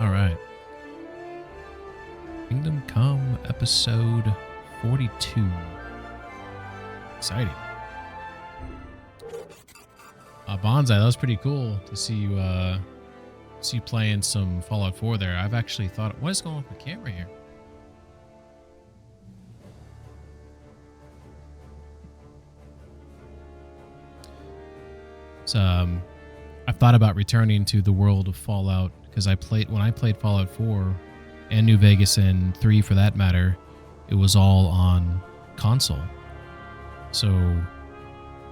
All right. Kingdom Come episode 42. Exciting. Bonsai, that was pretty cool to see you playing some Fallout 4 there. I've actually thought, what is going on with the camera here? So, I've thought about returning to the world of Fallout because when I played Fallout 4 and New Vegas and 3 for that matter, it was all on console. So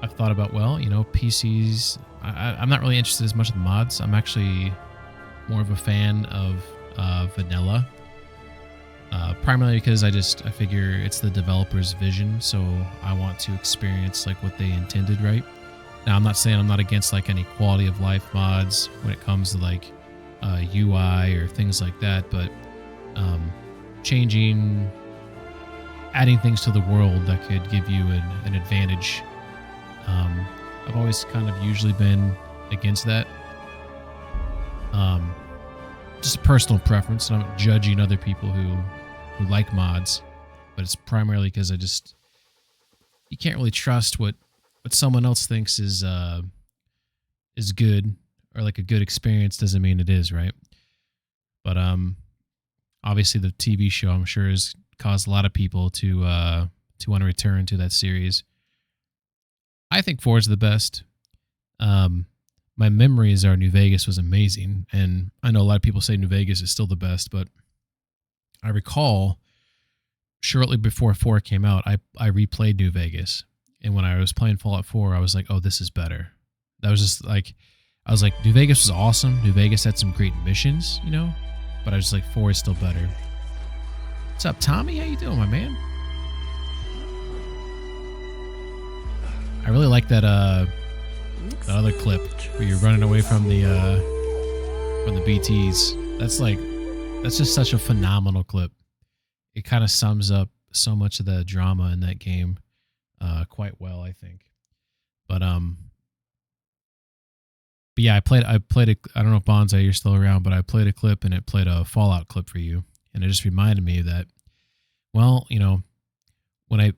I've thought about, well, PCs, I'm not really interested as much in the mods. I'm actually more of a fan of vanilla, primarily because I figure it's the developer's vision, so I want to experience like what they intended, right? Now, I'm not saying I'm not against like any quality of life mods when it comes to like UI or things like that, but adding things to the world that could give you an advantage. I've always kind of usually been against that. Just a personal preference, and I'm not judging other people who like mods, but it's primarily because you can't really trust what someone else thinks is good, or like a good experience doesn't mean it is, right? But obviously the TV show, I'm sure, has caused a lot of people to want to return to that series. I think 4 is the best. My memories are New Vegas was amazing, and I know a lot of people say New Vegas is still the best, but I recall shortly before 4 came out, I replayed New Vegas, and when I was playing Fallout 4, I was like, oh, this is better. That was just like, I was like, New Vegas was awesome. New Vegas had some great missions, but I was like, 4 is still better. What's up, Tommy? How you doing, my man? I really like that other clip where you're running away from the BTs. That's just such a phenomenal clip. It kind of sums up so much of the drama in that game quite well, I think. But yeah, I played it. I don't know if Bonsai, you're still around, but I played a clip, and it played a Fallout clip for you, and it just reminded me of that. Well, when I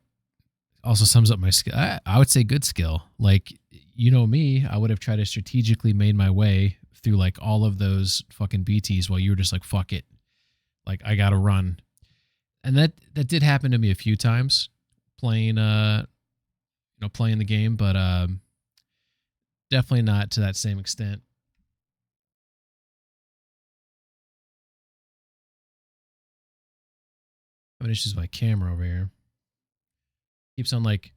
also sums up my skill, I would say good skill. Like, me, I would have tried to strategically made my way through like all of those fucking BTs while you were just like, fuck it, like I gotta run. And that did happen to me a few times playing playing the game, but definitely not to that same extent. I have issues with my camera over here. Keeps on like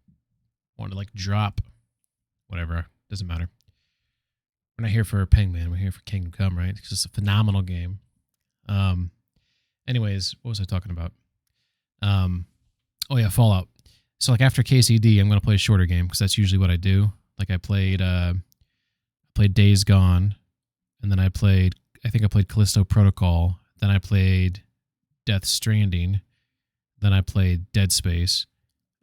wanting to like drop. Whatever, doesn't matter. We're not here for Penguin. We're here for Kingdom Come, right? Because it's a phenomenal game. Anyways, what was I talking about? Oh yeah, Fallout. So like after KCD, I'm gonna play a shorter game because that's usually what I do. Like I played Days Gone, and then I played Callisto Protocol. Then I played Death Stranding. Then I played Dead Space.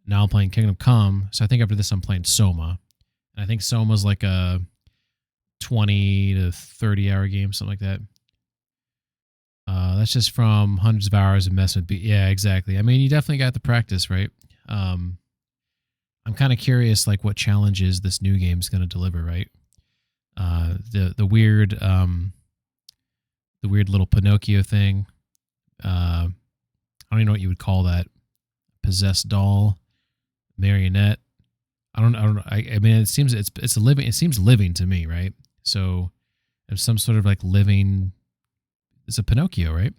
Now I'm playing Kingdom Come. So I think after this I'm playing Soma. And I think Soma's like a 20 to 30 hour game, something like that. That's just from hundreds of hours of messing with yeah, exactly. I mean, you definitely got the practice, right? I'm kind of curious, like, what challenges this new game is going to deliver, right? The weird little Pinocchio thing. I don't even know what you would call that. Possessed doll, marionette. I don't know. I mean, it seems it's a living. It seems living to me, right? So, there's some sort of like living. It's a Pinocchio, right?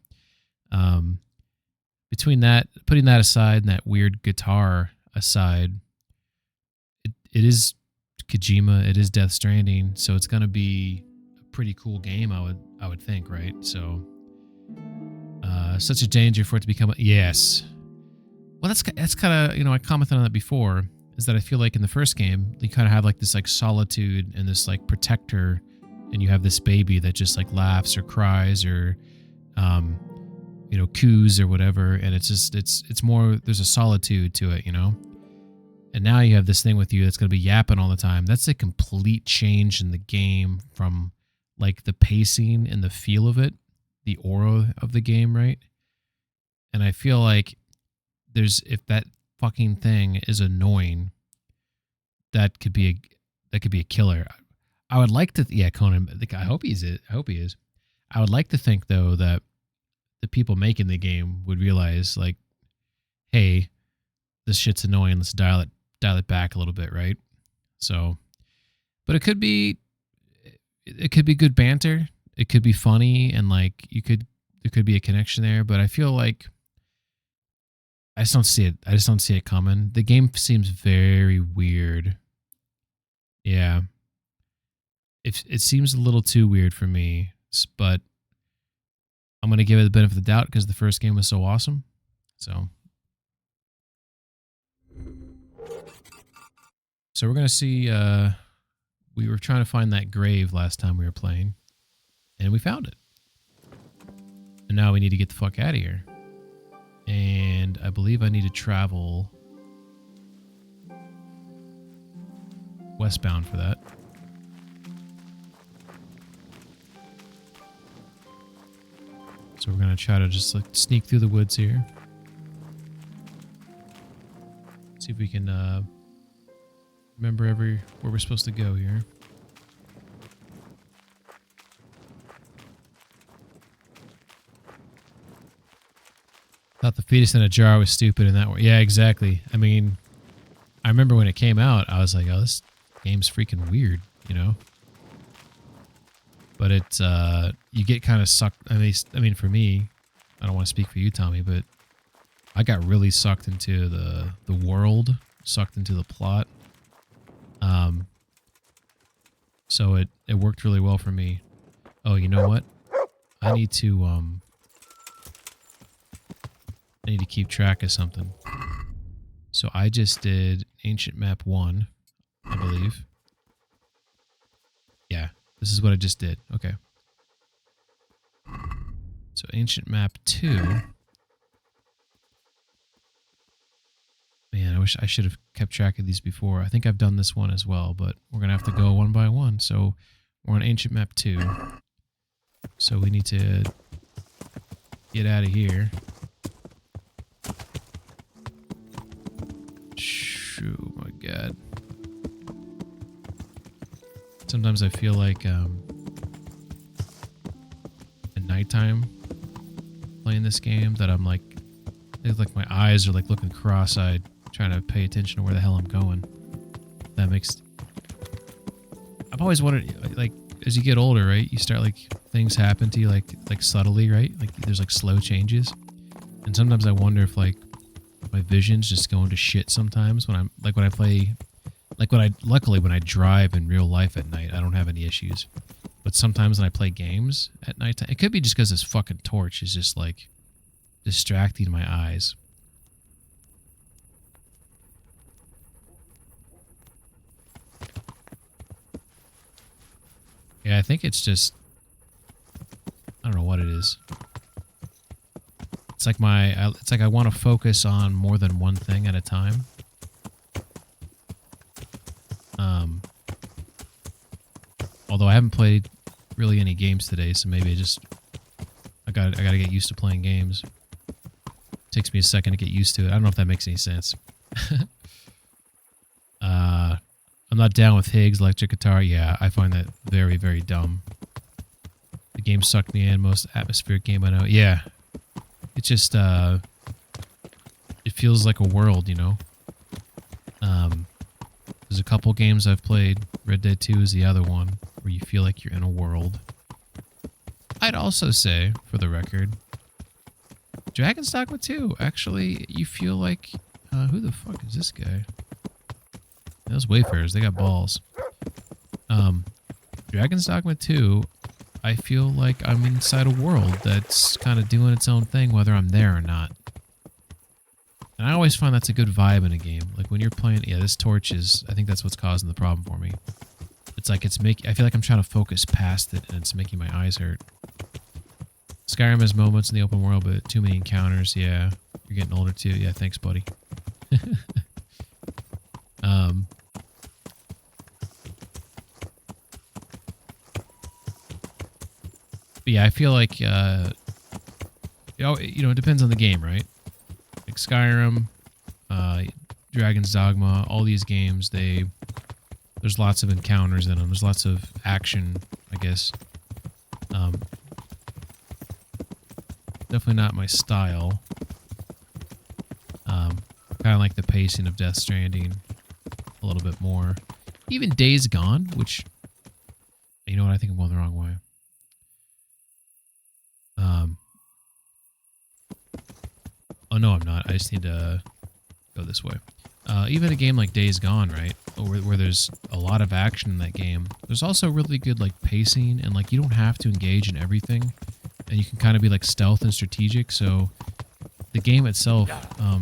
Between that, putting that aside, and that weird guitar aside, it is Kojima. It is Death Stranding, so it's gonna be a pretty cool game. I would think, right? So, such a danger for it to become. Yes. Well, that's kind of, I commented on that before. Is that I feel like in the first game, you kind of have like this like solitude and this like protector, and you have this baby that just like laughs or cries or, coos or whatever. And it's just, it's more, there's a solitude to it, And now you have this thing with you that's going to be yapping all the time. That's a complete change in the game from like the pacing and the feel of it. the aura of the game, right? And I feel like if that fucking thing is annoying, that could be a killer. I would like to, yeah, Conan. I hope he's it. I hope he is. I would like to think though that the people making the game would realize, like, hey, this shit's annoying. Let's dial it back a little bit, right? So, but it could be good banter. It could be funny, and like there could be a connection there. But I feel like I just don't see it. I just don't see it coming. The game seems very weird. Yeah, it seems a little too weird for me, but I'm gonna give it the benefit of the doubt because the first game was so awesome. So we're gonna see. We were trying to find that grave last time we were playing, and we found it. And now we need to get the fuck out of here. And I believe I need to travel westbound for that. So we're gonna try to just like sneak through the woods here. See if we can remember where we're supposed to go here. Thought the fetus in a jar was stupid in that way. Yeah, exactly. I mean, I remember when it came out, I was like, oh, this game's freaking weird, you know? But it's, you get kind of sucked. At least, I mean, for me, I don't want to speak for you, Tommy, but I got really sucked into the world, sucked into the plot. So it worked really well for me. Oh, you know what? I need to keep track of something. So I just did Ancient Map 1, I believe. Yeah, this is what I just did. Okay. So Ancient Map 2. Man, I wish I should have kept track of these before. I think I've done this one as well, but we're going to have to go one by one. So we're on Ancient Map 2. So we need to get out of here. Oh my god. Sometimes I feel like at nighttime playing this game that I'm like, it's like my eyes are like looking cross-eyed, trying to pay attention to where the hell I'm going. That makes... I've always wondered, like, as you get older, right, you start, like, things happen to you, like subtly, right? Like, there's, like, slow changes. And sometimes I wonder if, like, my vision's just going to shit sometimes when I'm, like, when I play... Like, luckily, when I drive in real life at night, I don't have any issues. But sometimes when I play games at night, it could be just because this fucking torch is just, like, distracting my eyes. Yeah, I think it's just... I don't know what it is. It's like it's like I want to focus on more than one thing at a time. Although I haven't played really any games today, so maybe I gotta get used to playing games. Takes me a second to get used to it. I don't know if that makes any sense. I'm not down with Higgs electric guitar. Yeah, I find that very, very dumb. The game sucked me in. Most atmospheric game I know. Yeah. It just, it feels like a world, you know? There's a couple games I've played. Red Dead 2 is the other one, where you feel like you're in a world. I'd also say, for the record, Dragon's Dogma 2, actually, you feel like... who the fuck is this guy? Those Wayfarers, they got balls. Dragon's Dogma 2, I feel like I'm inside a world that's kind of doing its own thing, whether I'm there or not. And I always find that's a good vibe in a game. Like when you're playing... Yeah, this torch is... I think that's what's causing the problem for me. It's like it's making... I feel like I'm trying to focus past it, and it's making my eyes hurt. Skyrim has moments in the open world, but too many encounters. Yeah, you're getting older too. Yeah, thanks, buddy. But yeah, I feel like it depends on the game, right? Like Skyrim, uh, Dragon's Dogma, all these games, there's lots of encounters in them. There's lots of action, I guess. Definitely not my style. Kind of like the pacing of Death Stranding a little bit more. Even Days Gone, which, you know what, I think I'm going the wrong way. Oh no, I'm not. I just need to go this way. Even a game like Days Gone, right, where there's a lot of action in that game, there's also really good like pacing, and like you don't have to engage in everything, and you can kind of be like stealth and strategic. So the game itself,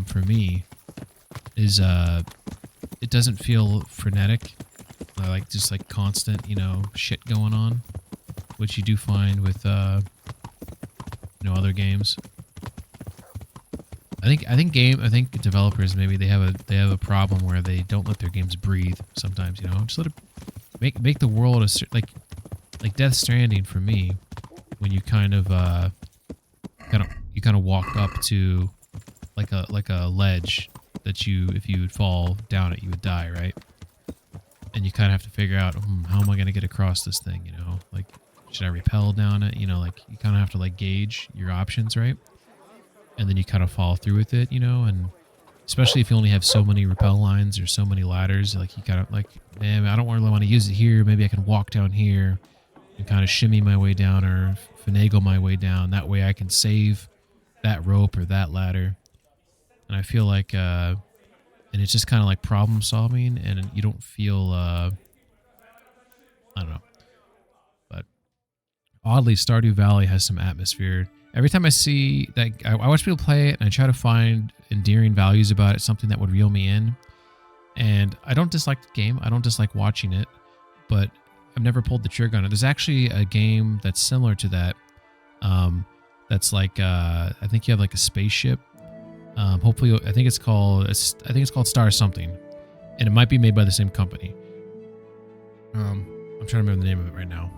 for me, is it doesn't feel frenetic, like just like constant, shit going on, which you do find with other games. I think developers, maybe they have a problem where they don't let their games breathe sometimes. Just let it make the world like Death Stranding for me, when you kind of walk up to like a ledge that if you would fall down it, you would die, right? And you kind of have to figure out, how am I going to get across this thing? Like, should I rappel down it? Like you kind of have to like gauge your options, right? And then you kind of follow through with it, and especially if you only have so many rappel lines or so many ladders, like you kind of like, man, I don't really want to use it here. Maybe I can walk down here and kind of shimmy my way down or finagle my way down. That way I can save that rope or that ladder. And I feel like, and it's just kind of like problem solving, and you don't feel, I don't know. But oddly, Stardew Valley has some atmosphere. Every time I see that, I watch people play it, and I try to find endearing values about it, something that would reel me in. And I don't dislike the game. I don't dislike watching it, but I've never pulled the trigger on it. There's actually a game that's similar to that. That's like, I think you have like a spaceship. Hopefully, I think it's called Star Something, and it might be made by the same company. I'm trying to remember the name of it right now.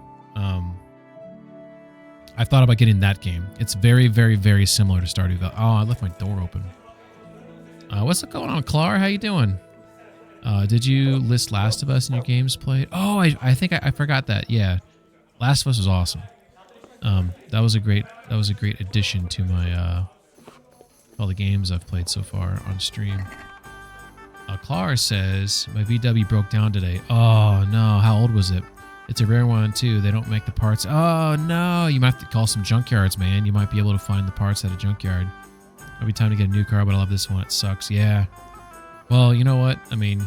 I thought about getting that game. It's very, very, very similar to Stardew Valley. Oh, I left my door open. What's going on, Clar? How you doing? Did you list Last of Us in your games played? Oh, I think I forgot that. Yeah, Last of Us was awesome. That was a great addition to my all the games I've played so far on stream. Clar says my VW broke down today. Oh no, how old was it? It's a rare one, too. They don't make the parts. Oh, no. You might have to call some junkyards, man. You might be able to find the parts at a junkyard. It'll be time to get a new car, but I love this one. It sucks. Yeah. Well, you know what? I mean,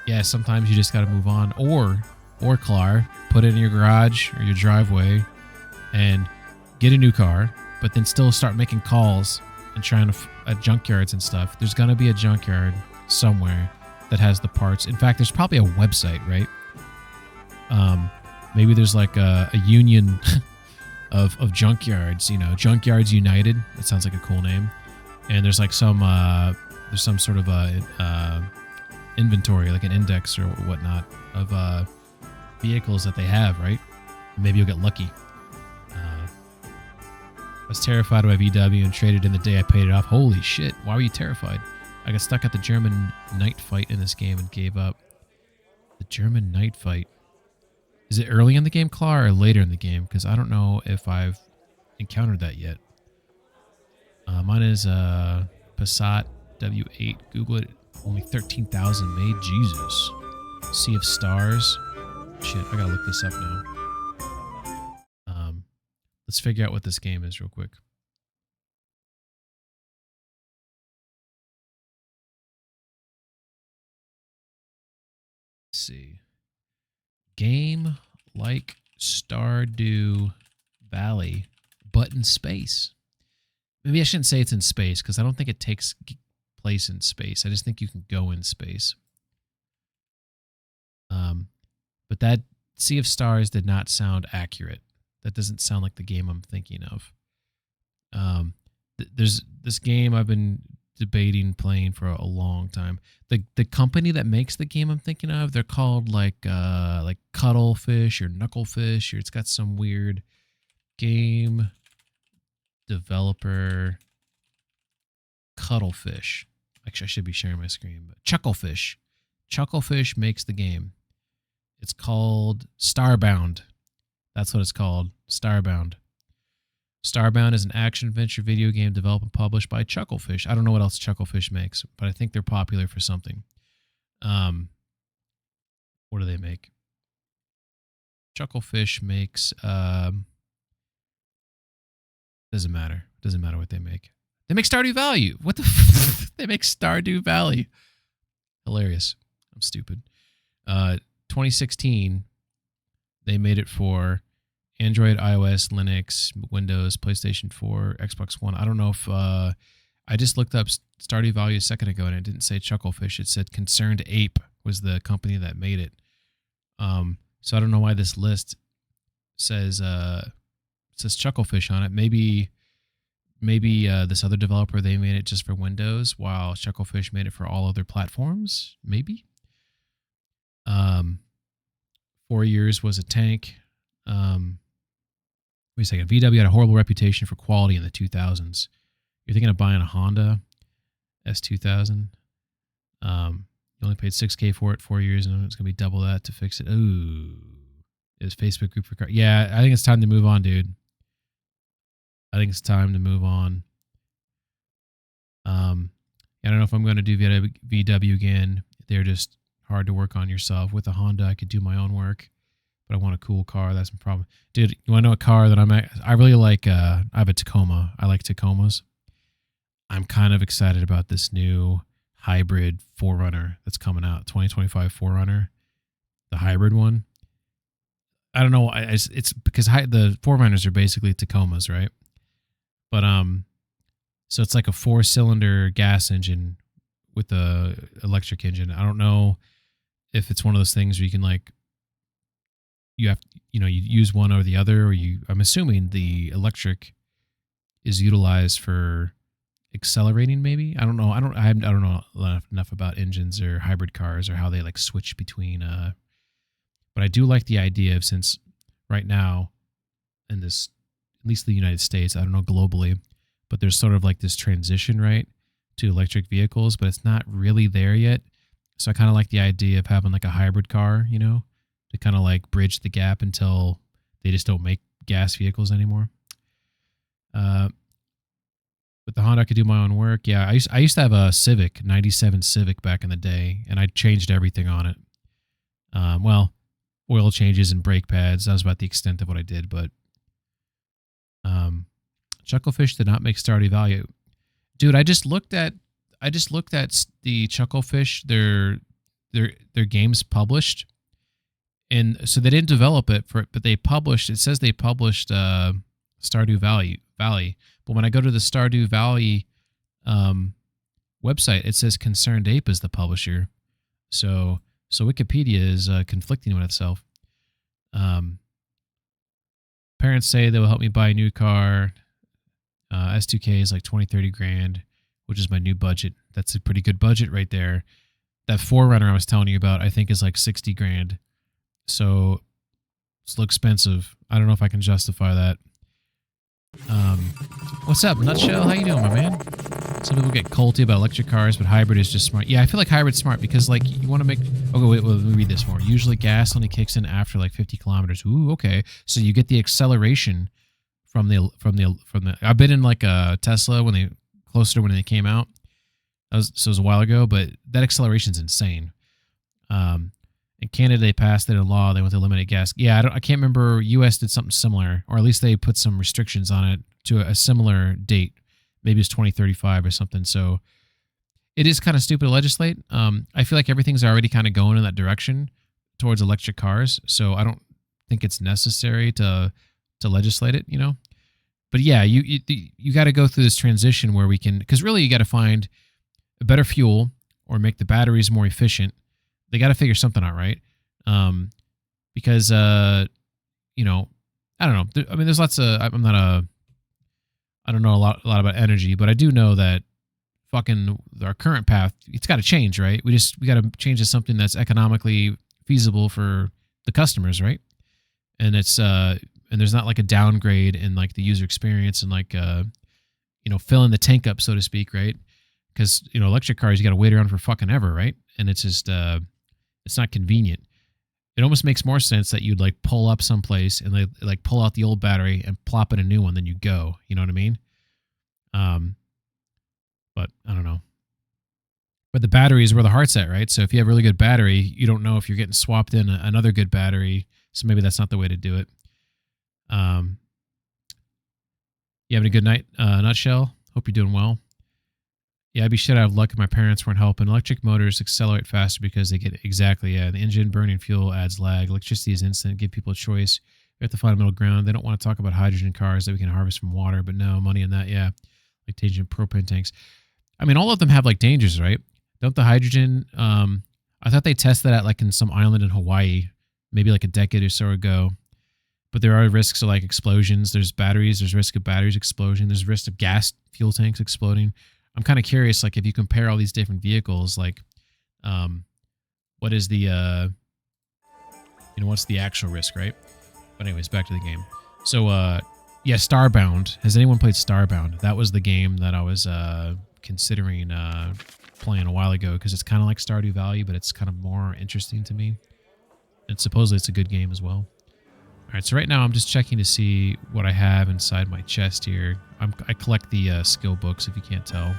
yeah, sometimes you just got to move on. Or Clar, put it in your garage or your driveway and get a new car, but then still start making calls and trying to at junkyards and stuff. There's going to be a junkyard somewhere that has the parts. In fact, there's probably a website, right? Maybe there's like a union of junkyards, Junkyards United. That sounds like a cool name. And there's like some sort of inventory, like an index or whatnot of vehicles that they have, right? Maybe you'll get lucky. I was terrified of my VW and traded in the day I paid it off. Holy shit! Why were you terrified? I got stuck at the German night fight in this game and gave up. The German night fight. Is it early in the game, Clar, or later in the game? Because I don't know if I've encountered that yet. Mine is Passat W8. Google it. Only 13,000 made. Jesus. Sea of Stars. Shit, I gotta look this up now. Let's figure out what this game is real quick. Let's see. Game like Stardew Valley, but in space. Maybe I shouldn't say it's in space, because I don't think it takes place in space. I just think you can go in space. But that Sea of Stars did not sound accurate. That doesn't sound like the game I'm thinking of. There's this game I've been debating playing for a long time. The company that makes the game I'm thinking of, they're called like Cuttlefish or Knucklefish, or it's got some weird Game developer Cuttlefish. Actually, I should be sharing my screen. But Chucklefish. Chucklefish makes the game. It's called Starbound. That's what it's called. Starbound. Starbound is an action-adventure video game developed and published by Chucklefish. I don't know what else Chucklefish makes, but I think they're popular for something. What do they make? Chucklefish makes... doesn't matter. Doesn't matter what they make. They make Stardew Valley. What the They make Stardew Valley. Hilarious. I'm stupid. 2016, they made it for Android, iOS, Linux, Windows, PlayStation 4, Xbox One. I don't know if... I just looked up Stardew Valley a second ago, and it didn't say Chucklefish. It said Concerned Ape was the company that made it. So I don't know why this list says Chucklefish on it. Maybe this other developer, they made it just for Windows, while Chucklefish made it for all other platforms. Maybe. 4 years was a tank. Wait a second. VW had a horrible reputation for quality in the 2000s. You're thinking of buying a Honda S2000. You only paid $6,000 for it 4 years, and it's going to be double that to fix it. Ooh. Is Facebook group for car? Yeah, I think it's time to move on, dude. I think it's time to move on. I don't know if I'm going to do VW again. They're just hard to work on yourself. With a Honda, I could do my own work, but I want a cool car. That's my problem. Dude, you want to know a car that I really like? I have a Tacoma. I like Tacomas. I'm kind of excited about this new hybrid 4Runner that's coming out, 2025 4Runner, the hybrid one. I don't know. It's because the 4Runners are basically Tacomas, right? But so it's like a 4-cylinder gas engine with a electric engine. I don't know if it's one of those things where you can you use one or the other, or I'm assuming the electric is utilized for accelerating, maybe. I don't know. I don't know enough about engines or hybrid cars or how they switch between. But I do like the idea of, since right now in this, at least the United States, I don't know globally, but there's sort of this transition, right, to electric vehicles, but it's not really there yet. So I kind of like the idea of having a hybrid car, to kind of bridge the gap until they just don't make gas vehicles anymore. With the Honda, I could do my own work. Yeah, I used to have a Civic, 97 Civic back in the day, and I changed everything on it. Well, oil changes and brake pads. That was about the extent of what I did, but Chucklefish did not make Stardew Valley. Dude, I just looked at the Chucklefish, their games published. And so they didn't develop it but they published, it says they published Stardew Valley. But when I go to the Stardew Valley website, it says Concerned Ape is the publisher. So Wikipedia is conflicting with itself. Parents say they will help me buy a new car. S2K is 20-30 grand, which is my new budget. That's a pretty good budget right there. That 4Runner I was telling you about, I think, is 60 grand. So it's a little expensive. I don't know if I can justify that. What's up, Nutshell? How you doing, my man? Some people get culty about electric cars, but hybrid is just smart. Yeah, I feel like hybrid's smart because you want to make... Okay, wait, let me read this more. Usually gas only kicks in after 50 kilometers. Ooh, okay. So you get the acceleration from the... I've been in a Tesla closer to when they came out. It was a while ago, but that acceleration's insane. In Canada, they passed it a law. They went to eliminate gas. Yeah, I can't remember. U.S. did something similar, or at least they put some restrictions on it to a similar date. Maybe it's 2035 or something. So it is kind of stupid to legislate. I feel like everything's already kind of going in that direction towards electric cars. So I don't think it's necessary to legislate it, But yeah, you got to go through this transition where we can, because really you got to find a better fuel or make the batteries more efficient. They got to figure something out, right? Because I don't know. I mean, there's lots of. I don't know a lot about energy, but I do know that fucking our current path, it's got to change, right? We got to change to something that's economically feasible for the customers, right? And it's and there's not like a downgrade in like the user experience and like filling the tank up, so to speak, right? Because electric cars, you got to wait around for fucking ever, right? And it's just it's not convenient. It almost makes more sense that you'd like pull up someplace and like pull out the old battery and plop in a new one, then you go. You know what I mean? But I don't know. But the battery is where the heart's at, right? So if you have a really good battery, you don't know if you're getting swapped in another good battery. So maybe that's not the way to do it. You having a good night, Nutshell? Hope you're doing well. Yeah, I'd be shit out of luck if my parents weren't helping. Electric motors accelerate faster because they get the engine burning fuel adds lag. Electricity is instant. Give people a choice. We have to find a middle ground. They don't want to talk about hydrogen cars that we can harvest from water, but no money in that. Yeah, like changing propane tanks. I mean, all of them have like dangers, right? Don't the hydrogen? I thought they tested that like in some island in Hawaii, maybe like a decade or so ago. But there are risks of like explosions. There's batteries. There's risk of batteries exploding. There's risk of gas fuel tanks exploding. I'm kind of curious, like if you compare all these different vehicles, like, what is the, what's the actual risk, right? But anyways, back to the game. So, yeah, Starbound. Has anyone played Starbound? That was the game that I was considering playing a while ago because it's kind of like Stardew Valley, but it's kind of more interesting to me. And supposedly it's a good game as well. All right, so right now I'm just checking to see what I have inside my chest here. I collect the skill books, if you can't tell.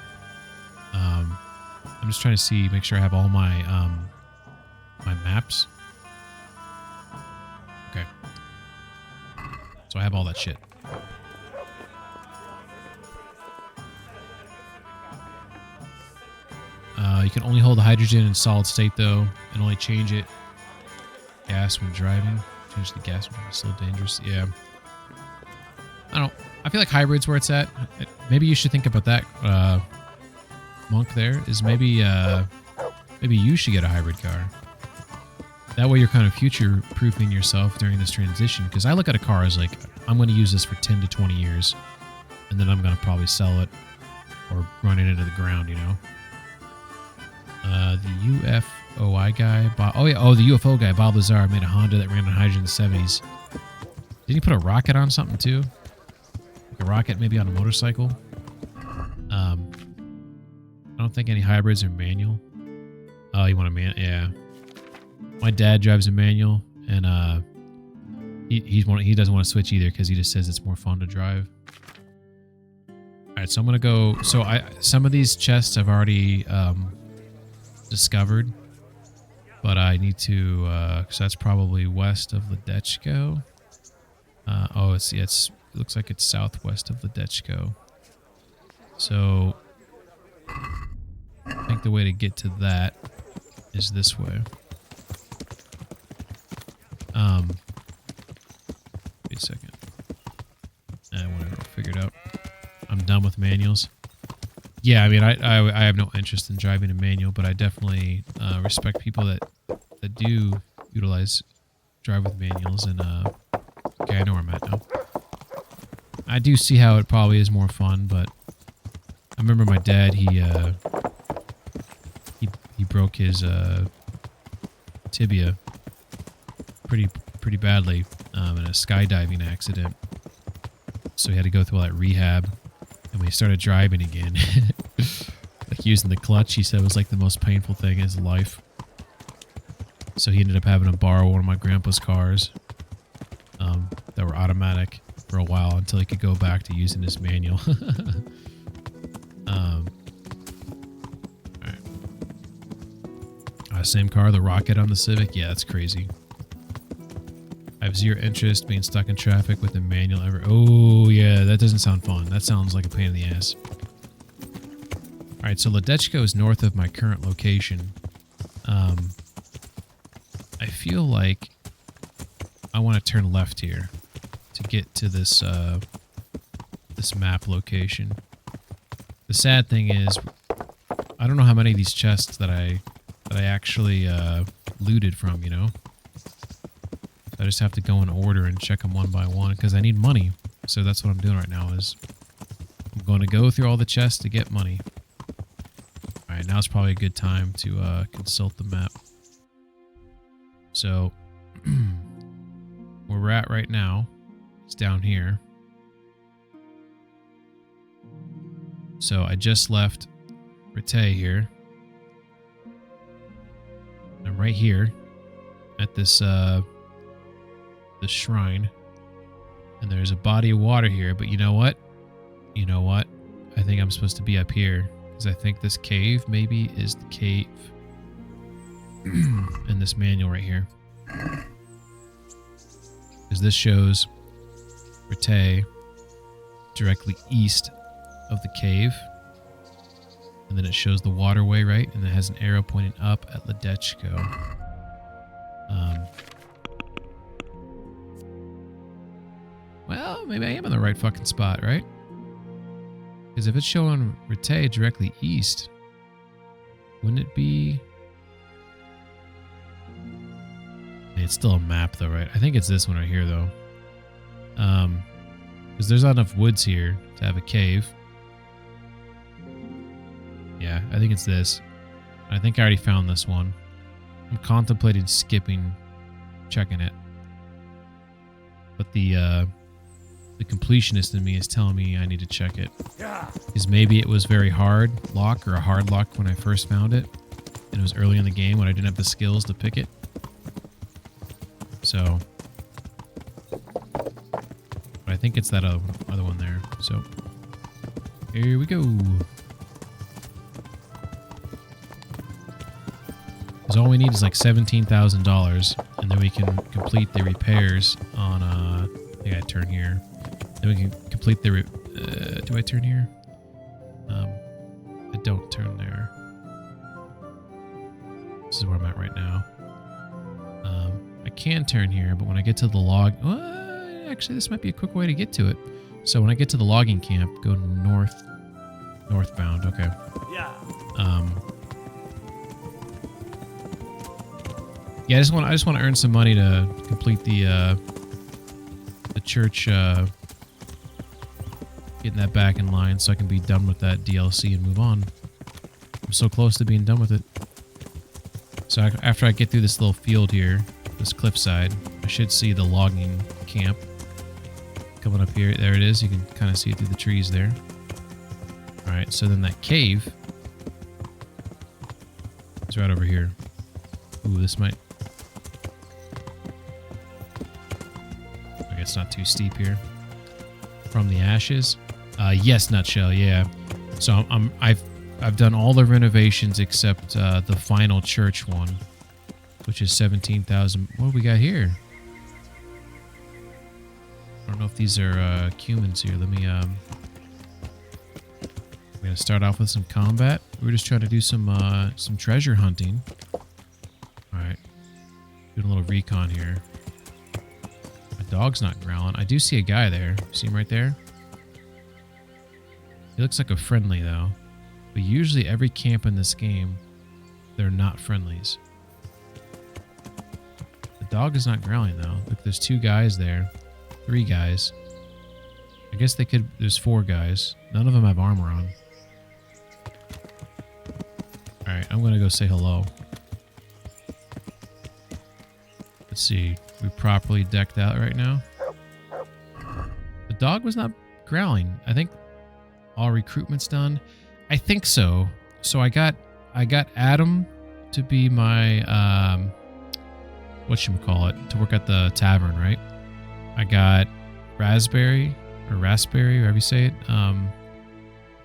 I'm just trying to make sure I have all my my maps. Okay. So I have all that shit. You can only hold the hydrogen in solid state, though, and only change it gas when driving. Change the gas when it's still dangerous. Yeah. I don't know. I feel like hybrid's where it's at. Maybe you should think about that, Monk. There is maybe you should get a hybrid car. That way you're kind of future-proofing yourself during this transition. Because I look at a car as like, I'm going to use this for 10 to 20 years, and then I'm going to probably sell it or run it into the ground, you know? The UFOI guy, the UFO guy, Bob Lazar, made a Honda that ran on hydrogen in the 70s. Didn't he put a rocket on something too? Like a rocket maybe on a motorcycle? I don't think any hybrids are manual. Oh, you want a yeah. My dad drives a manual, and he doesn't want to switch either because he just says it's more fun to drive. All right, so I'm gonna go. So some of these chests I've already discovered, but I need to. So that's probably west of Ledechko. It looks like it's southwest of Ledechko. So I think the way to get to that is this way. Wait a second. Whatever, I'll figure it out. I'm done with manuals. Yeah, I mean, I have no interest in driving a manual, but I definitely respect people that do drive with manuals. And okay, I know where I'm at now. I do see how it probably is more fun, but I remember my dad. He broke his tibia pretty badly in a skydiving accident. So he had to go through all that rehab. And when he started driving again, like using the clutch, he said was like the most painful thing in his life. So he ended up having to borrow one of my grandpa's cars that were automatic for a while until he could go back to using his manual. All right. Same car, the Rocket on the Civic. Yeah, that's crazy. I have zero interest being stuck in traffic with a manual ever. Oh, yeah, that doesn't sound fun. That sounds like a pain in the ass. All right, so Ledechko is north of my current location. I feel like I want to turn left here to get to this this map location. The sad thing is, I don't know how many of these chests that I actually looted from, you know? I just have to go in order and check them one by one because I need money. So that's what I'm doing right now is I'm going to go through all the chests to get money. All right, now's probably a good time to consult the map. So where we're at right now It's down here. So I just left Rite here. I'm right here at this this shrine. And there's a body of water here, but you know what? You know what? I think I'm supposed to be up here. Because I think this cave maybe is the cave in this manual right here. Because this shows Rite directly east of the cave. And then it shows the waterway, right? And it has an arrow pointing up at Ledechko. Well, maybe I am in the right fucking spot, right? Because if it's showing Rite directly east, wouldn't it be... It's still a map though, right? I think it's this one right here though. Because there's not enough woods here to have a cave. Yeah, I think it's this. I think I already found this one. I'm contemplating skipping checking it. But the completionist in me is telling me I need to check it. Because maybe it was very hard lock or a hard lock when I first found it. And it was early in the game when I didn't have the skills to pick it. So, but I think it's that other one there. So, here we go. Because all we need is like $17,000, and then we can complete the repairs on. I think I turn here. Then we can complete the. Do I turn here? I don't turn there. This is where I'm at right now. I can turn here, but when I get to the log... actually, this might be a quick way to get to it. So when I get to the logging camp, go northbound. Okay. Yeah. Yeah, I just want to earn some money to complete the church, getting that back in line so I can be done with that DLC and move on. I'm so close to being done with it. So after I get through this little field here, this cliffside, I should see the logging camp coming up here. There it is. You can kind of see it through the trees there. All right, so then that cave is right over here. Ooh, this might... Okay, it's not too steep here. From the ashes. Yes, Nutshell. Yeah. So I've done all the renovations except the final church one, which is 17,000. What do we got here? I don't know if these are cumins here. Let me. I'm gonna start off with some combat. We're just trying to do some treasure hunting. All right, doing a little recon here. My dog's not growling. I do see a guy there. See him right there? He looks like a friendly though. But usually every camp in this game, they're not friendlies. The dog is not growling though. Look, there's 2 guys there. 3 guys. I guess they could... There's 4 guys. None of them have armor on. Alright, I'm gonna go say hello. Let's see. We properly decked out right now. The dog was not growling. I think all recruitment's done. I think so. So I got Adam to be my whatchamacallit, to work at the tavern, right? I got Raspberry, however you say it. I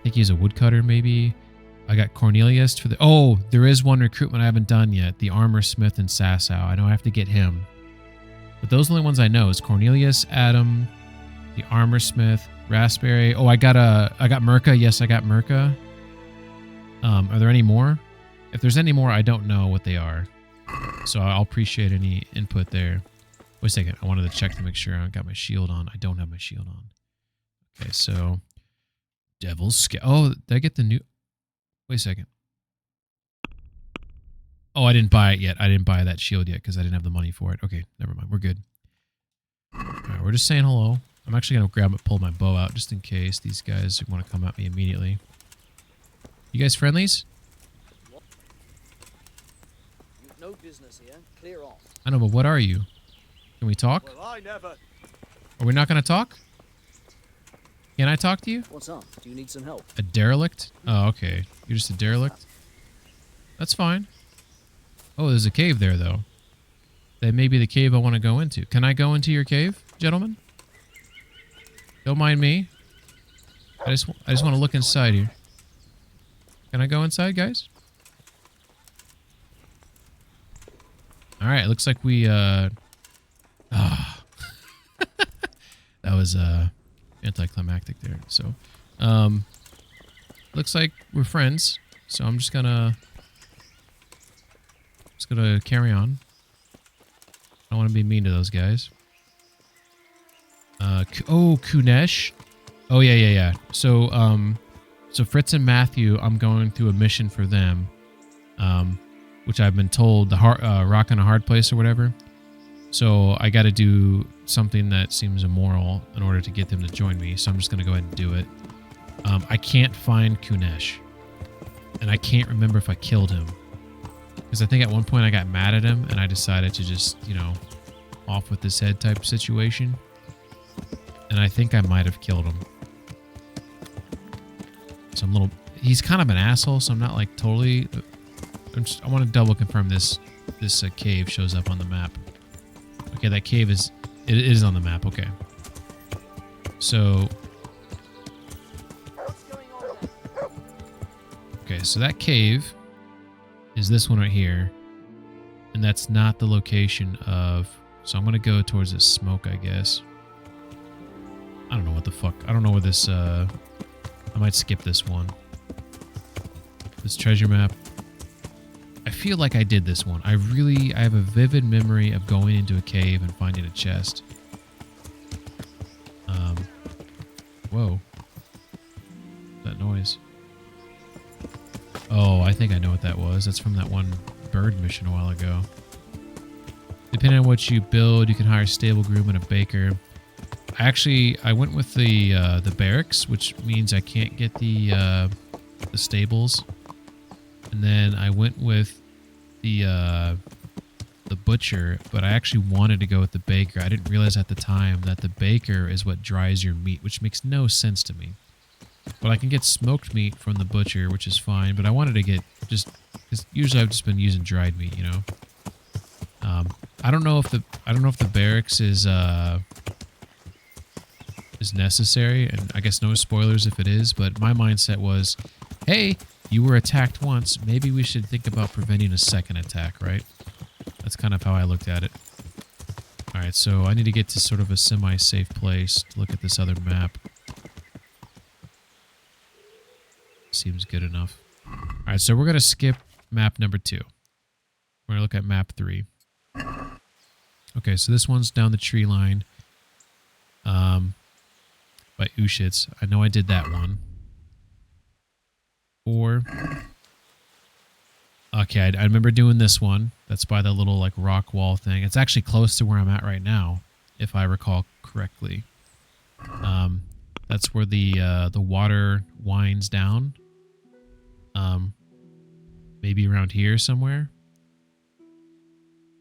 think he's a woodcutter maybe. I got Cornelius for the... Oh, there is one recruitment I haven't done yet. The armor smith in Sasau. I know I have to get him. But those are the only ones I know. Is Cornelius, Adam, the armor smith, Raspberry. Oh, I got Merca. Yes, I got Merca. Are there any more? If there's any more, I don't know what they are. So I'll appreciate any input there. Wait a second. I wanted to check to make sure I got my shield on. I don't have my shield on. Okay, so... Devil's Scale. Oh, did I get the new... Wait a second. Oh, I didn't buy it yet. I didn't buy that shield yet because I didn't have the money for it. Okay, never mind. We're good. All right, we're just saying hello. I'm actually going to pull my bow out just in case these guys want to come at me immediately. You guys friendlies? No business here. Clear off. I know, but what are you? Can we talk? Well, I never. Are we not going to talk? Can I talk to you? What's up? Do you need some help? A derelict? Oh, okay. You're just a derelict? That's fine. Oh, there's a cave there, though. That may be the cave I want to go into. Can I go into your cave, gentlemen? Don't mind me. I just want to look inside here. Can I go inside, guys? All right, looks like we that was anticlimactic there. So, looks like we're friends. So I'm just gonna carry on. I don't want to be mean to those guys. Oh, Kunesh. Oh yeah. So so Fritz and Matthew, I'm going through a mission for them, which I've been told the rock in a hard place or whatever. So I got to do something that seems immoral in order to get them to join me. So I'm just gonna go ahead and do it. I can't find Kunesh, and I can't remember if I killed him, because I think at one point I got mad at him and I decided to just, you know, off with his head type situation. And I think I might have killed him. So he's kind of an asshole, so I'm not like totally, I want to double confirm this cave shows up on the map. Okay, that cave it is on the map, okay. So, okay, so that cave is this one right here. And that's not the location of, so I'm going to go towards this smoke, I guess. I don't know what the fuck. I don't know where this, I might skip this one. This treasure map. I feel like I did this one. I have a vivid memory of going into a cave and finding a chest. Whoa. That noise. Oh, I think I know what that was. That's from that one bird mission a while ago. Depending on what you build, you can hire a stable groom and a baker. I went with the barracks, which means I can't get the stables. And then I went with the butcher, but I actually wanted to go with the baker. I didn't realize at the time that the baker is what dries your meat, which makes no sense to me. But I can get smoked meat from the butcher, which is fine. But I wanted to get because usually I've just been using dried meat, you know. I don't know if the barracks is necessary, and I guess no spoilers if it is. But my mindset was, hey, you were attacked once. Maybe we should think about preventing a second attack, right? That's kind of how I looked at it. All right, so I need to get to sort of a semi-safe place to look at this other map. Seems good enough. All right, so we're going to skip map number 2. We're going to look at map 3. Okay, so this one's down the tree line by Ushitz. I know I did that one. 4. Okay, I remember doing this one. That's by the little like rock wall thing. It's actually close to where I'm at right now, if I recall correctly. That's where the water winds down. Maybe around here somewhere.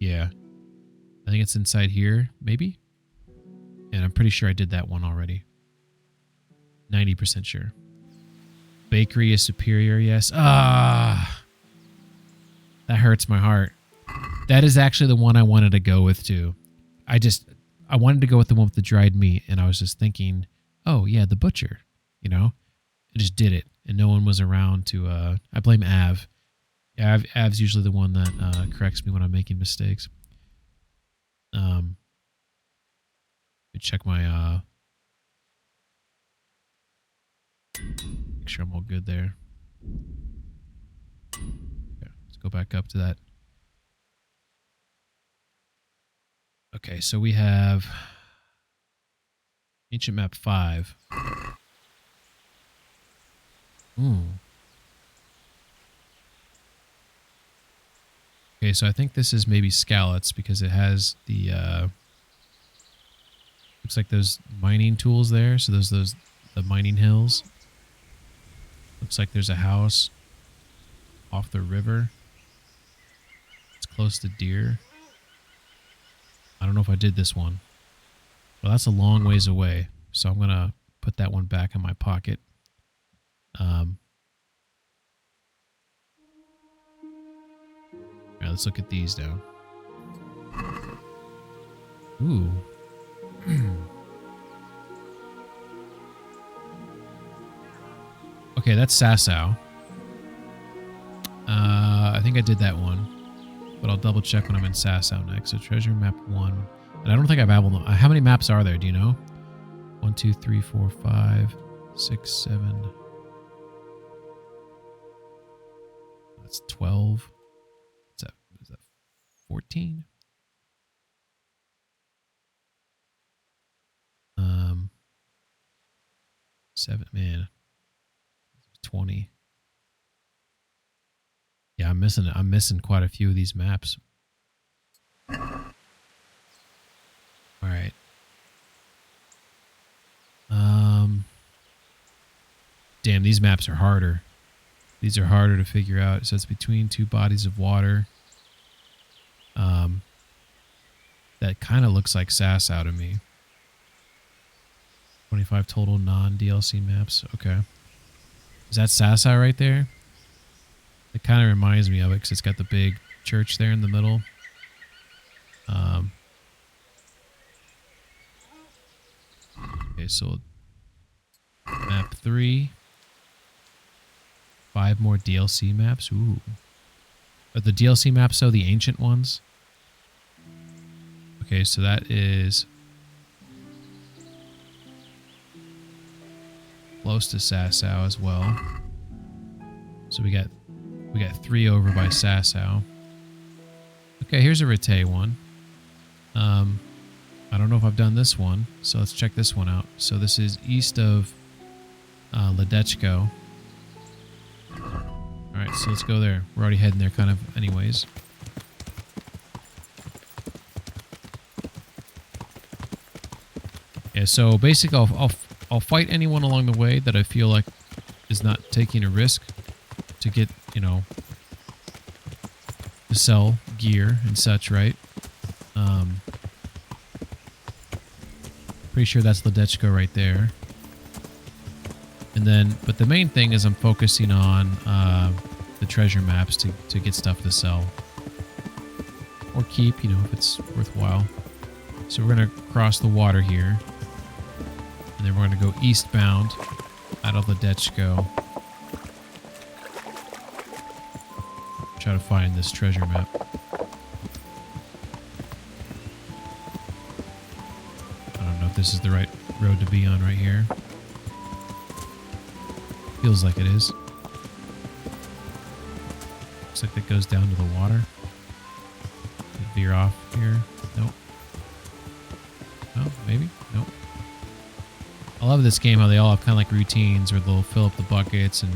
Yeah. I think it's inside here, maybe? And I'm pretty sure I did that one already. 90% sure. Bakery is superior, yes. Ah! That hurts my heart. That is actually the one I wanted to go with, too. I wanted to go with the one with the dried meat, and I was just thinking, oh, yeah, the butcher, you know? I just did it, and no one was around to, I blame Av. Yeah, Av's usually the one that corrects me when I'm making mistakes. Let me check my, make sure I'm all good there. Okay, let's go back up to that. Okay, so we have Ancient Map 5. Ooh. Okay, so I think this is maybe Scallots because it has the, looks like those mining tools there. So the mining hills. Looks like there's a house off the river. It's close to deer. I don't know if I did this one. Well, that's a long ways away, so I'm gonna put that one back in my pocket. All right, let's look at these now. Ooh. Okay, that's Sasau. I think I did that one, but I'll double check when I'm in Sasau next. So treasure map 1. And I don't think I've able to... How many maps are there? Do you know? 1, 2, 3, 4, 5, 6, 7. That's 12. Is that 14? 7, man. 20. Yeah, I'm missing quite a few of these maps. All right. Damn, these maps are harder. These are harder to figure out. It says between two bodies of water. That kind of looks like Sasau to me. 25 total non-DLC maps. Okay. Is that Sasau right there? It kind of reminds me of it because it's got the big church there in the middle. Okay, so map 3. 5 more DLC maps. Ooh. Are the DLC maps, though, the ancient ones? Okay, so that is close to Sasau as well. So we got 3 over by Sasau. Okay, here's a Rete one. I don't know if I've done this one, so let's check this one out. So this is east of Ledechko. Alright, so let's go there. We're already heading there kind of anyways. Yeah, so basically I'll fight anyone along the way that I feel like is not taking a risk to get, you know, to sell gear and such, right? Pretty sure that's Ledechko right there. And then, but the main thing is I'm focusing on the treasure maps to get stuff to sell. Or keep, you know, if it's worthwhile. So we're going to cross the water here. And then we're going to go eastbound out of Ledechko. Try to find this treasure map. I don't know if this is the right road to be on right here. Feels like it is. Looks like that goes down to the water. Veer off here. Nope. No, maybe? Nope. I love this game how they all have kind of like routines where they'll fill up the buckets and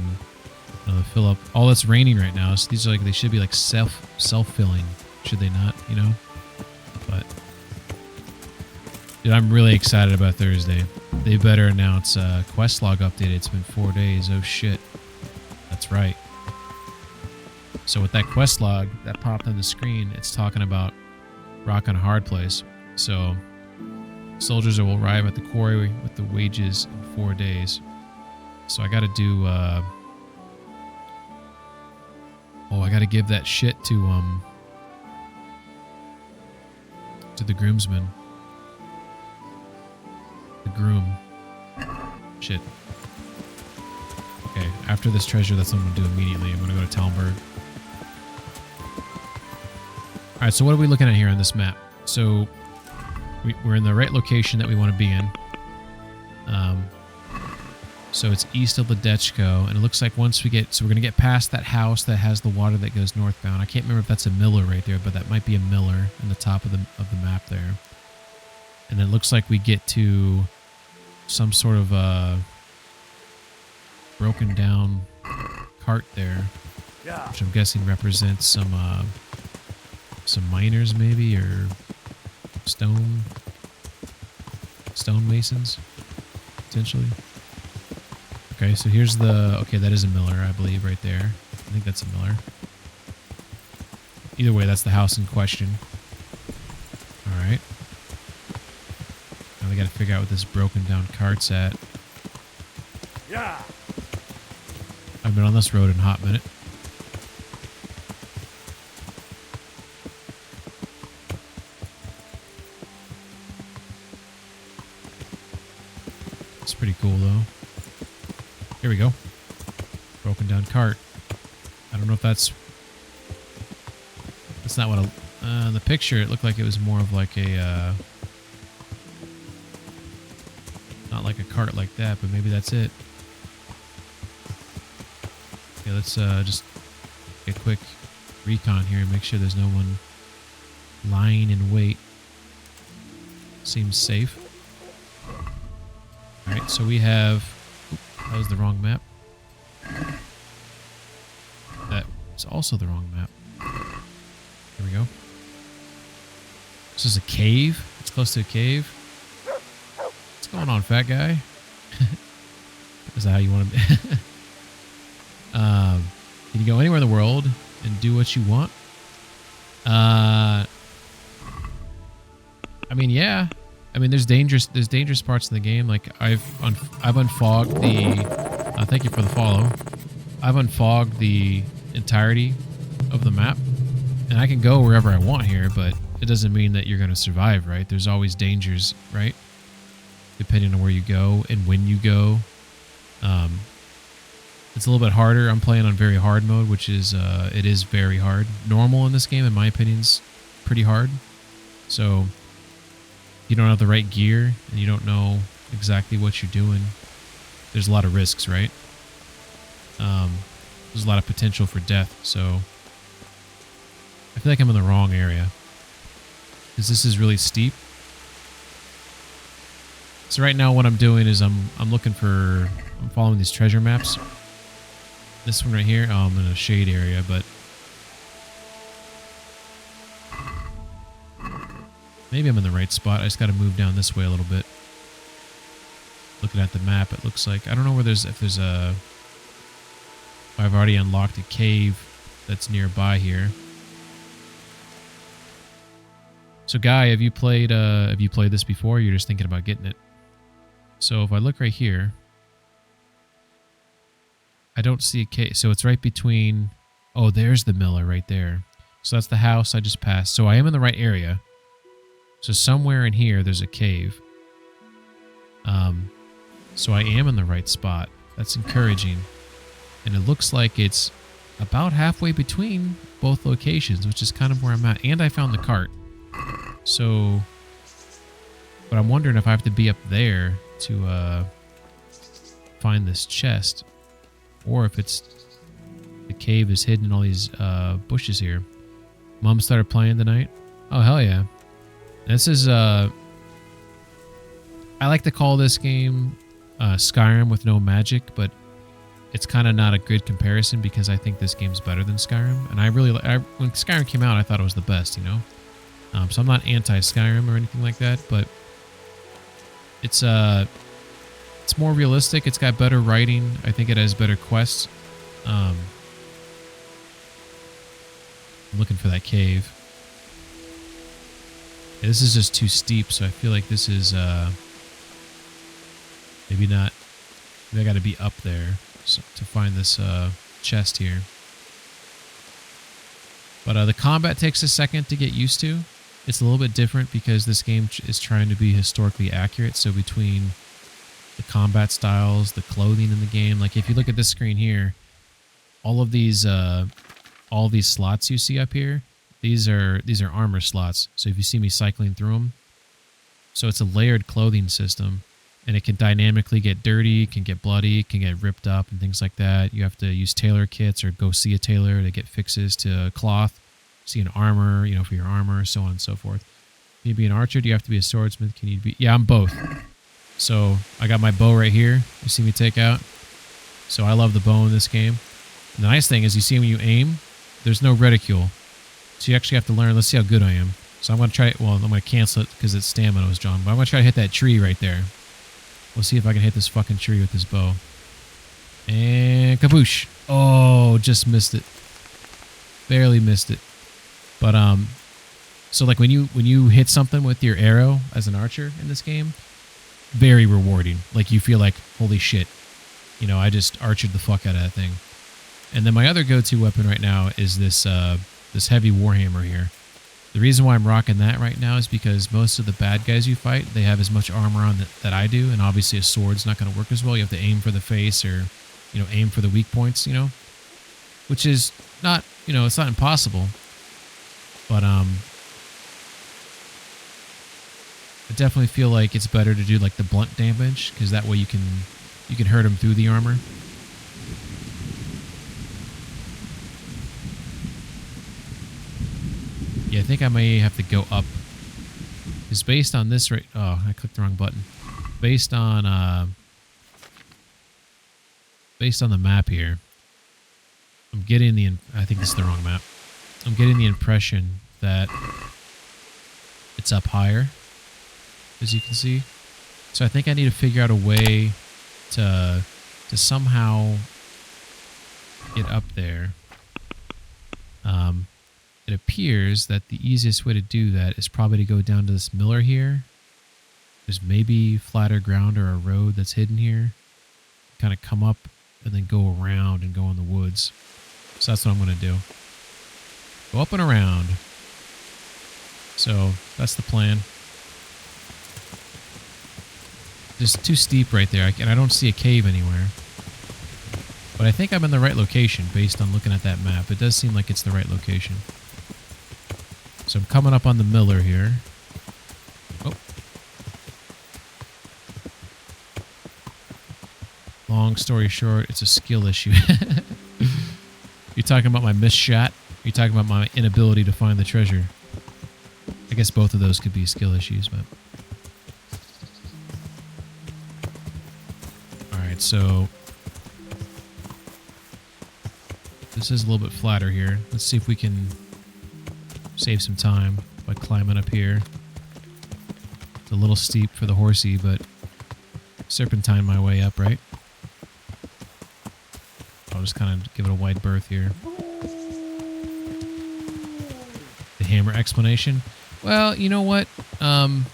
they'll fill up. Oh, it's raining right now, so these are like, they should be like self-filling, should they not, you know? But dude, I'm really excited about Thursday. They better announce quest log update. It's been 4 days. Oh shit. That's right. So with that quest log that popped on the screen, it's talking about Rock on a Hard Place. So soldiers will arrive at the quarry with the wages in 4 days. So I got to do. I got to give that shit to the groomsman. The groom. Shit. Okay, after this treasure, that's what I'm going to do immediately. I'm going to go to Talmberg. Alright, so what are we looking at here on this map? So, we're in the right location that we want to be in. So it's east of Ledechko, and it looks like once we get... So we're going to get past that house that has the water that goes northbound. I can't remember if that's a miller right there, but that might be a miller in the top of the map there. And it looks like we get to some sort of broken down cart there, which I'm guessing represents some miners maybe, or stone masons potentially. Okay, so here's the... Okay, that is a miller, I believe, right there. I think that's a miller. Either way, that's the house in question. Alright. Now we got to figure out what this broken down cart's at. Yeah. I've been on this road in a hot minute. It's pretty cool though. Here we go. Broken down cart. I don't know if that's not what in the picture it looked like. It was more of like a not like a cart like that, but maybe that's it. Okay, let's just get a quick recon here and make sure there's no one lying in wait. Seems safe. Alright, so we have... Oop, that was the wrong map. That was also the wrong map. Here we go. This is a cave. It's close to a cave. What's going on, fat guy? Is that how you want to be? Can you go anywhere in the world and do what you want? I mean, yeah. I mean, there's dangerous parts in the game. Like I've unfogged the. Thank you for the follow. I've unfogged the entirety of the map, and I can go wherever I want here. But it doesn't mean that you're going to survive, right? There's always dangers, right? Depending on where you go and when you go. It's a little bit harder. I'm playing on very hard mode, which is it is very hard. Normal in this game, in my opinion, is pretty hard. So you don't have the right gear and you don't know exactly what you're doing. There's a lot of risks, right? There's a lot of potential for death. So I feel like I'm in the wrong area because this is really steep. So right now, what I'm doing is I'm following these treasure maps. This one right here, I'm in a shade area, but maybe I'm in the right spot. I just got to move down this way a little bit. Looking at the map, it looks like I don't know where if there's a. I've already unlocked a cave that's nearby here. So, Guy, have you played this before? Or you're just thinking about getting it. So if I look right here, I don't see a cave. So it's right between... Oh, there's the Miller right there. So that's the house I just passed. So I am in the right area. So somewhere in here, there's a cave. So I am in the right spot. That's encouraging. And it looks like it's about halfway between both locations, which is kind of where I'm at. And I found the cart. So... But I'm wondering if I have to be up there to find this chest, or if it's the cave is hidden in all these bushes here. Mom started playing tonight. Oh hell yeah! This is I like to call this game Skyrim with no magic, but it's kind of not a good comparison because I think this game's better than Skyrim. And when Skyrim came out, I thought it was the best, you know. So I'm not anti-Skyrim or anything like that, but it's more realistic. It's got better writing. I think it has better quests. I'm looking for that cave. Yeah, this is just too steep, so I feel like this is maybe not. Maybe I got to be up there to find this chest here. But the combat takes a second to get used to. It's a little bit different because this game is trying to be historically accurate. So between the combat styles, the clothing in the game, like if you look at this screen here, all these slots you see up here, these are armor slots. So if you see me cycling through them, so it's a layered clothing system, and it can dynamically get dirty, can get bloody, can get ripped up, and things like that. You have to use tailor kits or go see a tailor to get fixes to cloth. See an armor, you know, for your armor, so on and so forth. Can you be an archer? Do you have to be a swordsmith? Can you be... Yeah, I'm both. So I got my bow right here. You see me take out. So I love the bow in this game. And the nice thing is you see when you aim, there's no reticule. So you actually have to learn. Let's see how good I am. So I'm going to try... Well, I'm going to cancel it because it's stamina was drawn. But I'm going to try to hit that tree right there. We'll see if I can hit this fucking tree with this bow. And kaboosh. Oh, just missed it. Barely missed it. But so like when you hit something with your arrow as an archer in this game, very rewarding. Like you feel like, holy shit, you know, I just archered the fuck out of that thing. And then my other go-to weapon right now is this this heavy warhammer here. The reason why I'm rocking that right now is because most of the bad guys you fight, they have as much armor on that I do, and obviously a sword's not going to work as well. You have to aim for the face or, you know, aim for the weak points, you know, which is not, you know, it's not impossible. But I definitely feel like it's better to do like the blunt damage, because that way you can hurt them through the armor. Yeah, I think I may have to go up. Because based on this right... Oh, I clicked the wrong button. Based on the map here, I'm getting the... I think this is the wrong map. I'm getting the impression that it's up higher, as you can see. So I think I need to figure out a way to somehow get up there. It appears that the easiest way to do that is probably to go down to this miller here. There's maybe flatter ground or a road that's hidden here. Kind of come up and then go around and go in the woods. So that's what I'm going to do. Go up and around. So that's the plan. Just too steep right there, and I don't see a cave anywhere. But I think I'm in the right location based on looking at that map. It does seem like it's the right location. So I'm coming up on the miller here. Oh. Long story short, it's a skill issue. You're talking about my missed shot? You're talking about my inability to find the treasure? I guess both of those could be skill issues, but... Alright, so... This is a little bit flatter here. Let's see if we can save some time by climbing up here. It's a little steep for the horsey, but serpentine my way up, right? I'll just kind of give it a wide berth here. The hammer explanation. Well, you know what? When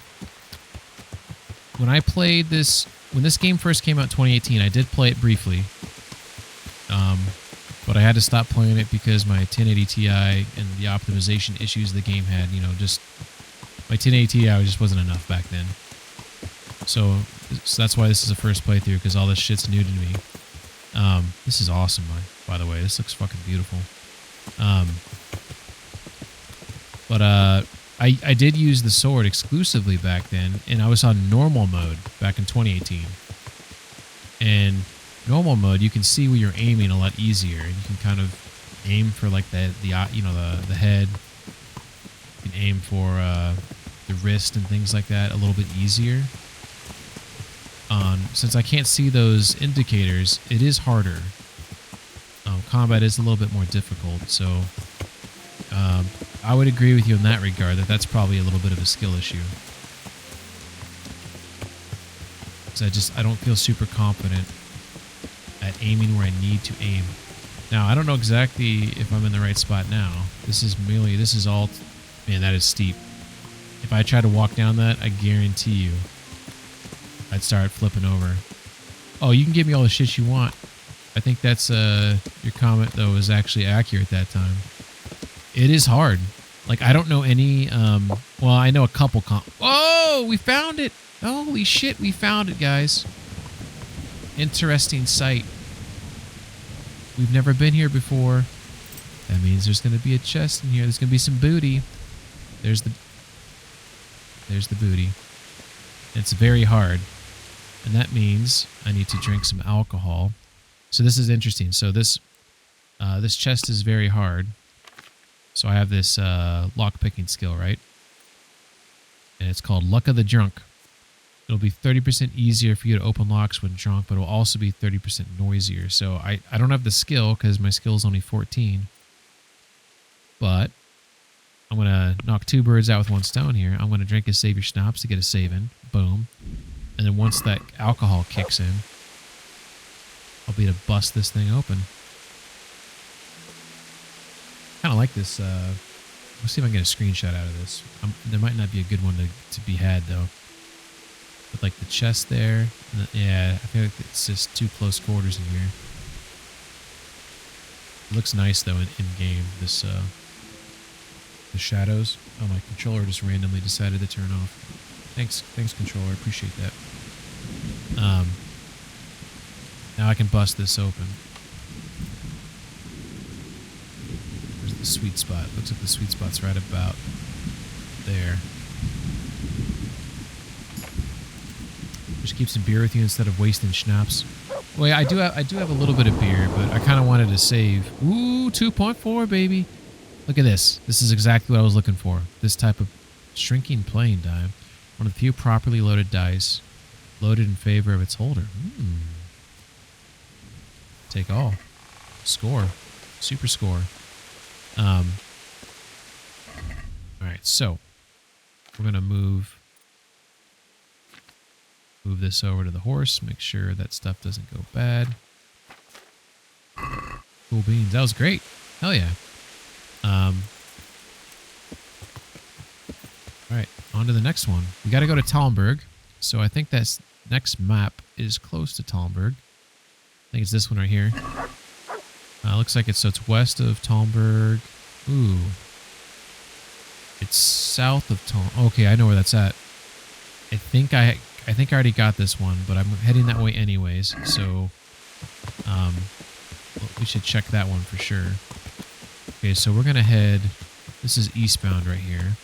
I played this... When this game first came out in 2018, I did play it briefly. But I had to stop playing it because my 1080 Ti and the optimization issues the game had, you know, just... My 1080 Ti just wasn't enough back then. So that's why this is the first playthrough, because all this shit's new to me. This is awesome, by the way. This looks fucking beautiful. I did use the sword exclusively back then, and I was on normal mode back in 2018. And normal mode, you can see where you're aiming a lot easier. You can kind of aim for like the head. You can aim for the wrist and things like that a little bit easier. Since I can't see those indicators, it is harder. Combat is a little bit more difficult, so I would agree with you in that regard, that's probably a little bit of a skill issue. Because I don't feel super confident at aiming where I need to aim. Now, I don't know exactly if I'm in the right spot now. This is all... Man, that is steep. If I try to walk down that, I guarantee you I'd start flipping over. Oh, you can give me all the shit you want. I think that's... your comment, though, is actually accurate that time. It is hard. Like, I don't know any... well, I know a couple... Oh, we found it! Holy shit, we found it, guys. Interesting sight. We've never been here before. That means there's going to be a chest in here. There's going to be some booty. There's the booty. It's very hard. And that means I need to drink some alcohol. So this is interesting. So this chest is very hard. So I have this lock-picking skill, right? And it's called Luck of the Drunk. It'll be 30% easier for you to open locks when drunk, but it'll also be 30% noisier. So I don't have the skill because my skill is only 14. But I'm going to knock two birds out with one stone here. I'm going to drink a save your schnapps to get a save in. Boom. And then once that alcohol kicks in, I'll be able to bust this thing open. Kind of like this. Let's see if I can get a screenshot out of this. There might not be a good one to be had, though. With like the chest there. And yeah, I feel like it's just too close quarters in here. It looks nice though in game. This the shadows. Oh, my controller just randomly decided to turn off. Thanks controller. I appreciate that. Now I can bust this open. There's the sweet spot. Looks like the sweet spot's right about there. Just keep some beer with you instead of wasting schnapps. Well, yeah, I do have a little bit of beer, but I kind of wanted to save. Ooh, 2.4, baby. Look at this. This is exactly what I was looking for. This type of shrinking plane die. One of the few properly loaded dice. Loaded in favor of its holder. Take all. Score. Super score. Alright, so we're going to move this over to the horse. Make sure that stuff doesn't go bad. Cool beans. That was great. Hell yeah. Alright, on to the next one. We got to go to Talmberg. So I think that next map is close to Talmberg. I think it's this one right here. Looks like it's west of Talmberg. Ooh. It's south of Talmberg. Okay, I know where that's at. I think I already got this one, but I'm heading that way anyways. So we should check that one for sure. Okay, so we're going to head... This is eastbound right here.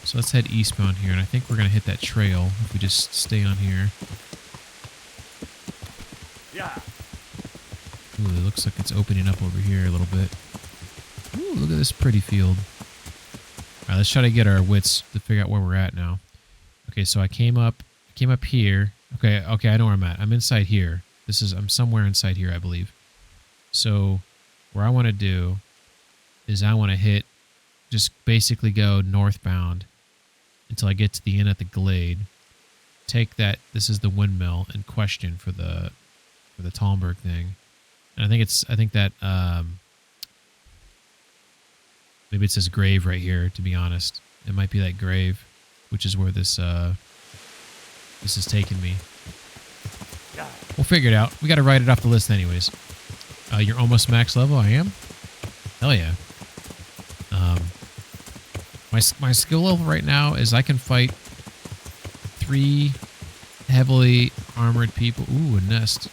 So let's head eastbound here, and I think we're going to hit that trail if we just stay on here. Yeah. Ooh, it looks like it's opening up over here a little bit. Ooh, look at this pretty field. All right, let's try to get our wits to figure out where we're at now. Okay, so I came up here. Okay, I know where I'm at. I'm inside here. I'm somewhere inside here, I believe. So what I want to do is I want to hit, just basically go northbound until I get to the inn at the Glade. Take that, this is the windmill in question for the Talmberg thing. And I think that maybe it says grave right here, to be honest. It might be that grave, which is where this is taking me. We'll figure it out. We got to write it off the list anyways. You're almost max level? I am? Hell yeah. My skill level right now is I can fight 3 heavily armored people. Ooh, a nest.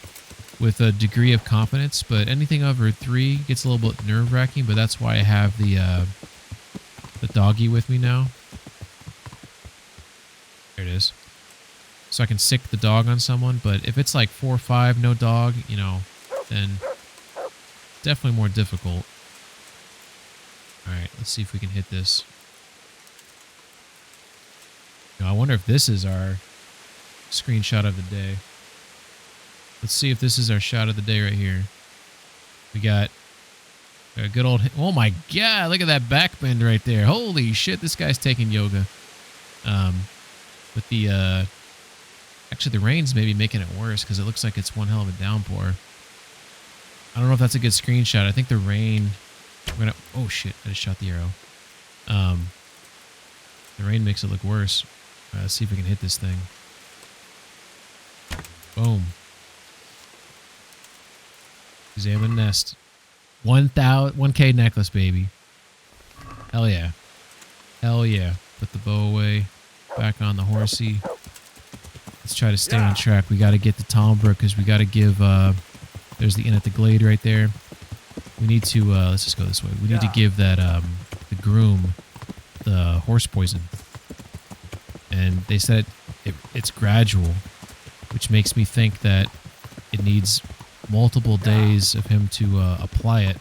With a degree of confidence, but anything over 3 gets a little bit nerve-wracking, but that's why I have the doggy with me now. There it is. So I can sick the dog on someone, but if it's like 4 or 5, no dog, you know, then definitely more difficult. Alright, let's see if we can hit this. Now, I wonder if this is our screenshot of the day. Let's see if this is our shot of the day right here. We got a good old... Oh my god, look at that back bend right there. Holy shit, this guy's taking yoga. With the... Actually, the rain's maybe making it worse because it looks like it's one hell of a downpour. I don't know if that's a good screenshot. I think the rain... We're gonna... Oh shit, I just shot the arrow. The rain makes it look worse. Let's see if we can hit this thing. Boom. Examine nest. 1K necklace, baby. Hell yeah. Hell yeah. Put the bow away. Back on the horsey. Let's try to stay on track. We got to get to Talmberg because we got to give... there's the inn at the Glade right there. We need to... let's just go this way. We need to give that... the groom the horse poison. And they said it's gradual, which makes me think that it needs multiple days of him to apply it,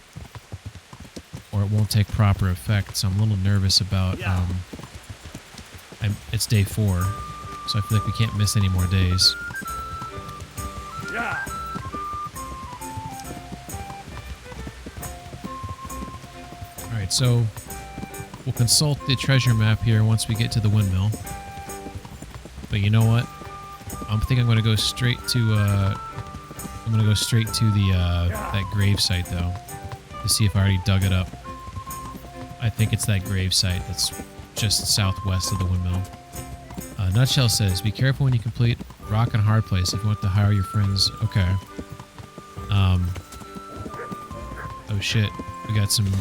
or it won't take proper effect. So I'm a little nervous about. It's day 4, so I feel like we can't miss any more days. All right, so we'll consult the treasure map here once we get to the windmill. But you know what? I think I'm going to go straight to the that grave site though, to see if I already dug it up. I think it's that grave site that's just southwest of the windmill. Nutshell says, be careful when you complete rock and hard place if you want to hire your friends. Okay. Oh shit. We got some...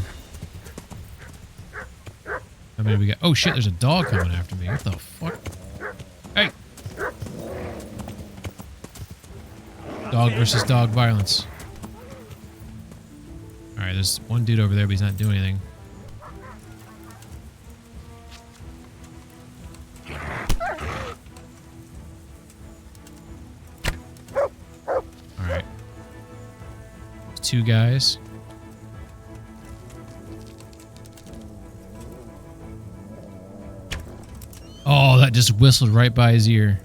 I mean, we got... Oh shit, there's a dog coming after me. What the fuck? Hey! Dog versus dog violence. Alright, there's one dude over there, but he's not doing anything. Alright. Two guys. Oh, that just whistled right by his ear.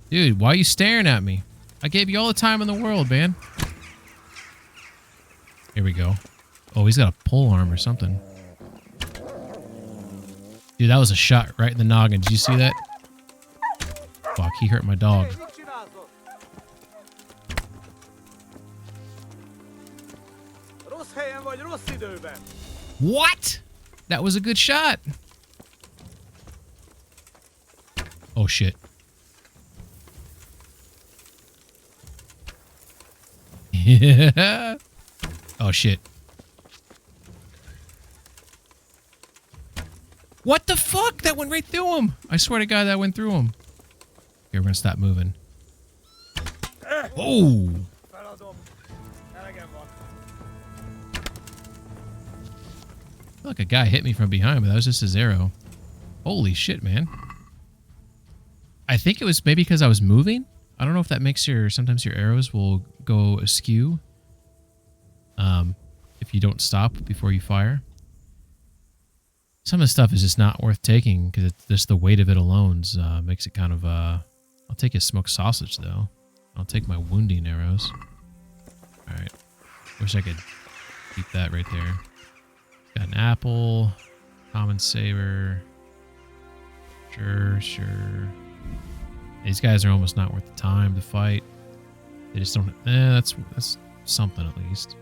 Dude, why are you staring at me? I gave you all the time in the world, man. Here we go. Oh, he's got a pole arm or something. Dude, that was a shot right in the noggin. Did you see that? Fuck, he hurt my dog. What? That was a good shot. Oh, shit. Yeah. Oh, shit. What the fuck? That went right through him. I swear to God, that went through him. Here, we're gonna stop moving. Oh! Look, a guy hit me from behind, but that was just his arrow. Holy shit, man. I think it was maybe because I was moving. I don't know if that makes sometimes your arrows will go askew. If you don't stop before you fire. Some of the stuff is just not worth taking because it's just the weight of it alone makes it kind of, I'll take a smoked sausage though. I'll take my wounding arrows. Alright. Wish I could keep that right there. Got an apple, common saber. Sure. These guys are almost not worth the time to fight. They just don't. That's something at least.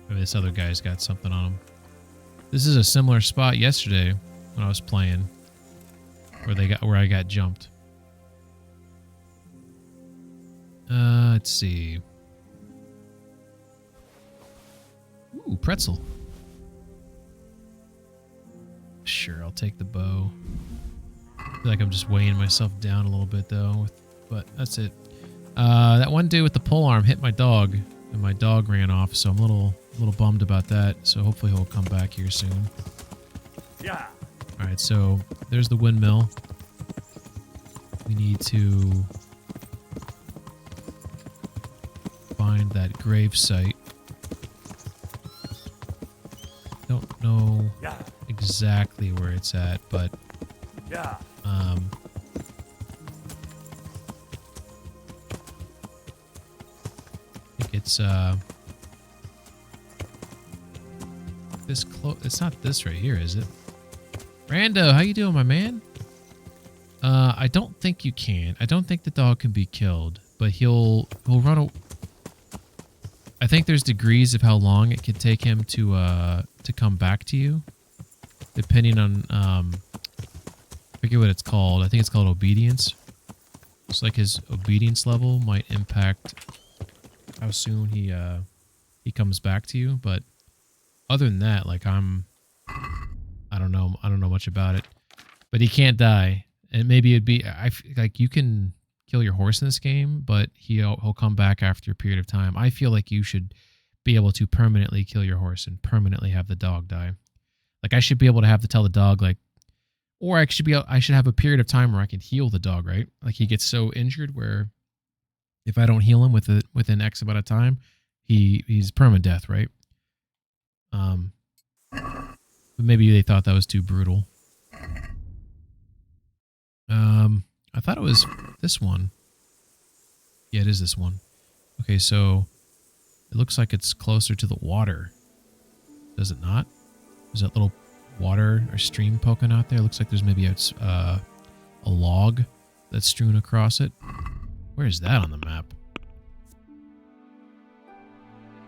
Maybe this other guy's got something on him. This is a similar spot yesterday when I was playing, where I got jumped. Let's see. Ooh, pretzel. Sure, I'll take the bow. I feel like I'm just weighing myself down a little bit though, but that's it. That one dude with the polearm hit my dog, and my dog ran off, so I'm a little bummed about that. So hopefully he'll come back here soon. Yeah. All right, so there's the windmill. We need to find that grave site. Don't know exactly where it's at, but I think it's this close. It's not this right here, is it? Rando, how you doing, my man? I don't think you can. I don't think the dog can be killed, but he'll run. I think there's degrees of how long it could take him to come back to you, depending on I forget what it's called. I think it's called obedience. It's like his obedience level might impact how soon he comes back to you. But other than that, like I don't know much about it. But he can't die, and maybe it'd be like you can kill your horse in this game, but he'll come back after a period of time. I feel like you should be able to permanently kill your horse and permanently have the dog die. Like I should be able to have to tell the dog like, or I should have a period of time where I can heal the dog, right? Like he gets so injured where if I don't heal him within X amount of time, he's permadeath, right? But maybe they thought that was too brutal. I thought it was this one. Yeah, it is this one. Okay, so it looks like it's closer to the water. Does it not? There's that little water or stream poking out there. It looks like there's maybe a log that's strewn across it. Where is that on the map?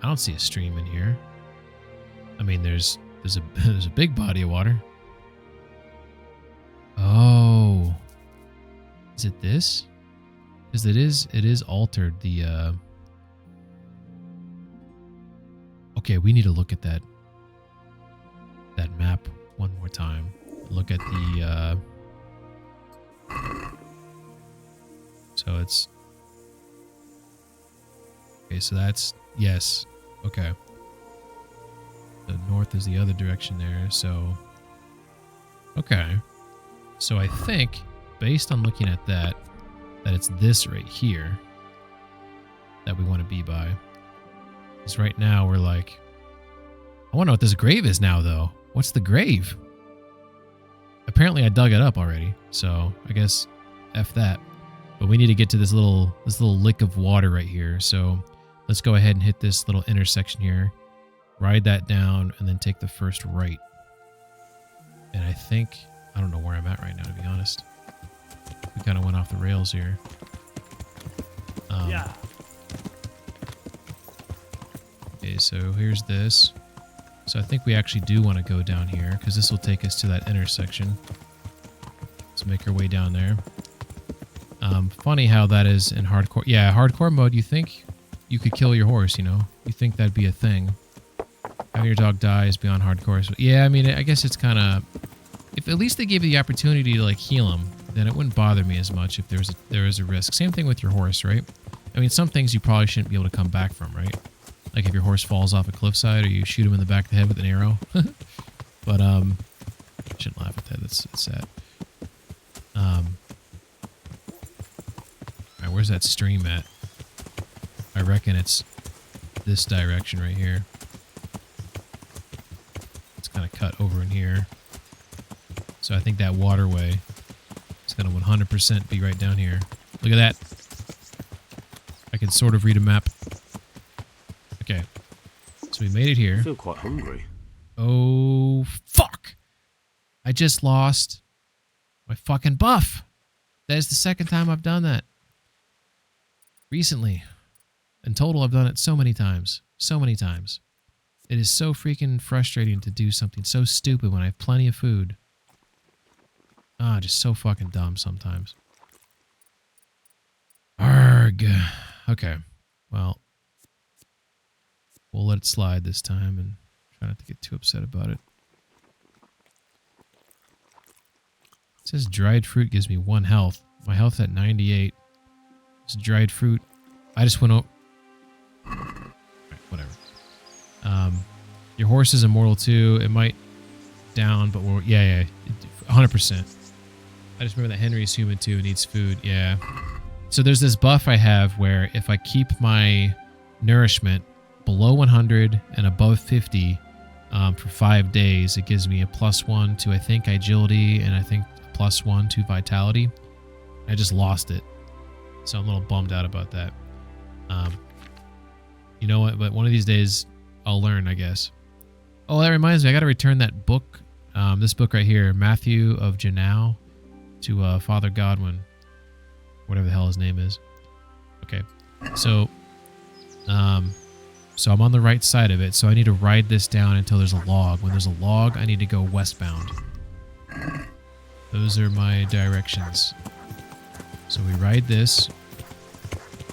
I don't see a stream in here. I mean, there's a there's a big body of water. Oh, is it this? Because it is altered. The okay, we need to look at that map one more time. Look at the so it's okay. So that's yes. Okay. The north is the other direction there. So okay. So I think, based on looking at that it's this right here that we want to be by. Because right now we're like, I want to know what this grave is now, though. What's the grave? Apparently I dug it up already, so I guess F that. But we need to get to this little lick of water right here. So let's go ahead and hit this little intersection here, ride that down, and then take the first right. And I think, I don't know where I'm at right now, to be honest. We kind of went off the rails here. Yeah. Okay, so here's this. So I think we actually do want to go down here because this will take us to that intersection. Let's make our way down there. Funny how that is in hardcore. Yeah, hardcore mode, you think you could kill your horse, you know? You think that'd be a thing. Having your dog die is beyond hardcore. So, yeah, I mean, I guess it's kind of... If at least they gave you the opportunity to, like, heal him, then it wouldn't bother me as much if there was a risk. Same thing with your horse, right? I mean, some things you probably shouldn't be able to come back from, right? Like if your horse falls off a cliffside or you shoot him in the back of the head with an arrow. But, I shouldn't laugh at that. That's sad. Alright, where's that stream at? I reckon it's this direction right here. It's kind of cut over in here. So I think that waterway is going to 100% be right down here. Look at that. I can sort of read a map. Okay. So we made it here. I feel quite hungry. Oh, fuck. I just lost my fucking buff. That is the second time I've done that. Recently. In total, I've done it so many times. So many times. It is so freaking frustrating to do something so stupid when I have plenty of food. Ah, just so fucking dumb sometimes. Arg. Okay. Well, we'll let it slide this time and try not to get too upset about it. It says dried fruit gives me 1 health. My health's at 98. It's dried fruit. I just went over... Right, whatever. Your horse is immortal too. It might down, but we're... Yeah, 100%. I just remember that Henry's human too. Needs food. Yeah. So there's this buff I have where if I keep my nourishment below 100 and above 50 for 5 days, it gives me a +1 to, I think, agility and I think +1 to vitality. I just lost it. So I'm a little bummed out about that. You know what? But one of these days I'll learn, I guess. Oh, that reminds me. I got to return that book. This book right here, Matthew of Janau, to Father Godwin. Whatever the hell his name is. Okay. So so I'm on the right side of it. So I need to ride this down until there's a log. When there's a log, I need to go westbound. Those are my directions. So we ride this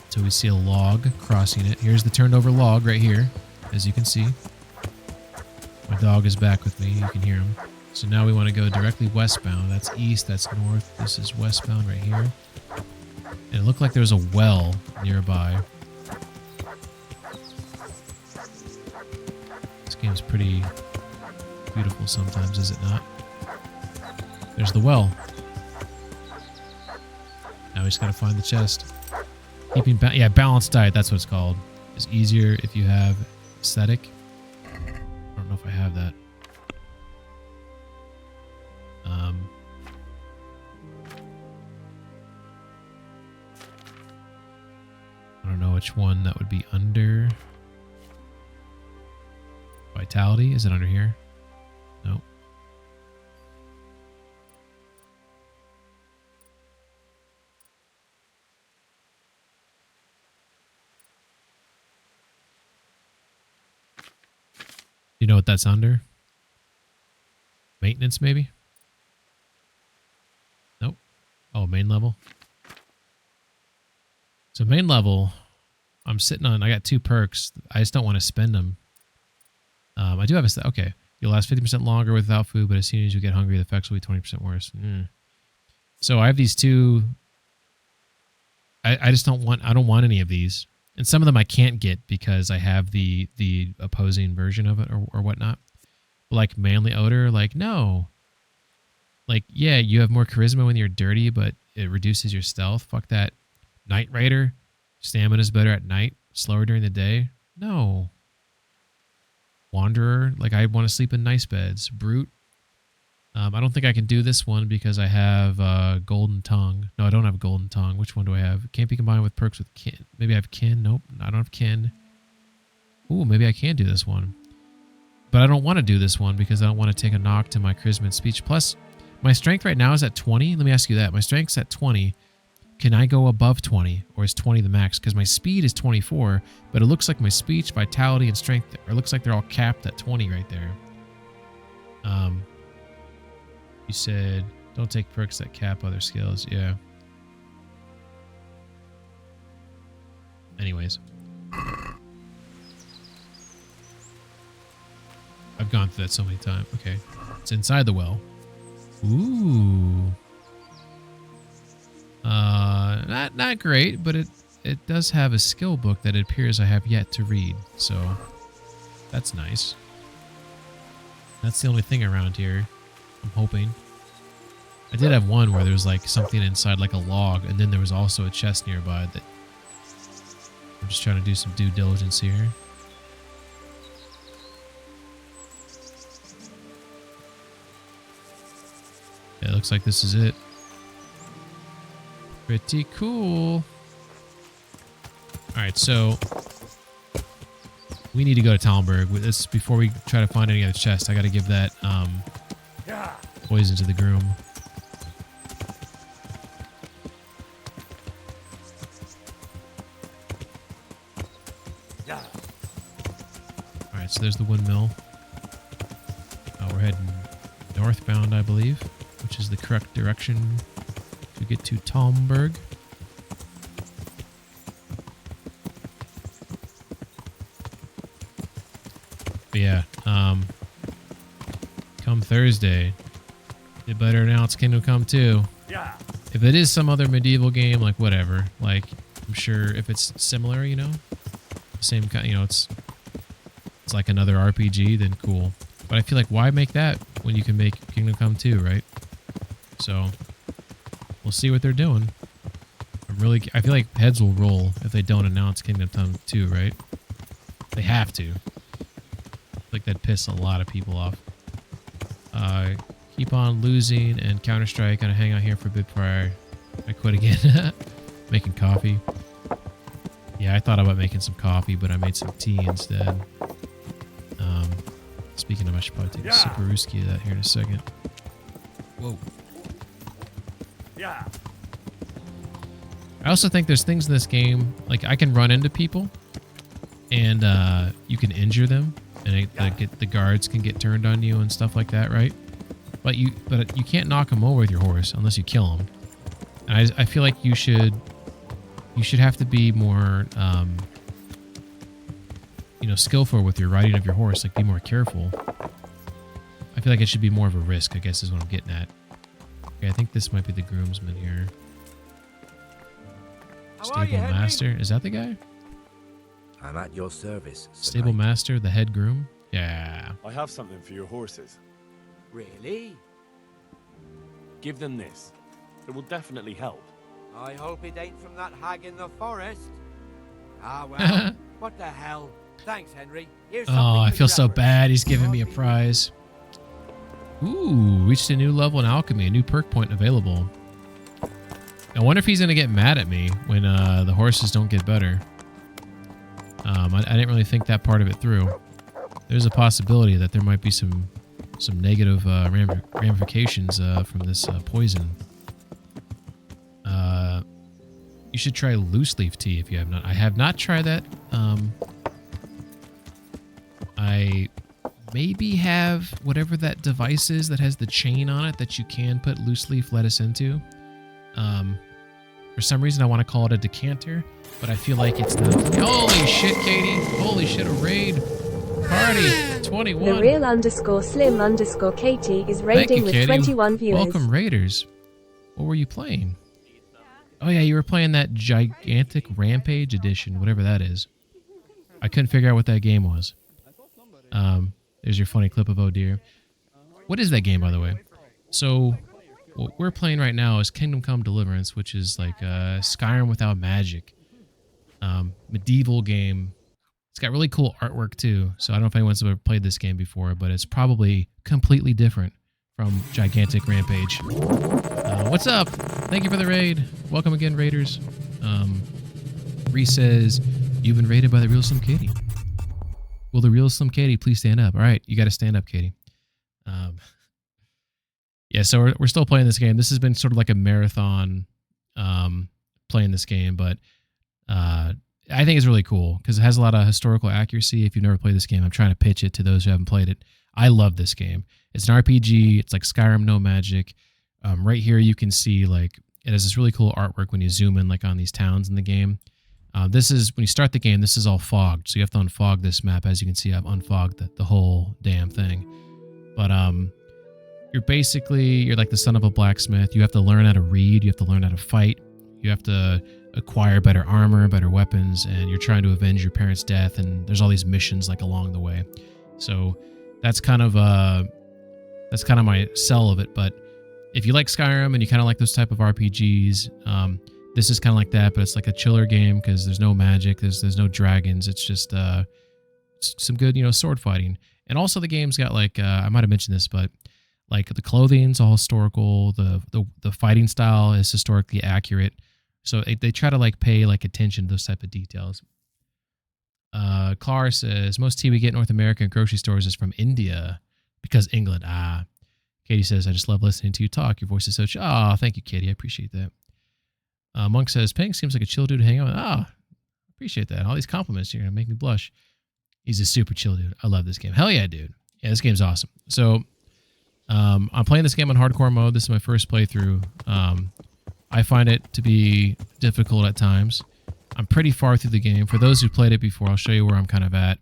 until we see a log crossing it. Here's the turned over log right here, as you can see. My dog is back with me. You can hear him. So now we want to go directly westbound. That's east, that's north. This is westbound right here. And it looked like there was a well nearby. This game's pretty beautiful sometimes, is it not? There's the well. Now we just gotta find the chest. Keeping balanced diet, that's what it's called. It's easier if you have aesthetic. I don't know if I have that. I don't know which one that would be under. Vitality, is it under here? Nope. You know what that's under? Maintenance, maybe? Nope. Oh, main level. So main level, I'm sitting on, I got 2 perks. I just don't want to spend them. I do have a, okay. You'll last 50% longer without food, but as soon as you get hungry, the effects will be 20% worse. So I have these 2. I just don't want, I don't want any of these. And some of them I can't get because I have the opposing version of it or whatnot. Like manly odor, like no. Like, yeah, you have more charisma when you're dirty, but it reduces your stealth. Fuck that. Night Rider, stamina's better at night, slower during the day. No. Wanderer, like I want to sleep in nice beds. Brute. I don't think I can do this one because I have Golden Tongue. No, I don't have Golden Tongue. Which one do I have? Can't be combined with perks with kin. Maybe I have kin. Nope, I don't have kin. Ooh, maybe I can do this one. But I don't want to do this one because I don't want to take a knock to my charisma and speech. Plus, my strength right now is at 20. Let me ask you that. My strength's at 20. Can I go above 20? Or is 20 the max? Because my speed is 24, but it looks like my speech, vitality, and strength, it looks like they're all capped at 20 right there. You said, don't take perks that cap other skills. Yeah. Anyways. I've gone through that so many times. Okay. It's inside the well. Ooh. Not great, but it does have a skill book that it appears I have yet to read. So that's nice. That's the only thing around here. I'm hoping. I did have one where there was like something inside like a log, and then there was also a chest nearby that I'm just trying to do some due diligence here. Yeah, it looks like this is it. Pretty cool. Alright, so we need to go to Talmberg. This before we try to find any other chest. I gotta give that poison to the groom. Alright, so there's the windmill. We're heading northbound, I believe, which is the correct direction to get to Talmberg. But yeah, come Thursday, it better announce Kingdom Come 2. Yeah. If it is some other medieval game, like whatever, like I'm sure if it's similar, you know, same kind, you know, it's like another RPG, then cool. But I feel like why make that when you can make Kingdom Come 2, right? So we'll see what they're doing. I feel like heads will roll if they don't announce Kingdom Come 2, right? They have to. Like that'd piss a lot of people off. Keep on losing and Counter-Strike. Gonna hang out here for a bit before I quit again. Making coffee. Yeah, I thought about making some coffee, but I made some tea instead. Speaking of, I should probably take a sip of Ruski of that here in a second. Whoa. Yeah. I also think there's things in this game, like I can run into people and you can injure them and the guards can get turned on you and stuff like that, right? But you can't knock them over with your horse unless you kill them. And I feel like you should have to be more you know, skillful with your riding of your horse, like be more careful. I feel like it should be more of a risk, I guess is what I'm getting at. Okay, I think this might be the groomsman here. Stable master, is that the guy? I'm at your service. Stable master, the head groom? Yeah. I have something for your horses. Really? Give them this. It will definitely help. I hope it ain't from that hag in the forest. Ah, well, what the hell? Thanks, Henry. Here's Oh, something I for feel so Trevor. bad. He's giving me a prize. Ooh, reached a new level in alchemy. A new perk point available. I wonder if he's going to get mad at me when the horses don't get better. I didn't really think that part of it through. There's a possibility that there might be some negative ramifications from this poison. You should try loose leaf tea if you have not. I have not tried that. I maybe have whatever that device is that has the chain on it that you can put loose leaf lettuce into. For some reason, I want to call it a decanter, but I feel like it's not. Holy shit, Katie! Holy shit, a raid party 21. The real _slim _Katie is raiding with Katie. 21 viewers. Welcome, Raiders. What were you playing? Oh yeah, you were playing that gigantic Rampage edition, whatever that is. I couldn't figure out what that game was. There's your funny clip of oh dear. What is that game, by the way? So, what we're playing right now is Kingdom Come Deliverance, which is like Skyrim without magic. Medieval game. It's got really cool artwork too. So I don't know if anyone's ever played this game before, but it's probably completely different from Gigantic Rampage. What's up? Thank you for the raid. Welcome again, Raiders. Reese says, you've been raided by the real Slim Katie. Will the real Slim Katie please stand up? All right, you got to stand up, Katie. Yeah, so we're still playing this game. This has been sort of like a marathon playing this game, but I think it's really cool because it has a lot of historical accuracy. If you've never played this game, I'm trying to pitch it to those who haven't played it. I love this game. It's an RPG. It's like Skyrim, no magic. Right here, you can see like it has this really cool artwork when you zoom in like on these towns in the game. This is when you start the game. This is all fogged, so you have to unfog this map. As you can see, I've unfogged the whole damn thing. But you're like the son of a blacksmith. You have to learn how to read. You have to learn how to fight. You have to acquire better armor, better weapons, and you're trying to avenge your parents' death. And there's all these missions like along the way. So that's kind of my sell of it. But if you like Skyrim and you kind of like those type of RPGs, this is kind of like that, but it's like a chiller game because there's no magic, there's no dragons. It's just some good, sword fighting. And also the game's got like I might have mentioned this, but like the clothing's all historical. The fighting style is historically accurate. So they try to like pay like attention to those type of details. Clara says most tea we get in North America in grocery stores is from India because England. Katie says I just love listening to you talk. Your voice is so thank you, Katie. I appreciate that. Monk says Pink seems like a chill dude to hang out with. Appreciate that. All these compliments, you're gonna make me blush. He's a super chill dude. I love this game. Hell yeah, dude. Yeah, this game's awesome. So I'm playing this game on hardcore mode. This is my first playthrough. I find it to be difficult at times. I'm pretty far through the game. For those who played it before, I'll show you where I'm kind of at.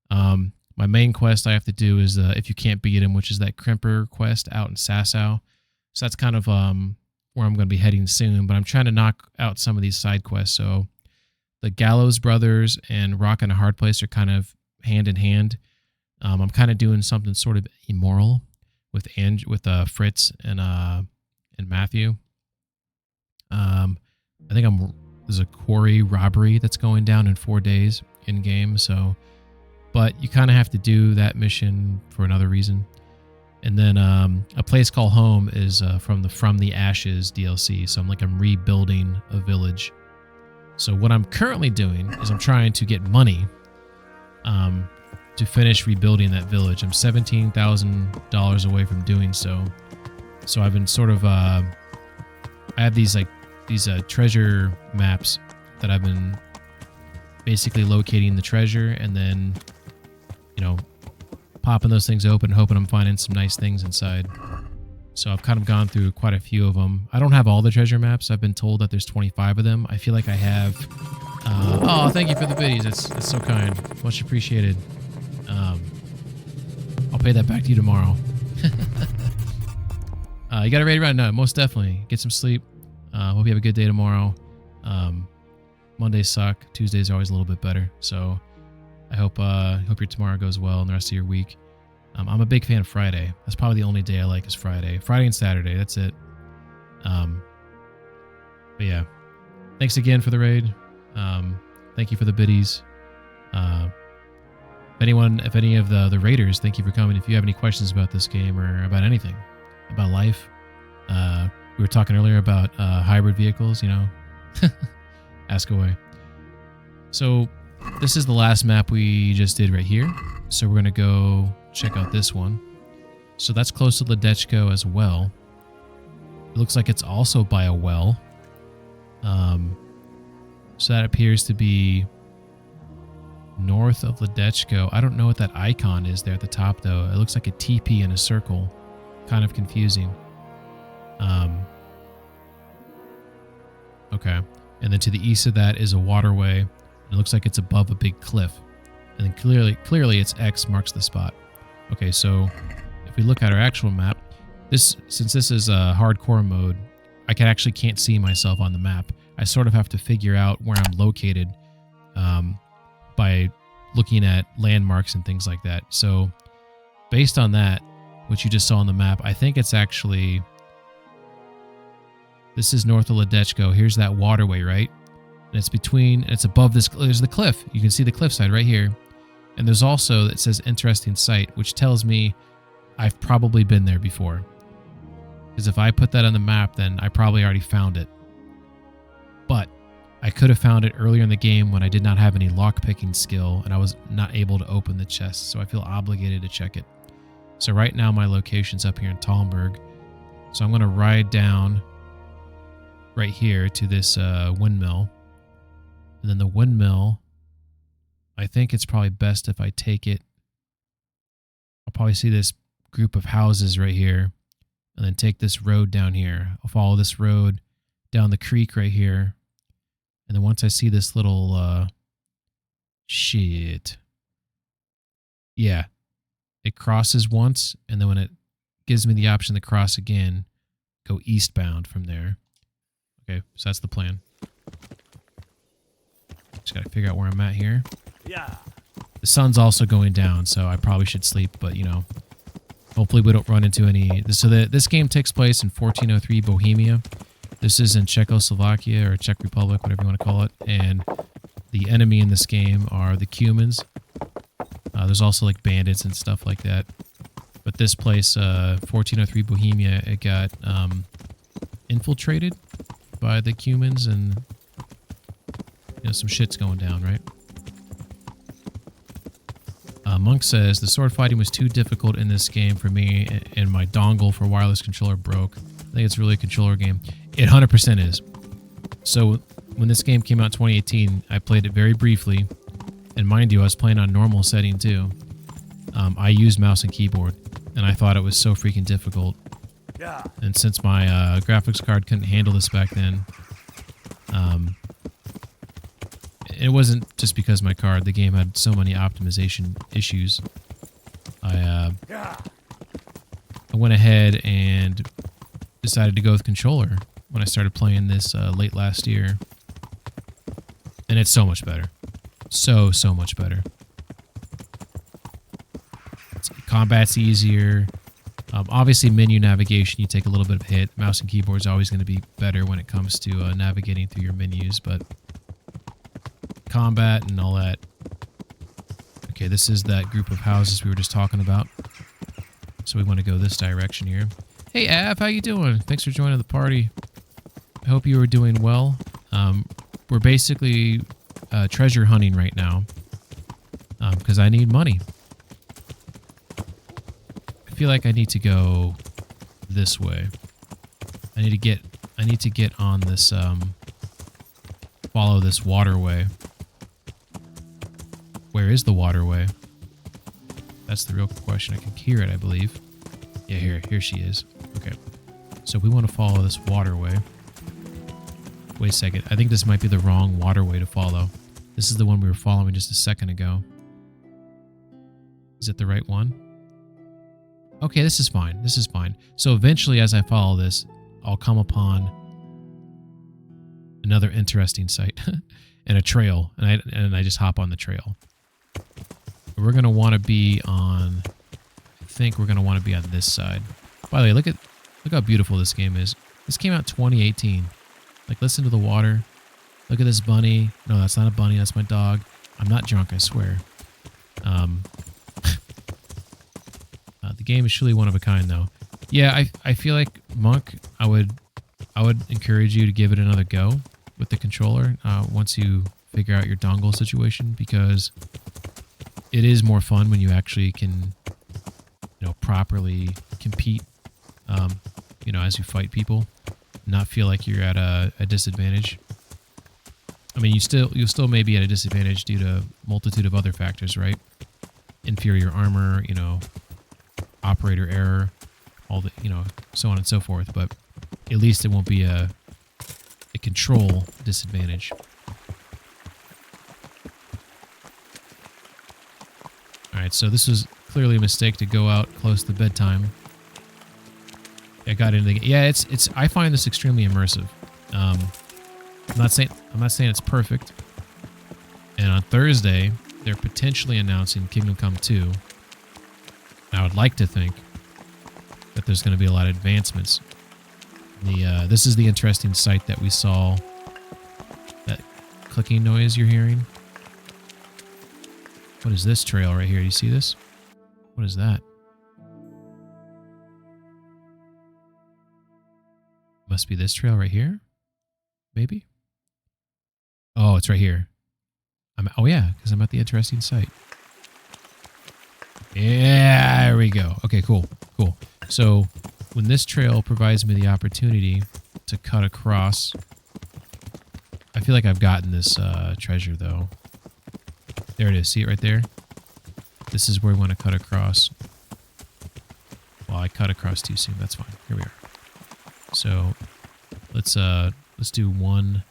My main quest I have to do is if you can't beat him, which is that Crimper quest out in Sasau. So that's kind of where I'm going to be heading soon. But I'm trying to knock out some of these side quests. So the Gallows Brothers and Rock and a Hard Place are kind of hand in hand. I'm kind of doing something sort of immoral with Fritz and Matthew. I think there's a quarry robbery that's going down in 4 days in game. So, but you kind of have to do that mission for another reason. And then a place called Home is from the Ashes DLC. So I'm rebuilding a village. So what I'm currently doing is I'm trying to get money to finish rebuilding that village. I'm $17,000 away from doing so. So I've been sort of I have these treasure maps that I've been basically locating the treasure and then popping those things open, hoping I'm finding some nice things inside. So I've kind of gone through quite a few of them. I don't have all the treasure maps. I've been told that there's 25 of them. I feel like I have. Thank you for the biddies. That's so kind. Much appreciated. I'll pay that back to you tomorrow. You got it ready right now. Most definitely. Get some sleep. Hope you have a good day tomorrow. Mondays suck. Tuesdays are always a little bit better. So I hope your tomorrow goes well and the rest of your week. I'm a big fan of Friday. That's probably the only day I like is Friday. Friday and Saturday. That's it. But yeah. Thanks again for the raid. Thank you for the biddies. If any of the raiders, thank you for coming. If you have any questions about this game or about anything, about life, we were talking earlier about hybrid vehicles, ask away. So this is the last map we just did right here. So we're going to go check out this one. So that's close to Ledechko as well. It looks like it's also by a well. So that appears to be North of Ledechko. I don't know what that icon is there at the top, though. It looks like a teepee in a circle. Kind of confusing. Okay. And then to the east of that is a waterway. It looks like it's above a big cliff. And then clearly its X marks the spot. Okay, so if we look at our actual map, since this is a hardcore mode, I actually can't see myself on the map. I sort of have to figure out where I'm located by looking at landmarks and things like that. So based on that, what you just saw on the map, I think it's actually... This is north of Ledechko. Here's that waterway, right? And it's above this, there's the cliff. You can see the cliffside right here. And there's also, it says interesting site, which tells me I've probably been there before. Because if I put that on the map, then I probably already found it. But I could have found it earlier in the game when I did not have any lockpicking skill and I was not able to open the chest. So I feel obligated to check it. So right now my location's up here in Talmberg. So I'm going to ride down right here to this windmill. And then the windmill, I think it's probably best if I take it. I'll probably see this group of houses right here and then take this road down here. I'll follow this road down the creek right here. And then once I see this little, shit. Yeah. It crosses once, and then when it gives me the option to cross again, go eastbound from there. Okay, so that's the plan. Just gotta figure out where I'm at here. Yeah. The sun's also going down, so I probably should sleep, but you know, hopefully we don't run into any... So this game takes place in 1403 Bohemia. This is in Czechoslovakia, or Czech Republic, whatever you want to call it, and the enemy in this game are the Cumans. There's also like bandits and stuff like that. But this place, 1403 Bohemia, it got infiltrated by the Cumans, and you know, some shit's going down, right? Monk says, the sword fighting was too difficult in this game for me, and my dongle for wireless controller broke. I think it's really a controller game. It 100% is. So when this game came out in 2018, I played it very briefly. And mind you, I was playing on normal setting too. I used mouse and keyboard, and I thought it was so freaking difficult. Yeah. And since my graphics card couldn't handle this back then, it wasn't just because my card. The game had so many optimization issues. I went ahead and decided to go with controller when I started playing this late last year. And it's so much better. So much better. Combat's easier. Obviously, menu navigation, you take a little bit of a hit. Mouse and keyboard is always going to be better when it comes to navigating through your menus, but combat and all that. Okay, this is that group of houses we were just talking about. So we want to go this direction here. Hey, Av, how you doing? Thanks for joining the party. I hope you are doing well. We're basically treasure hunting right now because I need money. I feel like I need to go this way. I need to get on this follow this waterway. Where is the waterway? That's the real question. I can hear it, I believe. Yeah, here she is. Okay. So we want to follow this waterway. Wait a second. I think this might be the wrong waterway to follow. This is the one we were following just a second ago. Is it the right one? Okay, this is fine. This is fine. So eventually, as I follow this, I'll come upon another interesting site and a trail, and I just hop on the trail. We're gonna want to be on. I think we're gonna want to be on this side. By the way, look how beautiful this game is. This came out 2018. Like, listen to the water. Look at this bunny. No, that's not a bunny. That's my dog. I'm not drunk, I swear. The game is truly one of a kind, though. Yeah, I feel like Monk. I would encourage you to give it another go with the controller once you figure out your dongle situation, because it is more fun when you actually can, properly compete. As you fight people, not feel like you're at a disadvantage. I mean, you'll still may be at a disadvantage due to a multitude of other factors, right? Inferior armor, operator error, all the, so on and so forth. But at least it won't be a control disadvantage. All right, so this was clearly a mistake to go out close to bedtime. I got into the, yeah, it's. I find this extremely immersive. I'm not saying it's perfect. And on Thursday, they're potentially announcing Kingdom Come 2. I would like to think that there's going to be a lot of advancements. This is the interesting site that we saw. That clicking noise you're hearing. What is this trail right here? Do you see this? What is that? Must be this trail right here? Maybe? Oh, it's right here. Oh yeah, because I'm at the interesting site. Yeah, there we go. Okay, cool. So when this trail provides me the opportunity to cut across, I feel like I've gotten this treasure though. There it is. See it right there? This is where we want to cut across. Well, I cut across too soon. That's fine. Here we are. So let's do 1/.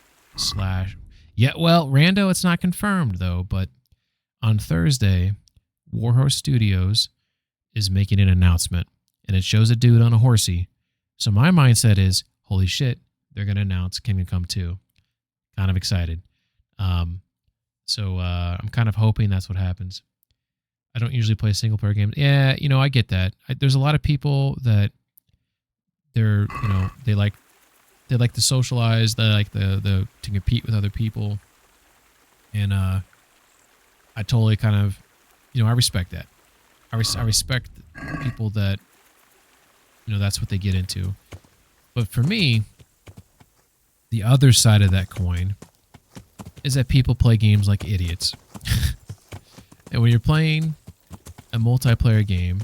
Yeah, well, Rando, it's not confirmed though, but on Thursday, Warhorse Studios is making an announcement, and it shows a dude on a horsey. So my mindset is, holy shit, they're going to announce Kingdom Come 2. Kind of excited. So I'm kind of hoping that's what happens. I don't usually play single player games. Yeah, I get that. There's a lot of people that they like to socialize, they like to compete with other people. And I totally kind of, I respect that. I respect people that, that's what they get into. But for me, the other side of that coin is that people play games like idiots. And when you're playing a multiplayer game,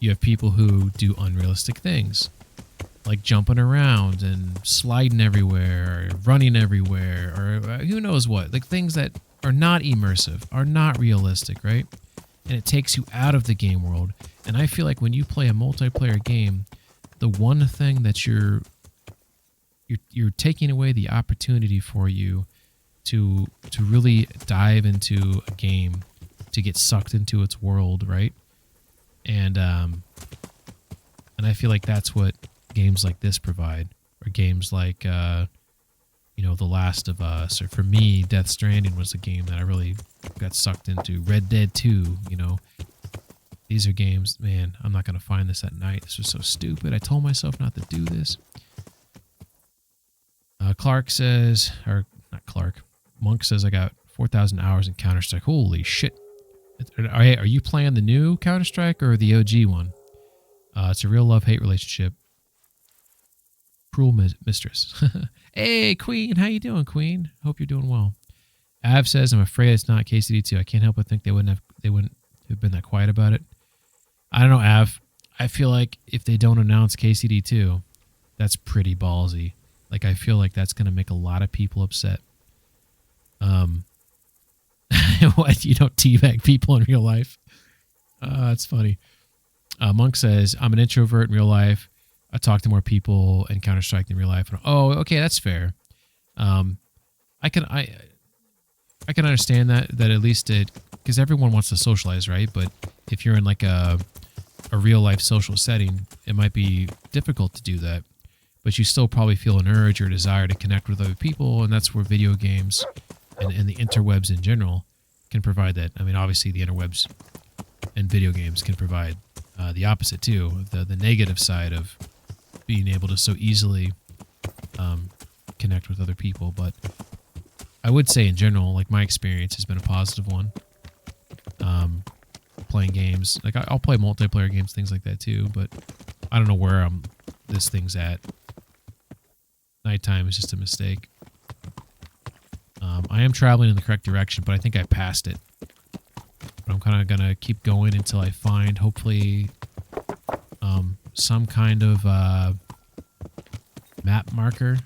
you have people who do unrealistic things, like jumping around and sliding everywhere, or running everywhere, or who knows what. Like things that are not immersive, are not realistic, right? And it takes you out of the game world. And I feel like when you play a multiplayer game, the one thing that you're taking away the opportunity for you to really dive into a game, to get sucked into its world, right? And I feel like that's what games like this provide, or games like The Last of Us, or for me, Death Stranding was a game that I really got sucked into. Red Dead 2, these are games, man, I'm not going to find this at night. This was so stupid. I told myself not to do this. Clark says, or not Clark, Monk says I got 4,000 hours in Counter-Strike. Holy shit. Are you playing the new Counter-Strike or the OG one? It's a real love-hate relationship. Cruel mistress. Hey, Queen. How you doing, Queen? Hope you're doing well. Av says, I'm afraid it's not KCD2. I can't help but think they wouldn't have been that quiet about it. I don't know, Av. I feel like if they don't announce KCD2, that's pretty ballsy. Like, I feel like that's going to make a lot of people upset. What? You don't teabag people in real life? That's funny. Monk says, I'm an introvert in real life. I talk to more people in Counter-Strike than real life. Oh, okay, that's fair. I can understand that at least because everyone wants to socialize, right? But if you're in like a real life social setting, it might be difficult to do that. But you still probably feel an urge or desire to connect with other people, and that's where video games and the interwebs in general can provide that. I mean, obviously the interwebs and video games can provide the opposite too, the negative side of being able to so easily connect with other people. But I would say in general, like my experience has been a positive one. Playing games, like I'll play multiplayer games, things like that too, but I don't know where this thing's at. Nighttime is just a mistake. I am traveling in the correct direction, but I think I passed it. But I'm kind of going to keep going until I find, hopefully, some kind of map marker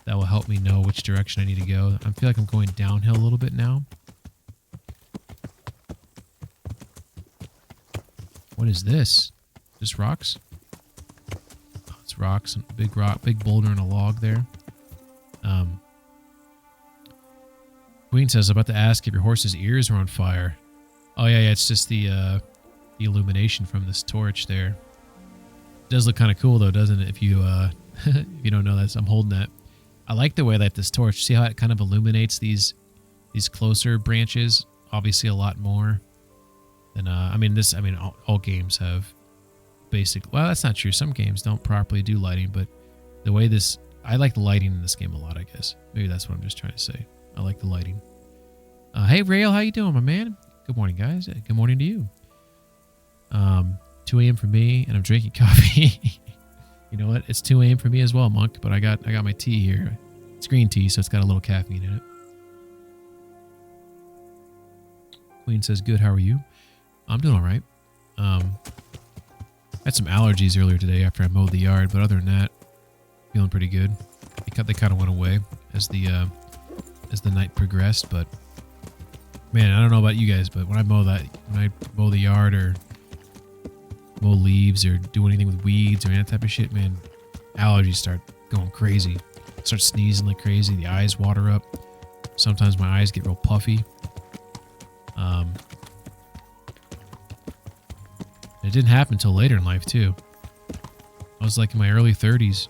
That will help me know which direction I need to go. I feel like I'm going downhill a little bit now. What is this? Just rocks? Oh, it's rocks. A big rock, big boulder and a log there. Queen says, I'm about to ask if your horse's ears are on fire. Oh, yeah, it's just the illumination from this torch there. It does look kind of cool, though, doesn't it? If you if you don't know that, I'm holding that. I like the way that this torch, see how it kind of illuminates these closer branches? Obviously, a lot more than, all games have basic. Well, that's not true. Some games don't properly do lighting, but the way this, I like the lighting in this game a lot, I guess. Maybe that's what I'm just trying to say. I like the lighting. Hey, Rail, how you doing, my man? Good morning, guys. Good morning to you. 2 a.m. for me, and I'm drinking coffee. You know what? It's 2 a.m. for me as well, Monk, but I got my tea here. It's green tea, so it's got a little caffeine in it. Queen says, good, how are you? I'm doing all right. Had some allergies earlier today after I mowed the yard, but other than that, feeling pretty good. They kind of went away as the night progressed, but man, I don't know about you guys, but when I mow the yard or mow leaves or do anything with weeds or any type of shit, man, allergies start going crazy. I start sneezing like crazy. The eyes water up. Sometimes my eyes get real puffy. It didn't happen until later in life too. I was like in my early 30s.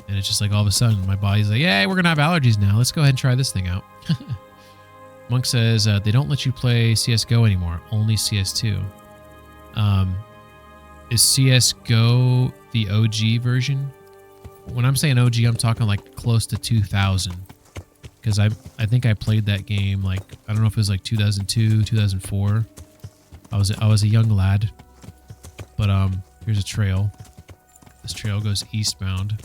And it's just like all of a sudden my body's like, yeah, we're going to have allergies now. Let's go ahead and try this thing out. Monk says they don't let you play CSGO anymore. Only CS2. Is CSGO the OG version? When I'm saying OG, I'm talking like close to 2000. Because I think I played that game like, I don't know if it was like 2002, 2004. I was a young lad. But here's a trail. This trail goes eastbound.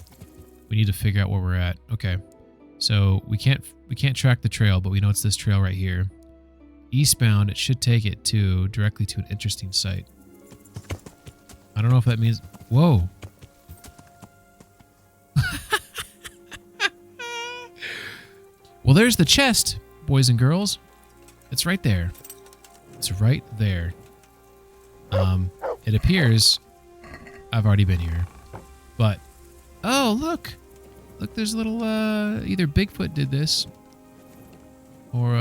We need to figure out where we're at. Okay. So we can't track the trail, but we know it's this trail right here. Eastbound, it should take it directly to an interesting site. I don't know if that means... Whoa. Well, there's the chest, boys and girls. It's right there. It's right there. It appears I've already been here. But... Oh, look. Look, there's a little... either Bigfoot did this, or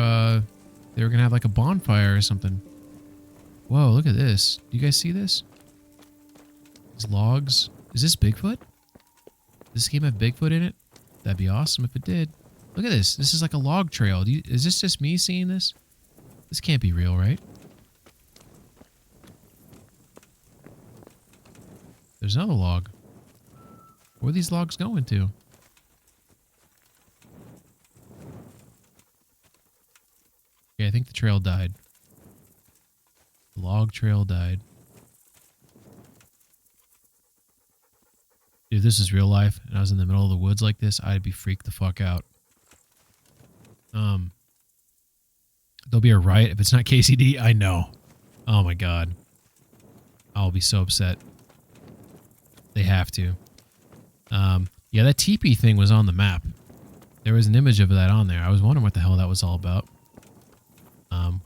they were going to have like a bonfire or something. Whoa, look at this. Do you guys see this? These logs. Is this Bigfoot? Does this game have Bigfoot in it? That'd be awesome if it did. Look at this. This is like a log trail. Is this just me seeing this? This can't be real, right? There's another log. Where are these logs going to? Okay, I think the trail died. The log trail died. Dude, if this is real life and I was in the middle of the woods like this, I'd be freaked the fuck out. There'll be a riot if it's not KCD. I know. Oh my god. I'll be so upset. They have to. Yeah, that teepee thing was on the map. There was an image of that on there. I was wondering what the hell that was all about. Here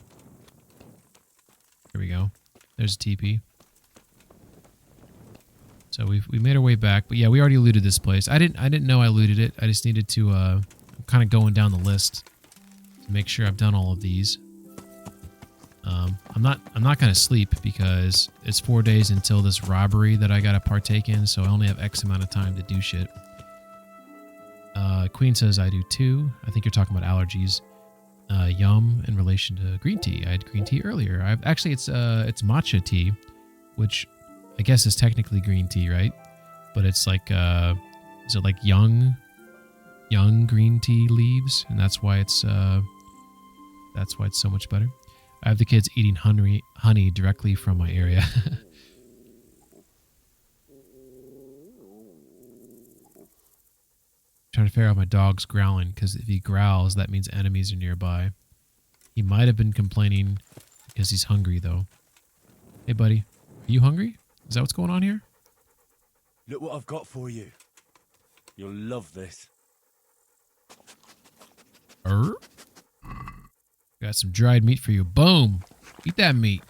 we go. There's a teepee. So we made our way back, but yeah, we already looted this place. I didn't know I looted it. I just needed to I'm kind of going down the list to make sure I've done all of these. I'm not gonna sleep because it's 4 days until this robbery that I gotta partake in, so I only have X amount of time to do shit. Queen says I do too. I think you're talking about allergies. Yum in relation to green tea. I had green tea earlier. Actually it's matcha tea, which I guess is technically green tea, right? But it's like is it like young green tea leaves, and that's why it's so much better. I have the kids eating honey directly from my area. Trying to figure out my dog's growling, because if he growls, that means enemies are nearby. He might have been complaining because he's hungry, though. Hey, buddy. Are you hungry? Is that what's going on here? Look what I've got for you. You'll love this. Got some dried meat for you. Boom. Eat that meat.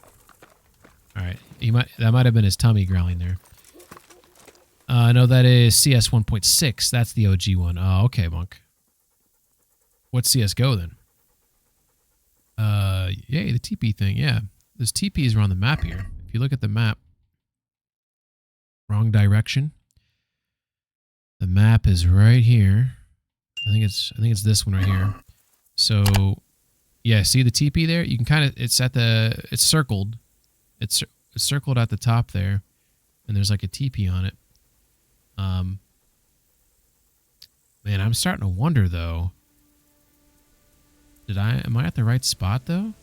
All right. That might have been his tummy growling there. No, that is CS 1.6. That's the OG one. Oh, okay, Monk. What's CSGO then? Yay, the TP thing. Yeah. There's TPs around the map here. If you look at the map, wrong direction. The map is right here. I think it's this one right here. So, yeah, see the TP there? You can kind of, it's circled. It's circled at the top there, and there's like a TP on it. Man, I'm starting to wonder though. Am I at the right spot though?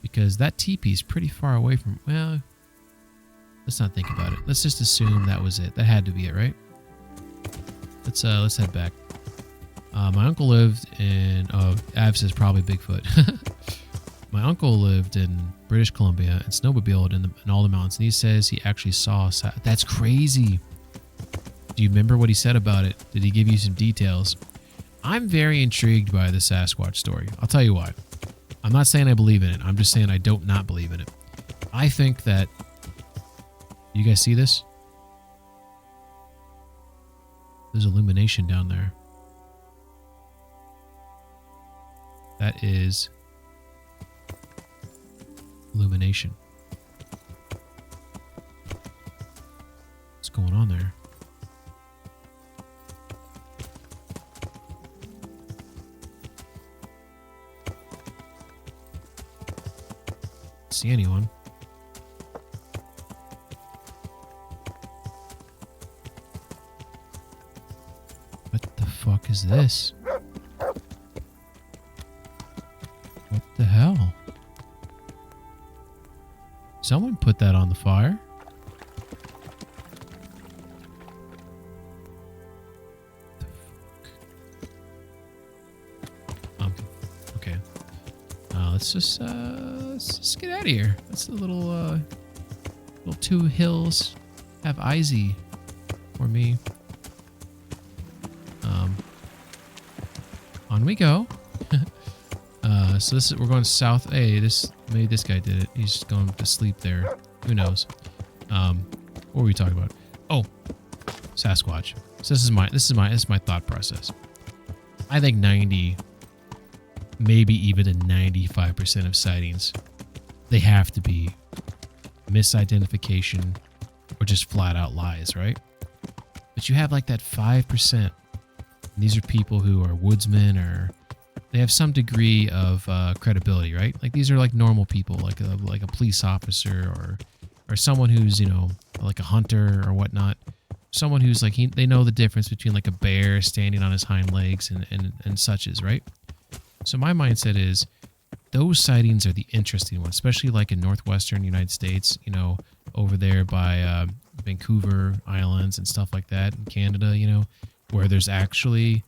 Because that TP is pretty far away from, well, let's not think about it. Let's just assume that was it. That had to be it, right? Let's head back. My uncle lived in, Av says probably Bigfoot. My uncle lived in British Columbia and snowmobiled in all the mountains. And he says he actually saw, that's crazy. Do you remember what he said about it? Did he give you some details? I'm very intrigued by the Sasquatch story. I'll tell you why. I'm not saying I believe in it. I'm just saying I don't not believe in it. I think that, you guys see this? There's illumination down there. That is illumination. What's going on there? See anyone? What the fuck is this? What the hell? Someone put that on the fire. Okay. Let's just get out of here. That's a little two hills have Izzy or me. On we go. So we're going south. Hey, maybe this guy did it. He's just going to sleep there. Who knows? What were we talking about? Oh, Sasquatch. So this is my thought process. I think 90, maybe even a 95% of sightings, they have to be misidentification or just flat out lies, right? But you have like that 5%. And these are people who are woodsmen or they have some degree of credibility, right? Like these are like normal people, like a police officer or someone who's, you know, like a hunter or whatnot. Someone who's like, they know the difference between like a bear standing on his hind legs and such is, right? So my mindset is those sightings are the interesting ones, especially like in northwestern United States, you know, over there by Vancouver Islands and stuff like that in Canada, you know, where there's actually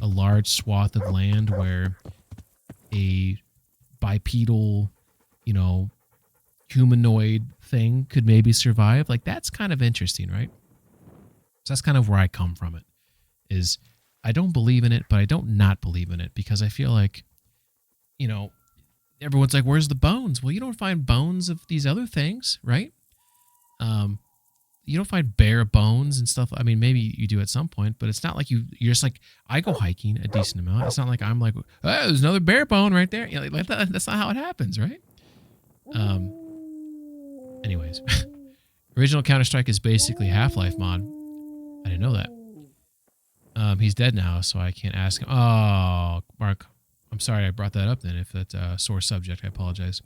a large swath of land where a bipedal, you know, humanoid thing could maybe survive. Like that's kind of interesting, right? So that's kind of where I come from it, is I don't believe in it, but I don't not believe in it because I feel like, you know, everyone's like, where's the bones? Well, you don't find bones of these other things, right? You don't find bare bones and stuff. I mean, maybe you do at some point, but it's not like you're just like, I go hiking a decent amount. It's not like I'm like, oh, there's another bare bone right there. You know, like that's not how it happens, right? Anyways, original Counter-Strike is basically Half-Life mod. I didn't know that. He's dead now, so I can't ask him. Oh, Mark, I'm sorry I brought that up then. If that's a sore subject, I apologize.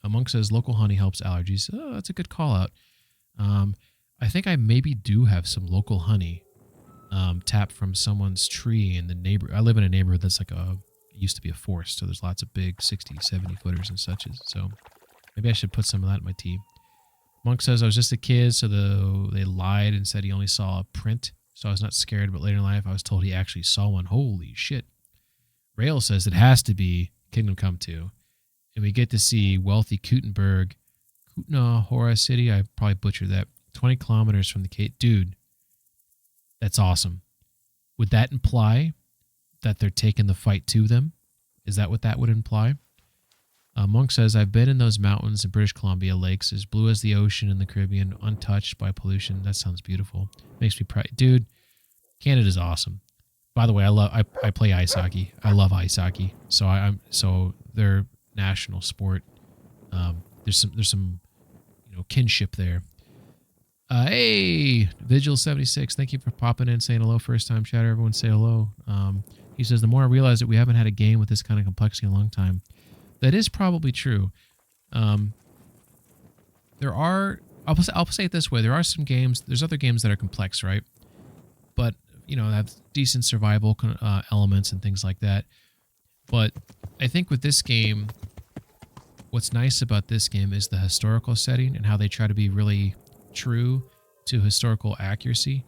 Monk says local honey helps allergies. Oh, that's a good call out. I think I maybe do have some local honey tapped from someone's tree in the neighborhood. I live in a neighborhood that's like it used to be a forest, so there's lots of big 60, 70 footers and such. So maybe I should put some of that in my tea. Monk says I was just a kid, so they lied and said he only saw a print, so I was not scared, but later in life I was told he actually saw one. Holy shit. Rail says it has to be Kingdom Come 2, and we get to see wealthy Kutna Hora City. I probably butchered that. 20 kilometers from the Cape. Dude, that's awesome. would that imply that they're taking the fight to them? Is that what that would imply? Monk says, I've been in those mountains in British Columbia, lakes as blue as the ocean in the Caribbean, untouched by pollution. That sounds beautiful. Makes me proud. Dude, Canada's awesome. By the way, I play ice hockey. I love ice hockey. So their national sport. There's some kinship there. Hey, Vigil76, thank you for popping in, saying hello. First time chatter, everyone say hello. He says, the more I realize that we haven't had a game with this kind of complexity in a long time. That is probably true. There are, I'll say it this way, there are some games, there's other games that are complex, right? But, have decent survival elements and things like that. But I think with this game, what's nice about this game is the historical setting and how they try to be really true to historical accuracy.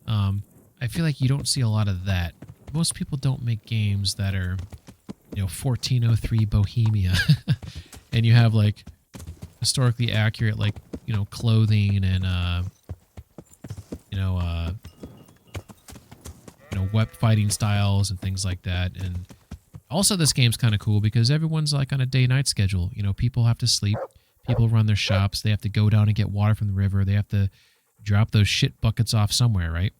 I feel like you don't see a lot of that. Most people don't make games that are 1403 Bohemia and you have like historically accurate clothing and web fighting styles and things like that. And also this game's kind of cool because everyone's like on a day-night schedule. People have to sleep, people run their shops, they have to go down and get water from the river, they have to drop those shit buckets off somewhere, right?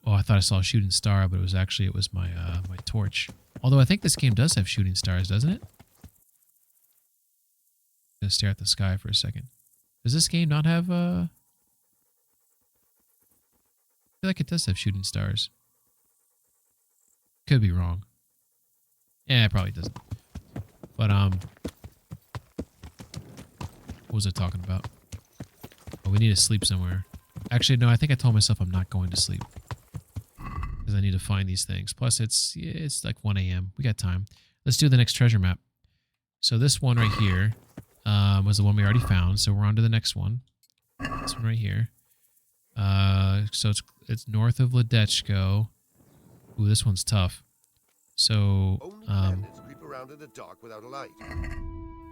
I thought I saw a shooting star, but it was my my torch. Although I think this game does have shooting stars, doesn't it? Gonna stare at the sky for a second. Does this game not have I feel like it does have shooting stars. Could be wrong. Yeah, it probably doesn't. But what was I talking about? Oh, we need to sleep somewhere. Actually, no, I think I told myself I'm not going to sleep. Because I need to find these things. Plus, it's like 1 a.m. We got time. Let's do the next treasure map. So this one right here was the one we already found. So we're on to the next one. This one right here. So it's north of Ledechko. Ooh, this one's tough. So creep around in the dark without a light.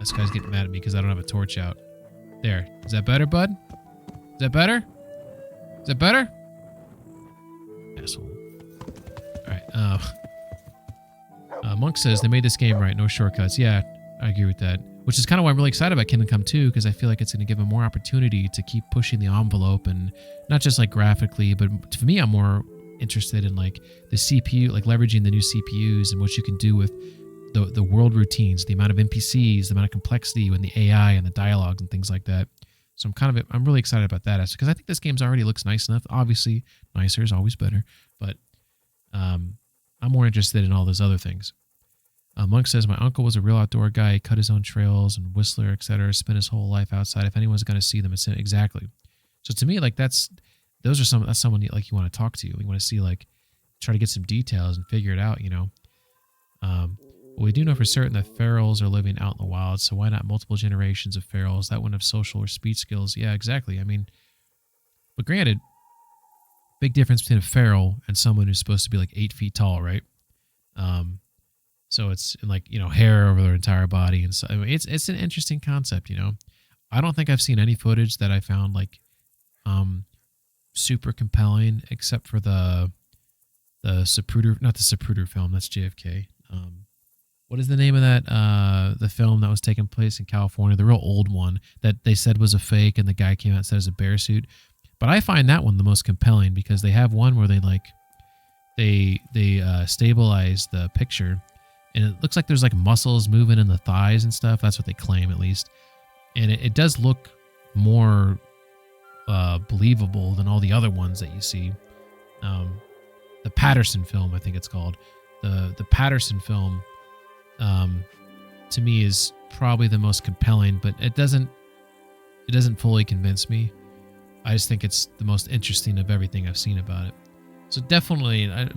This guy's getting mad at me because I don't have a torch out. There. Is that better, bud? Is that better? Is that better? Asshole. Alright, Monk says they made this game right, no shortcuts. Yeah, I agree with that. Which is kind of why I'm really excited about Kingdom Come 2, because I feel like it's going to give them more opportunity to keep pushing the envelope, and not just like graphically, but for me, I'm more interested in like the CPU, like leveraging the new CPUs and what you can do with the world routines, the amount of NPCs, the amount of complexity and the AI and the dialogues and things like that. So I'm really excited about that, because I think this game's already looks nice enough. Obviously, nicer is always better, but I'm more interested in all those other things. Monk says, my uncle was a real outdoor guy. He cut his own trails and whistler, etc. Spent his whole life outside. If anyone's going to see them, it's exactly. So to me, like that's someone you want to talk to. You want to see, like, try to get some details and figure it out, But we do know for certain that ferals are living out in the wild. So why not multiple generations of ferals that wouldn't have social or speech skills? Yeah, exactly. I mean, but granted, big difference between a feral and someone who's supposed to be like 8 feet tall, right? So it's like, hair over their entire body. And so I mean, it's an interesting concept, I don't think I've seen any footage that I found like super compelling, except for the Zapruder, not the Zapruder film, that's JFK. What is the name of that, the film that was taking place in California, the real old one that they said was a fake and the guy came out and said it was a bear suit? But I find that one the most compelling because they have one where they stabilize the picture, and it looks like there's like muscles moving in the thighs and stuff. That's what they claim, at least. And it does look more believable than all the other ones that you see. The Patterson film, I think it's called. The Patterson film, to me, is probably the most compelling, but it doesn't fully convince me. I just think it's the most interesting of everything I've seen about it. So definitely, I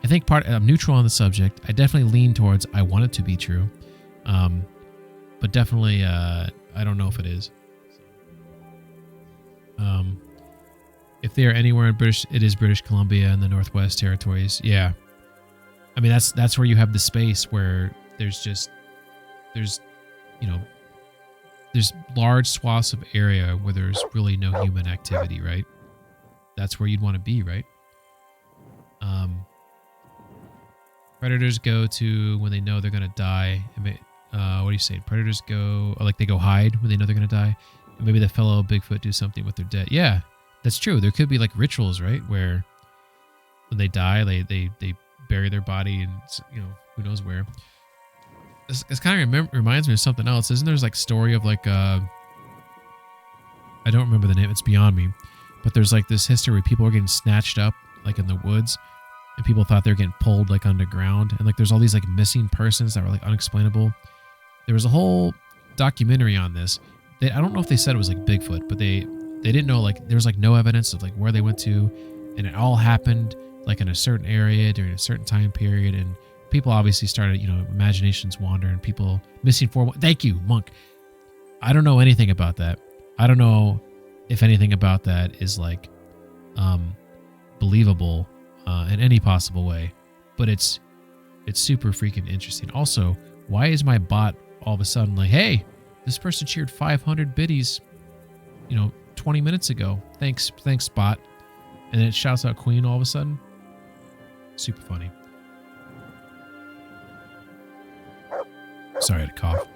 think I'm neutral on the subject. I definitely lean towards I want it to be true, but definitely I don't know if it is. If they are anywhere in it is British Columbia and the Northwest Territories. Yeah, I mean that's where you have the space where there's large swaths of area where there's really no human activity, right? that's where you'd want to be, right? Predators go to when they know they're gonna die. What do you say? Predators go, or like they go hide when they know they're gonna die. And maybe the fellow Bigfoot do something with their dead. Yeah, that's true. There could be like rituals, right, where when they die, they bury their body, and who knows where. This kind of reminds me of something else. Isn't there's like story of like I don't remember the name. It's beyond me. But there's like this history where people are getting snatched up like in the woods, and people thought they were getting pulled like underground, and like there's all these like missing persons that were like unexplainable. There was a whole documentary on this. I don't know if they said it was like Bigfoot, but they didn't know, like there was like no evidence of like where they went to, and it all happened like in a certain area during a certain time period, and people obviously started, imaginations wander, and people missing 411. Thank you, Monk. I don't know anything about that. I don't know if anything about that is like believable in any possible way, but it's super freaking interesting. Also, why is my bot all of a sudden like, hey, this person cheered 500 biddies, 20 minutes ago. Thanks, bot. And then it shouts out Queen all of a sudden. Super funny. Sorry, I had a cough.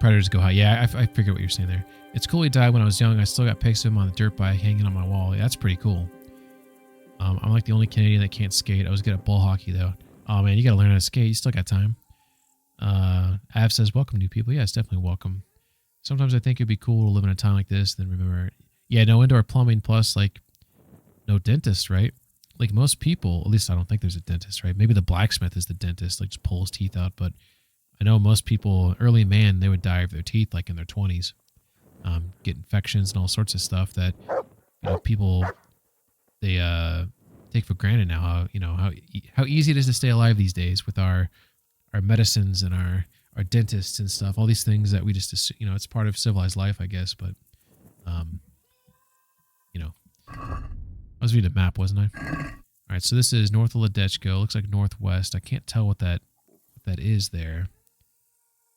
Predators go high. Yeah, I figured what you're saying there. It's cool he died when I was young. I still got pics of him on the dirt bike hanging on my wall. Yeah, that's pretty cool. I'm like the only Canadian that can't skate. I was good at ball hockey, though. Oh, man, you got to learn how to skate. You still got time. Av says, welcome, new people. Yeah, it's definitely welcome. Sometimes I think it'd be cool to live in a town like this. Then remember, yeah, no indoor plumbing plus, like, no dentist, right? Like most people, at least I don't think there's a dentist, right? Maybe the blacksmith is the dentist, like just pulls teeth out. But I know most people, early man, they would die of their teeth like in their 20s, get infections and all sorts of stuff that people they take for granted now. How easy it is to stay alive these days with our medicines and our dentists and stuff. All these things that we just it's part of civilized life, I guess. But I was reading a map, wasn't I? All right, so this is north of Ledechko. Looks like northwest. I can't tell what that is there.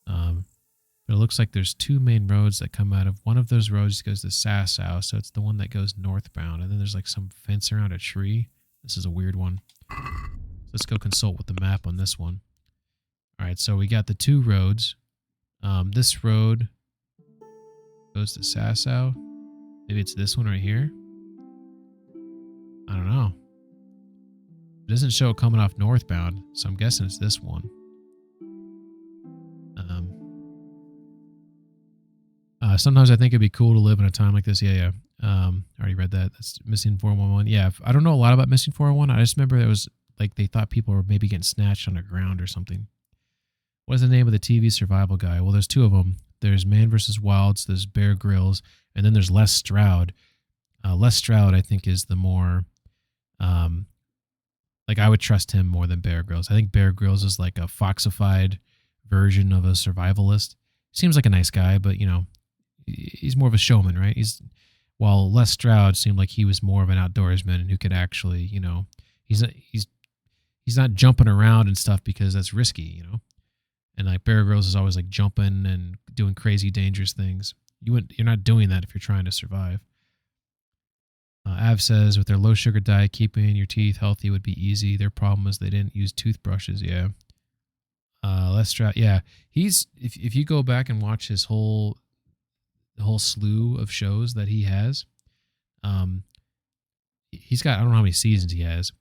But it looks like there's two main roads that come out of one of those roads goes to Sasau, so it's the one that goes northbound. And then there's like some fence around a tree. This is a weird one. Let's go consult with the map on this one. All right, so we got the two roads. This road goes to Sasau. Maybe it's this one right here. I don't know. It doesn't show it coming off northbound, so I'm guessing it's this one. Sometimes I think it'd be cool to live in a time like this. Yeah. I already read that. That's Missing 411. Yeah, I don't know a lot about Missing 411. I just remember it was like they thought people were maybe getting snatched underground or something. What is the name of the TV survival guy? Well, there's two of them. There's Man vs. Wilds, there's Bear Grylls, and then there's Les Stroud. Les Stroud, I think, is the more... like I would trust him more than Bear Grylls. I think Bear Grylls is like a foxified version of a survivalist. Seems like a nice guy, but he's more of a showman, right? While Les Stroud seemed like he was more of an outdoorsman and who could actually, he's not jumping around and stuff because that's risky, And like Bear Grylls is always like jumping and doing crazy dangerous things. You're not doing that if you're trying to survive. Av says, with their low sugar diet, keeping your teeth healthy would be easy. Their problem is they didn't use toothbrushes. Yeah. Les Stroud. Yeah. If you go back and watch his whole slew of shows that he has, he's got, I don't know how many seasons he has.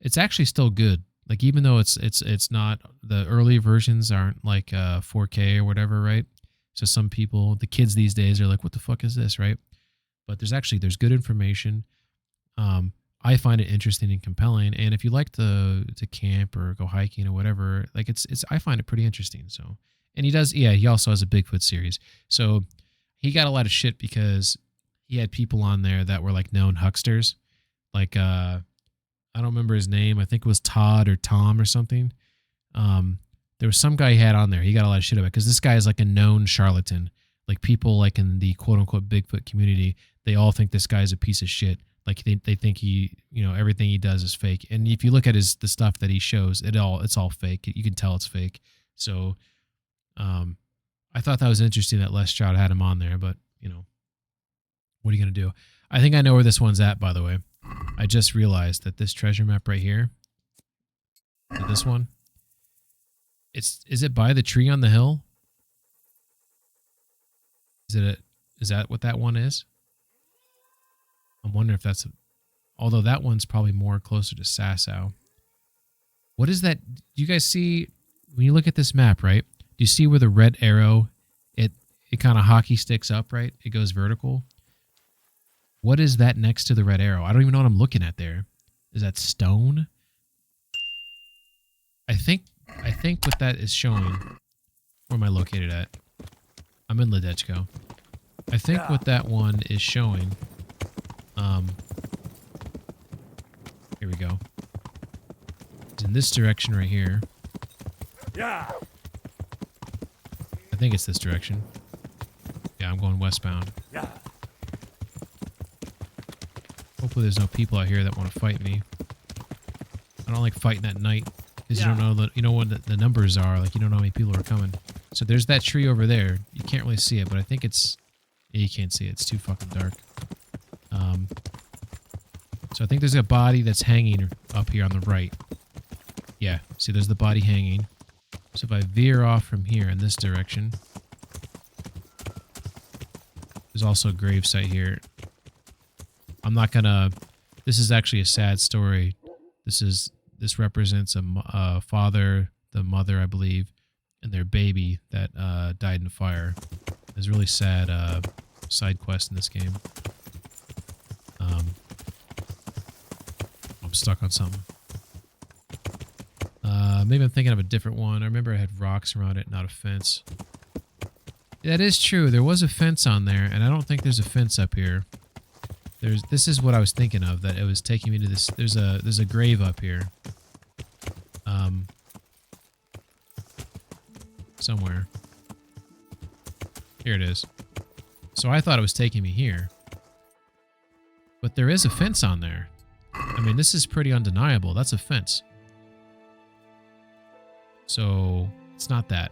It's actually still good. Like, even though it's not, the early versions aren't like 4K or whatever, right? So some people, the kids these days are like, what the fuck is this, right? But there's good information. I find it interesting and compelling. And if you like to camp or go hiking or whatever, like I find it pretty interesting. So, and he also has a Bigfoot series. So he got a lot of shit because he had people on there that were like known hucksters. Like, I don't remember his name. I think it was Todd or Tom or something. There was some guy he had on there. He got a lot of shit about it because this guy is like a known charlatan. Like, people like in the quote unquote Bigfoot community, they all think this guy's a piece of shit. Like, they think he, everything he does is fake. And if you look at the stuff that he shows, it's all fake. You can tell it's fake. So, I thought that was interesting that Les Stroud had him on there, but What are you going to do? I think I know where this one's at, by the way. I just realized that this treasure map right here, this one, is it by the tree on the hill? Is that what that one is? I'm wondering if that's, although that one's probably more closer to Sasau. What is that? Do you guys see, when you look at this map, right? Do you see where the red arrow, it kind of hockey sticks up, right? It goes vertical. What is that next to the red arrow? I don't even know what I'm looking at there. Is that stone? I think what that is showing, where am I located at? I'm in Ledechko. I think what that one is showing, here we go. It's in this direction right here. Yeah. I think it's this direction. Yeah, I'm going westbound. Yeah. Hopefully there's no people out here that want to fight me. I don't like fighting at night because you don't know you know what the numbers are. Like, you don't know how many people are coming. So there's that tree over there. You can't really see it, but I think it's, yeah, you can't see it. It's too fucking dark. So I think there's a body that's hanging up here on the right. Yeah, see, there's the body hanging. So if I veer off from here in this direction, there's also a gravesite here. I'm not gonna, this is actually a sad story. This represents a father, the mother, I believe, and their baby that died in a fire. There's a really sad side quest in this game. I'm stuck on something. Maybe I'm thinking of a different one. I remember I had rocks around it, not a fence. That is true. There was a fence on there, and I don't think there's a fence up here. This is what I was thinking of, that it was taking me to this. There's a grave up here. Somewhere. Here it is. So I thought it was taking me here. But there is a fence on there. I mean, this is pretty undeniable. That's a fence. So it's not that.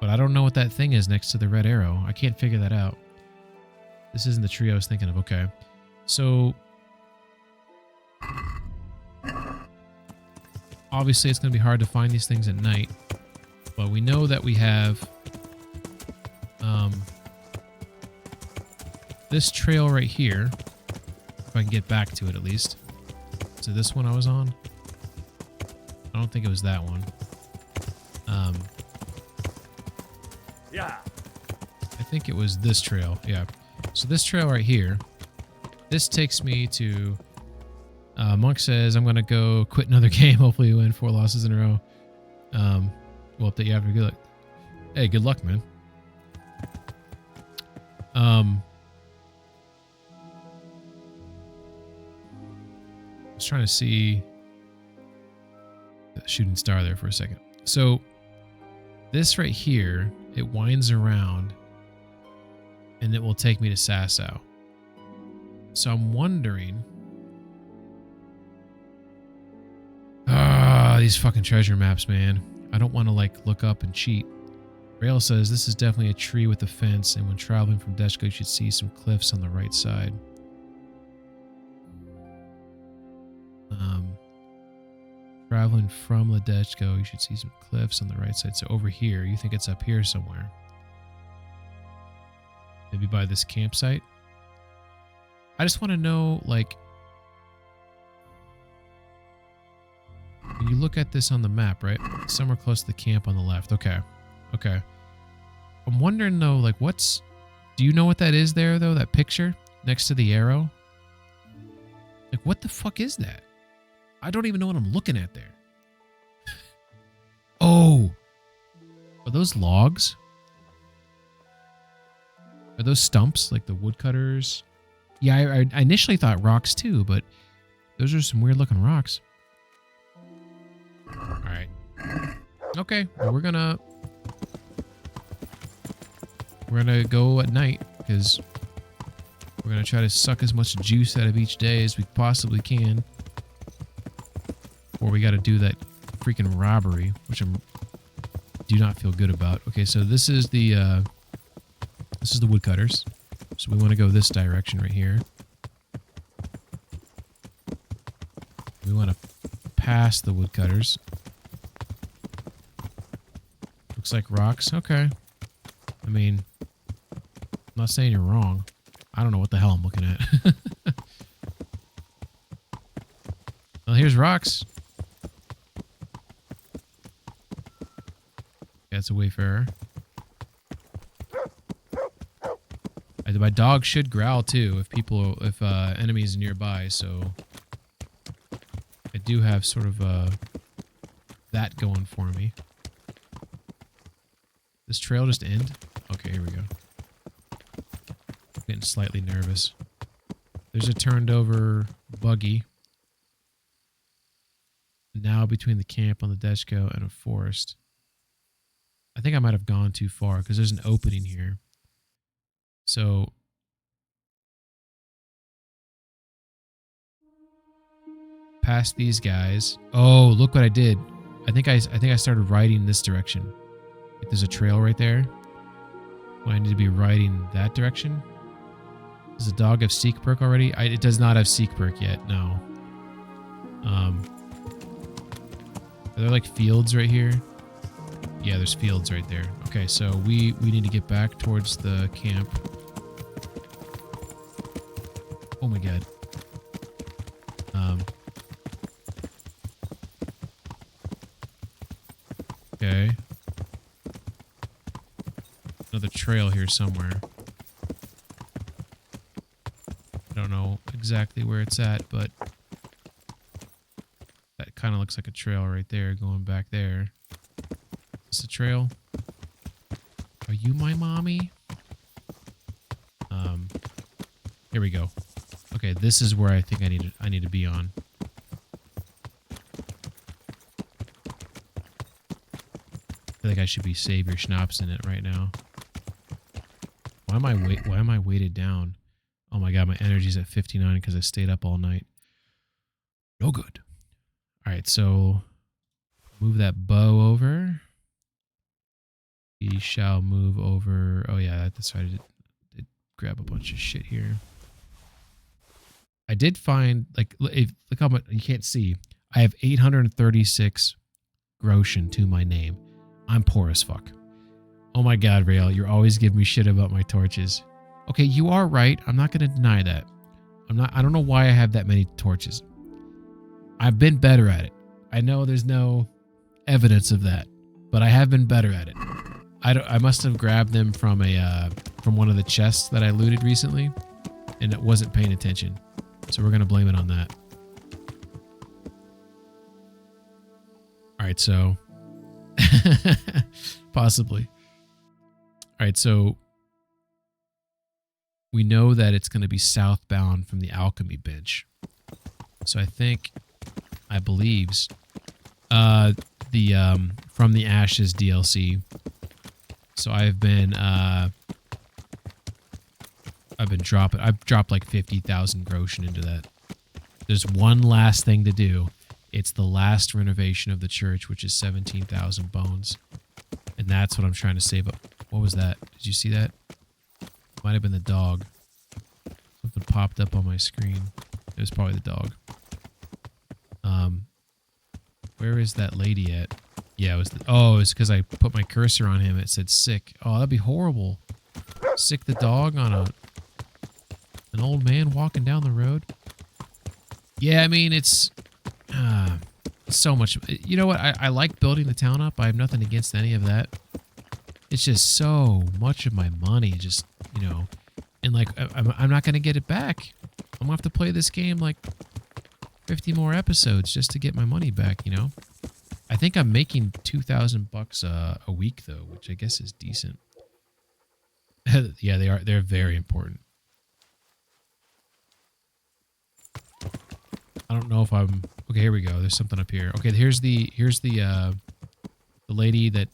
But I don't know what that thing is next to the red arrow. I can't figure that out. This isn't the tree I was thinking of. Okay. So obviously it's going to be hard to find these things at night. But we know that we have this trail right here. If I can get back to it at least. So this one I was on? I don't think it was that one. Yeah. I think it was this trail. Yeah. So this trail right here, this takes me to, Monk says, I'm going to go quit another game. Hopefully we win 4 losses in a row. We'll update you after. Good luck. Hey, good luck, man. I was trying to see the shooting star there for a second. So this right here, it winds around and it will take me to Sasau. So I'm wondering, these fucking treasure maps, man. I don't want to like look up and cheat. Rail says this is definitely a tree with a fence, and when traveling from Deshko, you should see some cliffs on the right side. Traveling from Ledechko, you should see some cliffs on the right side. So over here, you think it's up here somewhere? Maybe by this campsite? I just want to know, like, when you look at this on the map, right? Somewhere close to the camp on the left. Okay. Okay. I'm wondering, though, like, do you know what that is there, though? That picture next to the arrow? Like, what the fuck is that? I don't even know what I'm looking at there. Oh! Are those logs? Are those stumps, like the woodcutters? Yeah, I initially thought rocks, too, but those are some weird-looking rocks. Alright. Okay, well, we're gonna go at night, because we're gonna try to suck as much juice out of each day as we possibly can. Or we gotta do that freaking robbery, which I do not feel good about. Okay, so this is the woodcutters. So we want to go this direction right here. We want to pass the woodcutters. Looks like rocks. Okay. I mean, I'm not saying you're wrong. I don't know what the hell I'm looking at. Well, here's rocks. That's a wayfarer. My dog should growl too if enemies are nearby, so I do have sort of that going for me. This trail just end? Okay, here we go. Getting slightly nervous. There's a turned over buggy. Now between the camp on the Deshko and a forest. I think I might have gone too far because there's an opening here. So past these guys. Oh, look what I did. I think I started riding this direction. Like there's a trail right there. Well, I need to be riding that direction. Does the dog have Seek perk already? It does not have Seek perk yet. No. Are there like fields right here? Yeah, there's fields right there. Okay, so we need to get back towards the camp. Oh my god. Okay. Another trail here somewhere. I don't know exactly where it's at, but that kind of looks like a trail right there going back there. Is this a trail? Are you my mommy? Here we go. Okay, this is where I think I need to be on. I feel like I should be Savior Schnapps in it right now. Why am I weighted down? Oh my god, my energy's at 59 because I stayed up all night. No good. Alright, so move that bow over. We shall move over. Oh yeah, I decided to grab a bunch of shit here. I did find, like, look how much, you can't see. I have 836 groschen to my name. I'm poor as fuck. Oh my god, Rael, you're always giving me shit about my torches. Okay, you are right. I'm not going to deny that. I don't know why I have that many torches. I've been better at it. I know there's no evidence of that, but I have been better at it. I must have grabbed them from one of the chests that I looted recently, and it wasn't paying attention. So we're going to blame it on that. All right, so possibly. All right, so we know that it's going to be southbound from the alchemy bench. So I believes the From the Ashes DLC. So I've dropped like 50,000 groschen into that. There's one last thing to do. It's the last renovation of the church, which is 17,000 bones. And that's what I'm trying to save up. What was that? Did you see that? Might have been the dog. Something popped up on my screen. It was probably the dog. Where is that lady at? Yeah, it was it's because I put my cursor on him. It said sick. Oh, that'd be horrible. Sick the dog on an old man walking down the road. Yeah, I mean, it's so much. You know what? I like building the town up. I have nothing against any of that. It's just so much of my money, just, you know, and like, I'm not going to get it back. I'm going to have to play this game like 50 more episodes just to get my money back, you know? I think I'm making $2,000 a week though, which I guess is decent. Yeah, they are. They're very important. I don't know if I'm okay. Here we go. There's something up here. Okay, here's the lady that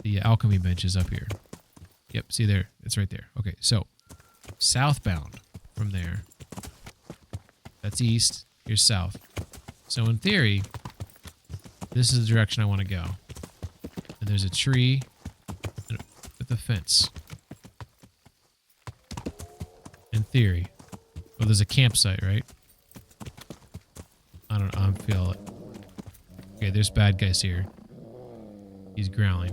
the alchemy bench is up here. Yep, see there. It's right there. Okay, so southbound from there. That's east. Here's south. So in theory, this is the direction I want to go. And there's a tree with a fence. In theory. Well, there's a campsite, right? I don't know. I feel it. Okay, there's bad guys here. He's growling.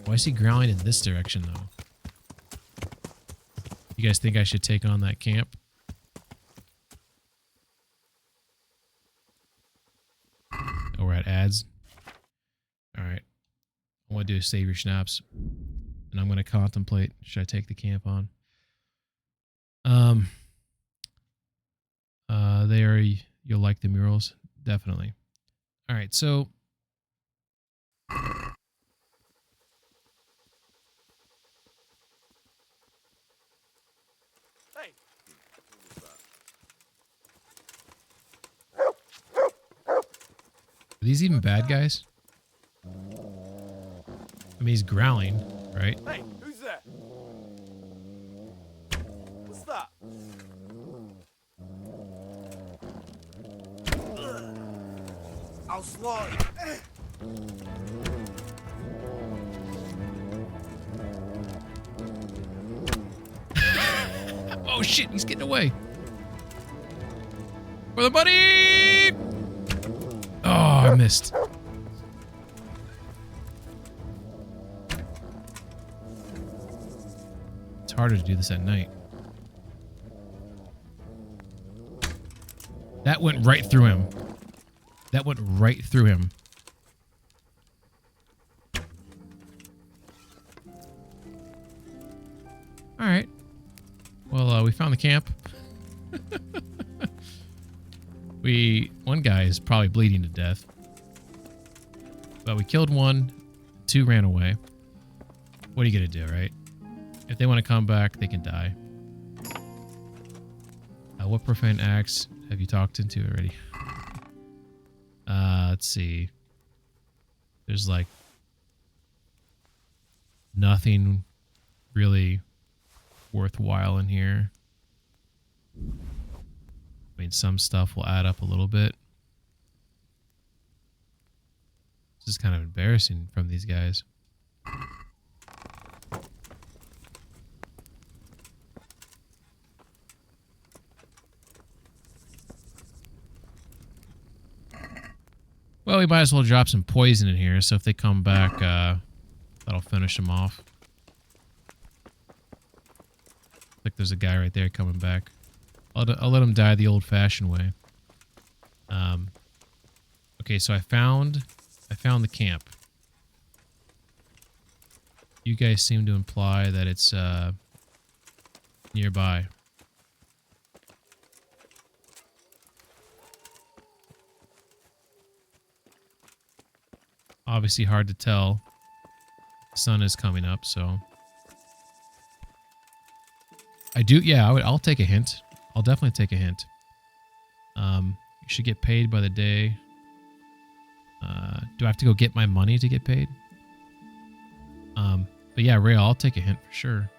Why is he growling in this direction, though? You guys think I should take on that camp? Oh, we're at ads. Alright. I want to do a save your snaps. And I'm going to contemplate, should I take the camp on? You'll like the murals? Definitely. Alright, so... Hey. Are these even bad guys? I mean, he's growling, right? Hey, who's there? What's that? I'll slaughter you. Oh shit, he's getting away. For the buddy! Oh, I missed. It's harder to do this at night. That went right through him. That went right through him. Alright. Well, we found the camp. One guy is probably bleeding to death. But we killed one, 2 ran away. What are you gonna do, right? If they want to come back, they can die. What profane acts have you talked into already? Let's see. There's like nothing really worthwhile in here. I mean, some stuff will add up a little bit. This is kind of embarrassing from these guys. Well, we might as well drop some poison in here, so if they come back, that'll finish them off. Like there's a guy right there coming back. I'll let him die the old-fashioned way. Okay, so I found the camp. You guys seem to imply that it's nearby. Obviously hard to tell. The sun is coming up, so I do. Yeah, I'll take a hint. I'll definitely take a hint. You should get paid by the day. Do I have to go get my money to get paid? But yeah, Ray, I'll take a hint for sure.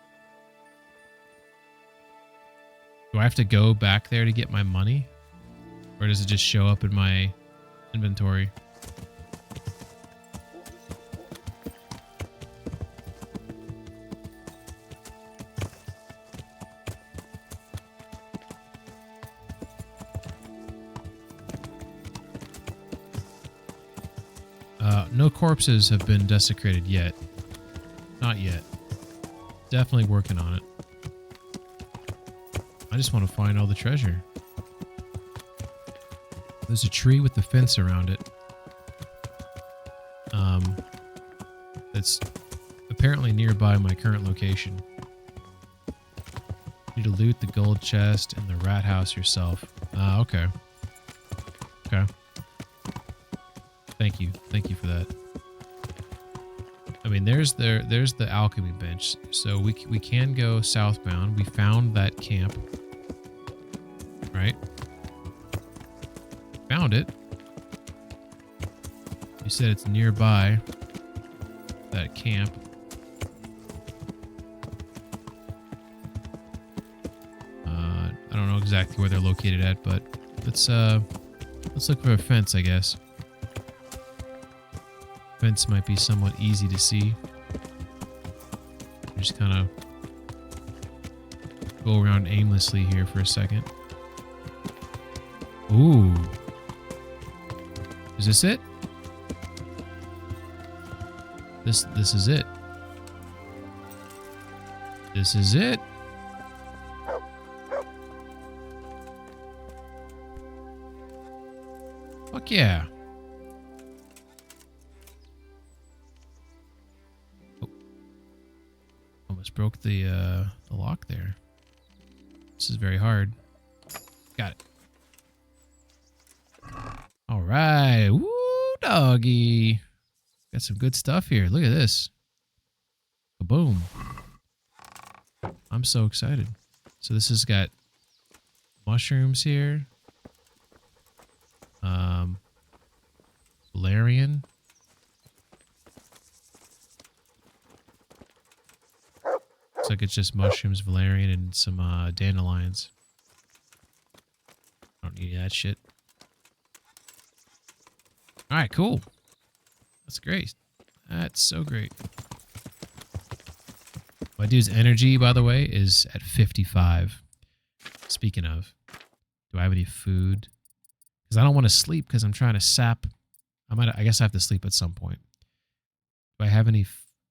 Do I have to go back there to get my money? Or does it just show up in my inventory? No corpses have been desecrated yet. Not yet. Definitely working on it. I just want to find all the treasure. There's a tree with the fence around it. That's apparently nearby my current location. You need to loot the gold chest and the rat house yourself. Okay. Okay. Thank you. Thank you for that. I mean, there's the alchemy bench. So we can go southbound. We found that camp. Right? Found it. You said it's nearby that camp. I don't know exactly where they're located at, but let's look for a fence, I guess. Fence might be somewhat easy to see. Just kind of go around aimlessly here for a second. Ooh. Is this it? This is it. This is it. Fuck yeah. Oh. Almost broke the lock there. This is very hard. Got it. All right. Woo, doggy. Got some good stuff here. Look at this. Kaboom. I'm so excited. So this has got mushrooms here. Valerian. Looks like it's just mushrooms, valerian, and some dandelions. I don't need that shit. Alright, cool. That's great. That's so great. My dude's energy, by the way, is at 55. Speaking of, do I have any food? Because I don't want to sleep because I'm trying to sap. I guess I have to sleep at some point. Do I have any?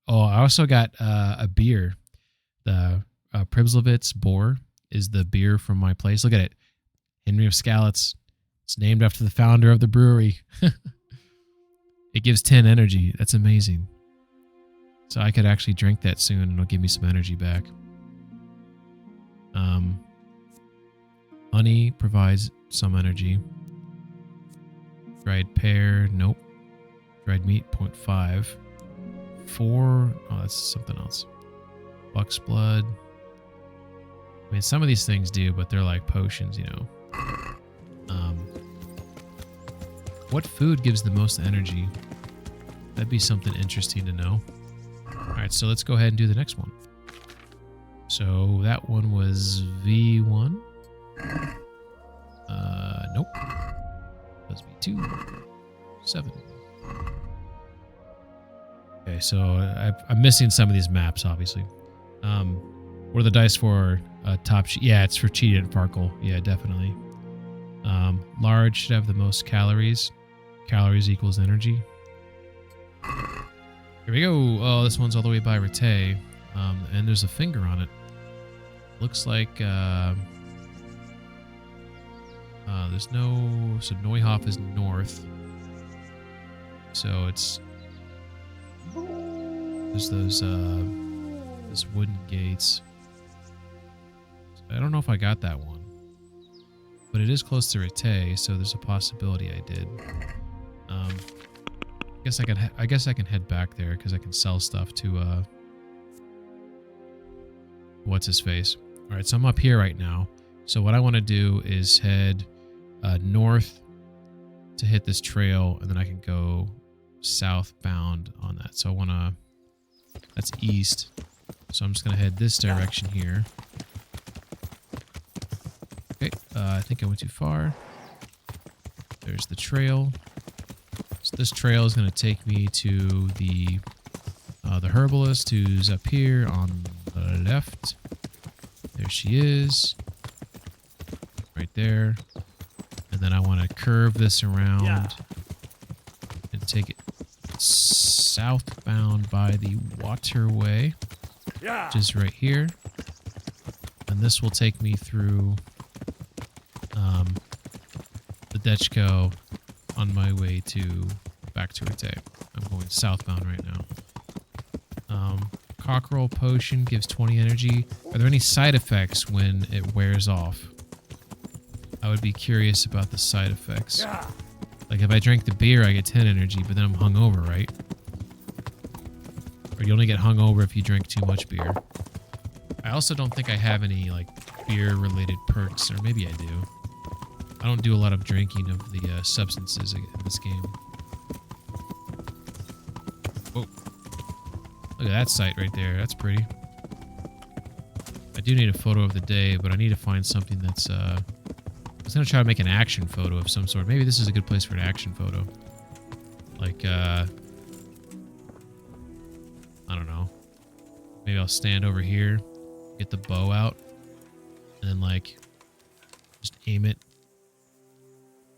Oh, I also got a beer. The Pribslevitz Boar is the beer from my place. Look at it. Henry of Skalitz. It's named after the founder of the brewery. It gives 10 energy. That's amazing. So I could actually drink that soon and it'll give me some energy back. Honey provides some energy. Dried pear, nope. Dried meat, 0.5. 4, oh, that's something else. Buck's blood. I mean, some of these things do, but they're like potions, you know. What food gives the most energy? That'd be something interesting to know. Alright, so let's go ahead and do the next one. So that one was V1. Nope. That was V2. 7. Okay, so I'm missing some of these maps, obviously. What are the dice for top sheet? Yeah, it's for cheated and Farkle. Yeah, definitely. Large should have the most calories. Calories equals energy. Here we go. Oh, this one's all the way by Rete. And there's a finger on it. Looks like there's no. So Neuhof is north. So it's there's those wooden gates. So I don't know if I got that one, but it is close to Rete, so there's a possibility I did. I guess I can head back there because I can sell stuff to what's his face. All right, so I'm up here right now. So what I want to do is head north to hit this trail, and then I can go southbound on that. So I want to. That's east. So I'm just gonna head this direction here. Okay, I think I went too far. There's the trail. So this trail is going to take me to the herbalist who's up here on the left. There she is. Right there. And then I want to curve this around and take it southbound by the waterway, which is right here. And this will take me through the Dechko on my way back to Rete. I'm going southbound right now. Cockerel potion gives 20 energy. Are there any side effects when it wears off? I would be curious about the side effects. Like if I drink the beer, I get 10 energy, but then I'm hungover, right? Or you only get hungover if you drink too much beer. I also don't think I have any like beer-related perks, or maybe I do. I don't do a lot of drinking of the substances in this game. Whoa. Look at that sight right there. That's pretty. I do need a photo of the day, but I need to find something that's... I was going to try to make an action photo of some sort. Maybe this is a good place for an action photo. Like, I don't know. Maybe I'll stand over here, get the bow out, and then like just aim it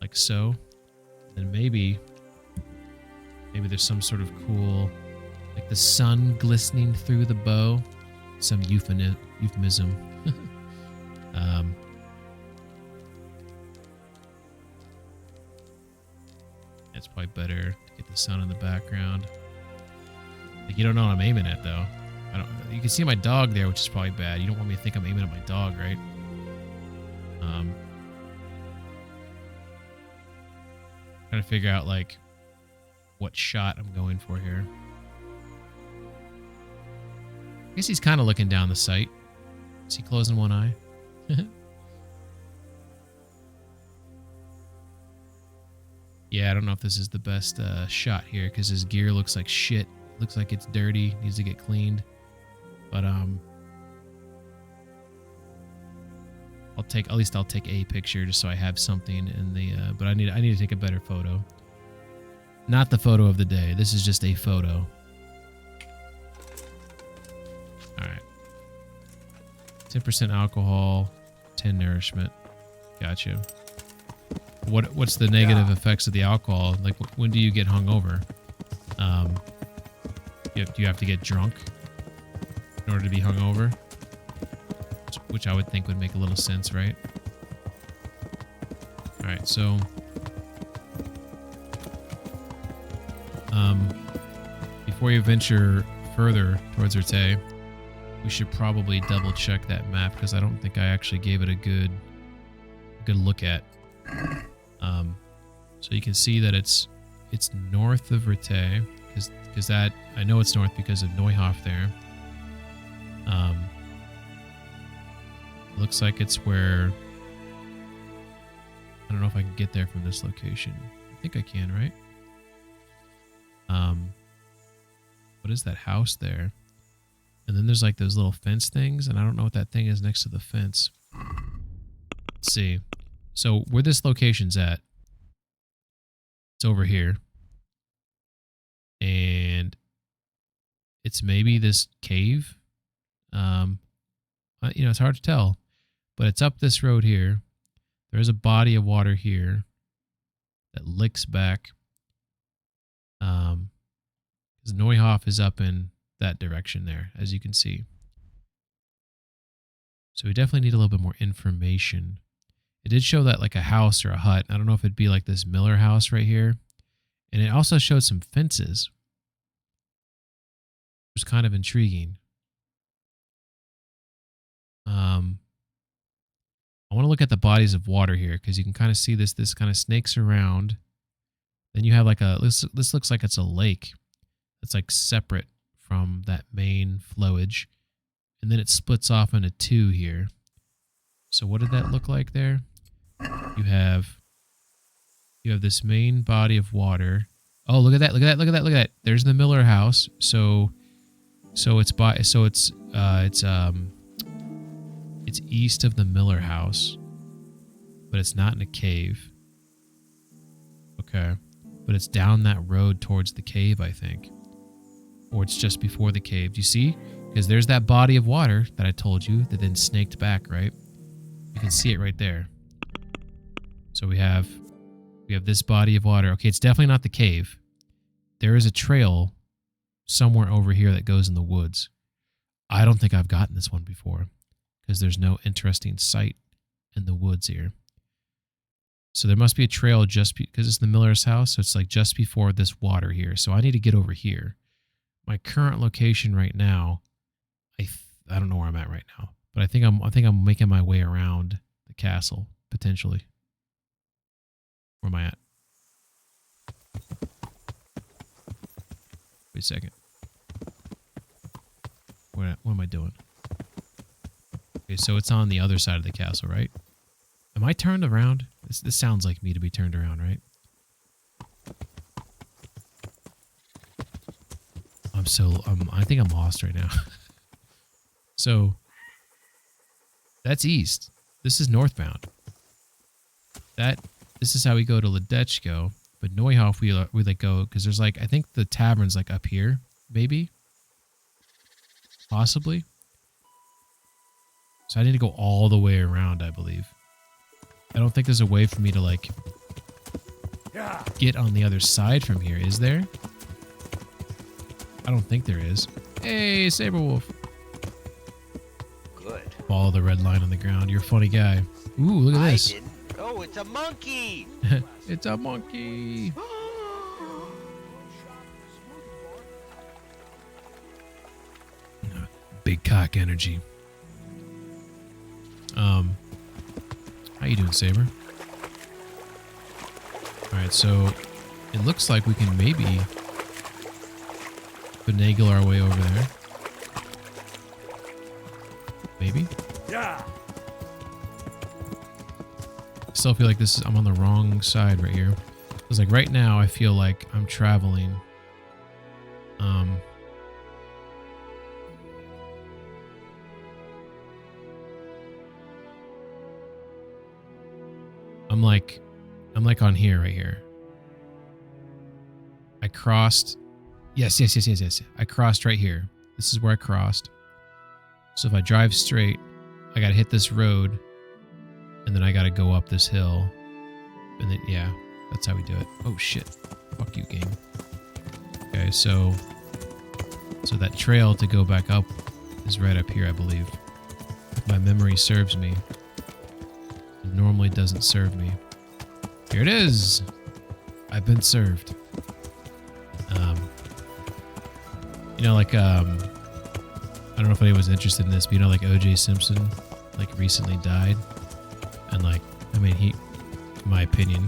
like so. And maybe there's some sort of cool, like the sun glistening through the bow. Some euphemism. It's probably better to get the sun in the background. Like, you don't know what I'm aiming at, though. You can see my dog there, which is probably bad. You don't want me to think I'm aiming at my dog, right? Trying to figure out like what shot I'm going for here. I guess he's kind of looking down the sight. Is he closing one eye? Yeah, I don't know if this is the best shot here because his gear looks like shit. Looks like it's dirty. Needs to get cleaned. But at least I'll take a picture just so I have something in the. But I need to take a better photo. Not the photo of the day. This is just a photo. All right. 10% alcohol, 10 nourishment. Gotcha. What's the negative effects of the alcohol? Like, when do you get hungover? Do you have to get drunk in order to be hungover? Which I would think would make a little sense, right? All right, so before you venture further towards Erte, we should probably double check that map because I don't think I actually gave it a good look at. So you can see that it's north of Erte because that I know it's north because of Neuhof there. Looks like it's where I don't know if I can get there from this location. I think I can, right? What is that house there? And then there's like those little fence things, and I don't know what that thing is next to the fence. Let's see. So where this location's at, it's over here. And it's maybe this cave. It's hard to tell, but it's up this road here. There is a body of water here that licks back. Because Neuhof is up in that direction there, as you can see. So we definitely need a little bit more information. It did show that like a house or a hut. I don't know if it'd be like this Miller house right here. And it also showed some fences. It was kind of intriguing. I want to look at the bodies of water here because you can kind of see this kind of snakes around. Then you have like this looks like it's a lake that's like separate from that main flowage. And then it splits off into two here. So what did that look like there? You have this main body of water. Oh, look at that. Look at that. Look at that. Look at that. There's the Miller house. So it's east of the Miller house, but it's not in a cave. Okay. But it's down that road towards the cave, I think. Or it's just before the cave. Do you see? Because there's that body of water that I told you that then snaked back, right? You can see it right there. So we have this body of water. Okay, it's definitely not the cave. There is a trail somewhere over here that goes in the woods. I don't think I've gotten this one before because there's no interesting sight in the woods here. So there must be a trail just because it's the Miller's house. So it's like just before this water here. So I need to get over here. My current location right now, I don't know where I'm at right now, but I think I'm making my way around the castle potentially. Where am I at? Wait a second. What am I doing? Okay, so it's on the other side of the castle, right? Am I turned around? This sounds like me to be turned around, right? I think I'm lost right now. So that's east. This is northbound. This is how we go to Ledechko, but Neuhof we like go because there's like I think the tavern's like up here, maybe. possibly. So I need to go all the way around, I believe. I don't think there's a way for me to, like, get on the other side from here, is there? I don't think there is. Hey, Saberwolf. Good. Follow the red line on the ground. You're a funny guy. Ooh, look at this. Oh, it's a monkey. It's a monkey. Big cock energy. How you doing, Saber? Alright, so it looks like we can maybe finagle our way over there. Maybe? Yeah. I still feel like I'm on the wrong side right here. Because like right now I feel like I'm traveling. I'm like on here right here. I crossed. Yes. I crossed right here. This is where I crossed. So if I drive straight, I gotta hit this road, and then I gotta go up this hill, and then yeah, that's how we do it. Oh shit! Fuck you, game. Okay, so that trail to go back up is right up here, I believe. If my memory serves me. It normally doesn't serve me. Here it is. I've been served. You know, like I don't know if anyone's interested in this, but you know, like O.J. Simpson, like recently died, and like, I mean, he, in my opinion,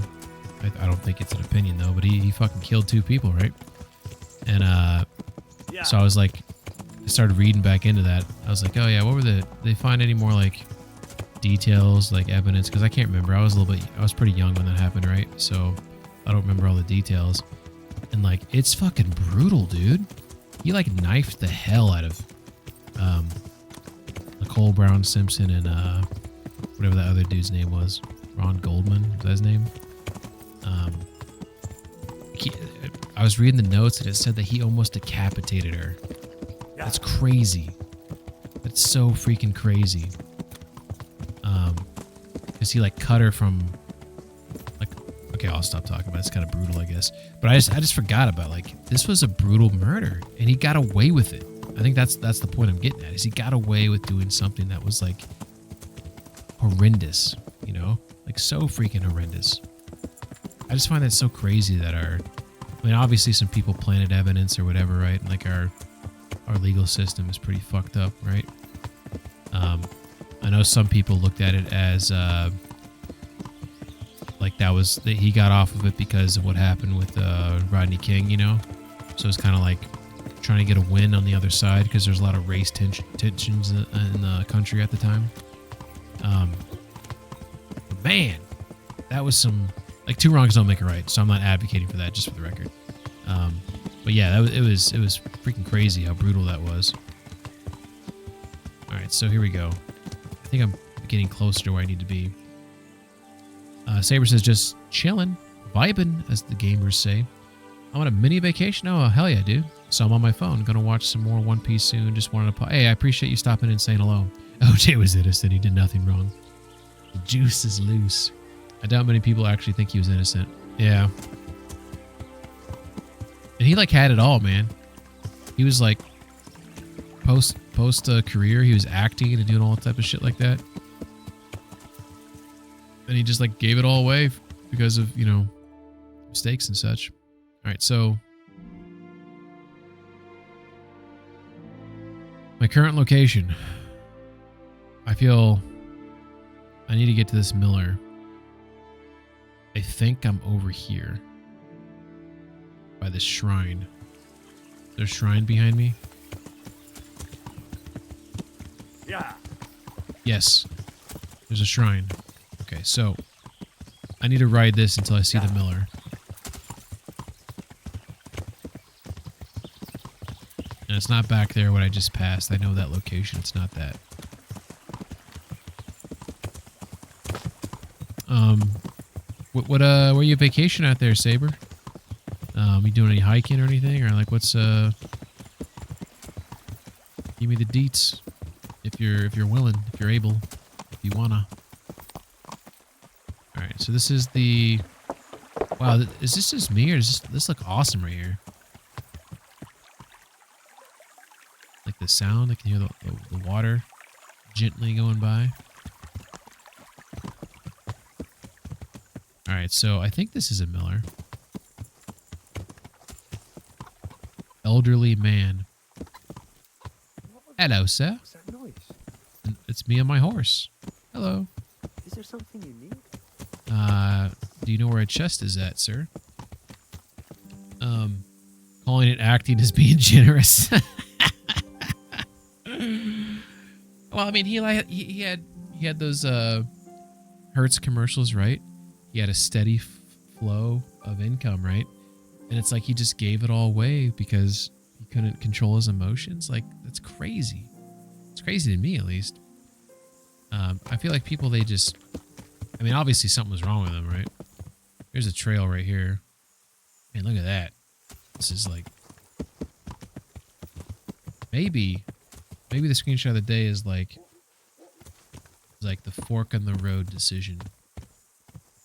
I don't think it's an opinion though, but he fucking killed 2 people, right? And so I was like, I started reading back into that. I was like, oh yeah, what were did they find any more like details, like evidence? Because I can't remember. I was pretty young when that happened, right? So I don't remember all the details. And like, it's fucking brutal, dude. He like knifed the hell out of Nicole Brown Simpson and whatever that other dude's name was. Ron Goldman, was that his name? I was reading the notes and it said that he almost decapitated her. That's crazy. That's so freaking crazy. Because he like cut her from like, okay, I'll stop talking about it. It's kind of brutal, I guess. But I just forgot about, like, this was a brutal murder and he got away with it. I think that's the point I'm getting at, is he got away with doing something that was like horrendous, you know, like so freaking horrendous. I just find that so crazy that I mean, obviously some people planted evidence or whatever, right? And like our legal system is pretty fucked up, right? I know some people looked at it as like that he got off of it because of what happened with Rodney King, you know? So it's kind of like trying to get a win on the other side because there's a lot of race tensions in the country at the time. But man, that was some, like, 2 wrongs don't make a right, so I'm not advocating for that, just for the record. But yeah, it was freaking crazy how brutal that was. All right, so here we go. I think I'm getting closer to where I need to be. Saber says, just chilling, vibing, as the gamers say. I'm on a mini vacation. Oh, hell yeah, dude. So I'm on my phone. Gonna watch some more One Piece soon. Just wanted to... Hey, I appreciate you stopping in and saying hello. OJ was innocent. He did nothing wrong. The juice is loose. I doubt many people actually think he was innocent. Yeah. And he, like, had it all, man. He was, like, post career, he was acting and doing all that type of shit like that. And he just, like, gave it all away because of, you know, mistakes and such. All right, so my current location. I feel I need to get to this Miller. I think I'm over here by this shrine. There's a shrine behind me. Yeah. Yes, there's a shrine. Okay, so I need to ride this until I see the Miller. And it's not back there what I just passed. I know that location. It's not that. Where are you vacation out there, Saber? You doing any hiking or anything? Or like what's you Give me the deets if you're willing, if you're able, if you wanna. All right, so this is the. Wow, is this just me or does this look awesome right here? Like the sound, I can hear the water gently going by. All right, so I think this is a miller. Elderly man. Hello, sir. What's that noise? It's me and my horse. Hello. Is there something you need? Do you know where a chest is at, sir? Calling it acting is being generous. Well, I mean, he had those Hertz commercials, right? He had a steady flow of income, right? And it's like he just gave it all away because he couldn't control his emotions. Like, that's crazy. It's crazy to me, at least. I feel like people, they just... I mean, obviously something was wrong with them, right? There's a trail right here. Man, look at that. This is like... Maybe the screenshot of the day is like the fork in the road decision.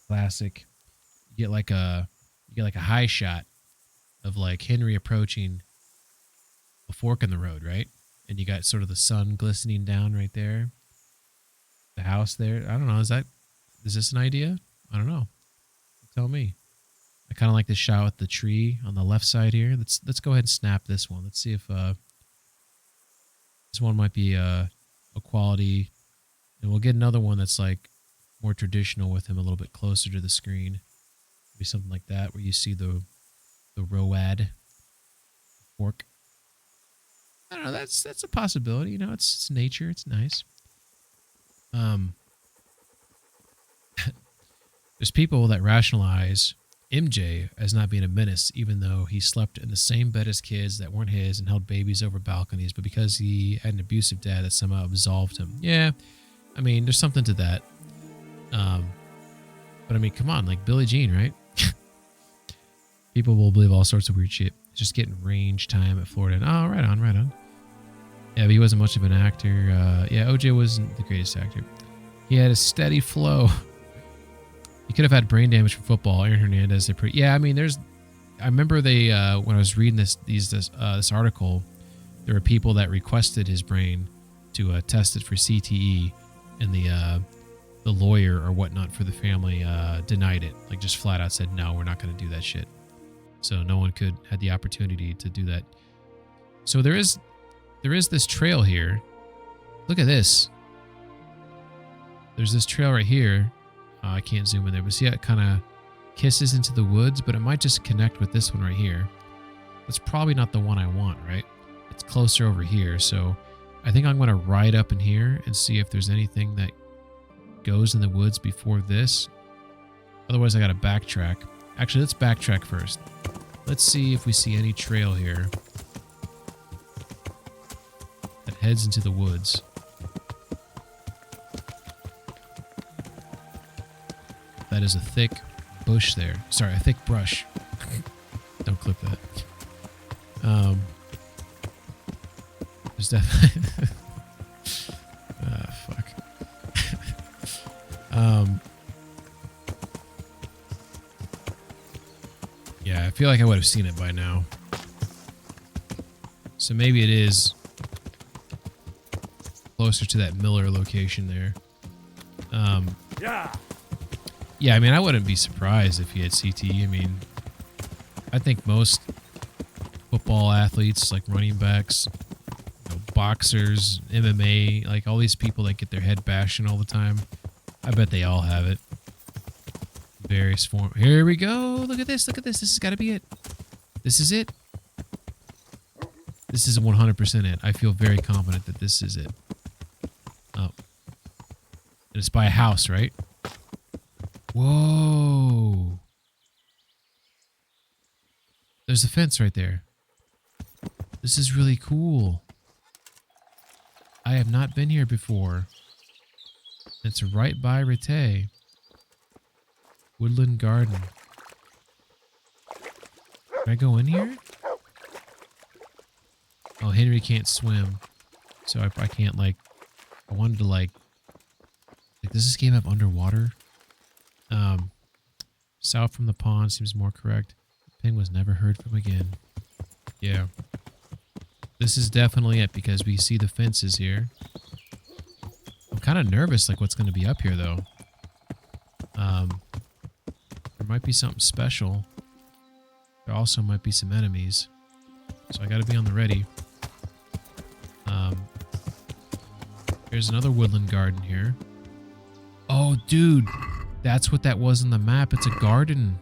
Classic. You get like a high shot of like Henry approaching a fork in the road, right? And you got sort of the sun glistening down right there. The house there. I don't know. Is this an idea? I don't know. Tell me. I kind of like this shot with the tree on the left side here. Let's go ahead and snap this one. Let's see if this one might be a quality, and we'll get another one that's like more traditional with him a little bit closer to the screen. Maybe something like that where you see the road fork. I don't know. That's a possibility. You know, it's nature. It's nice. There's people that rationalize MJ as not being a menace, even though he slept in the same bed as kids that weren't his and held babies over balconies, but because he had an abusive dad that somehow absolved him. Yeah, I mean, there's something to that. But I mean, come on, like Billie Jean, right? People will believe all sorts of weird shit. Just getting range time at Florida. Oh, right on, right on. Yeah, but he wasn't much of an actor. Yeah, OJ wasn't the greatest actor. He had a steady flow. He could have had brain damage from football. Aaron Hernandez. Yeah, I mean, I remember they when I was reading this article, there were people that requested his brain to test it for CTE, and the lawyer or whatnot for the family denied it. Like, just flat out said, no, we're not going to do that shit. So no one had the opportunity to do that. So there is this trail here. Look at this. There's this trail right here. I can't zoom in there, but see how it kind of kisses into the woods, but it might just connect with this one right here. That's probably not the one I want, right? It's closer over here, so I think I'm going to ride up in here and see if there's anything that goes in the woods before this. Otherwise, I got to backtrack. Actually, let's backtrack first. Let's see if we see any trail here that heads into the woods. That is a thick bush there. Sorry, a thick brush. Don't clip that. There's definitely... fuck. Yeah, I feel like I would have seen it by now. So maybe it is closer to that Miller location there. Yeah, I mean, I wouldn't be surprised if he had CTE. I mean, I think most football athletes, like running backs, boxers, MMA, like all these people that get their head bashed in all the time, I bet they all have it. Various form. Here we go. Look at this. Look at this. This has got to be it. This is it. This is 100% it. I feel very confident that this is it. Oh. And it's by a house, right? Whoa. There's a fence right there. This is really cool. I have not been here before. It's right by Rete. Woodland Garden. Can I go in here? Oh, Henry can't swim. So I can't like, I wanted to like does this game have underwater? South from the pond seems more correct. Ping was never heard from again. Yeah. This is definitely it because we see the fences here. I'm kind of nervous like what's going to be up here though. There might be something special. There also might be some enemies. So I got to be on the ready. There's another woodland garden here. Oh, dude. That's what that was on the map. It's a garden.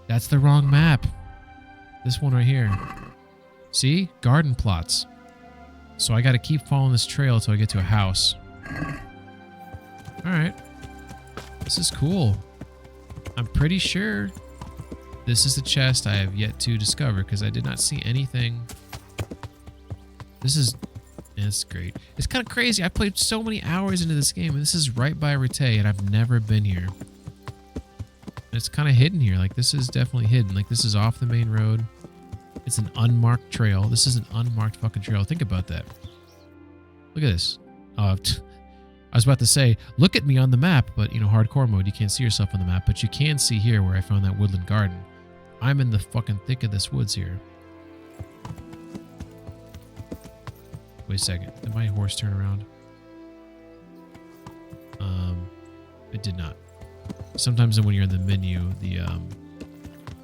That's the wrong map. This one right here. See? Garden plots. So I got to keep following this trail until I get to a house. Alright. This is cool. I'm pretty sure this is the chest I have yet to discover because I did not see anything. This is... It's great. It's kind of crazy. I played so many hours into this game, and this is right by Rite, and I've never been here. It's kind of hidden here. Like, this is definitely hidden. Like, this is off the main road. It's an unmarked trail. This is an unmarked fucking trail. Think about that. Look at this. I was about to say, look at me on the map, but, you know, hardcore mode, you can't see yourself on the map, but you can see here where I found that woodland garden. I'm in the fucking thick of this woods here. Wait a second. Did my horse turn around? It did not. Sometimes when you're in the menu, the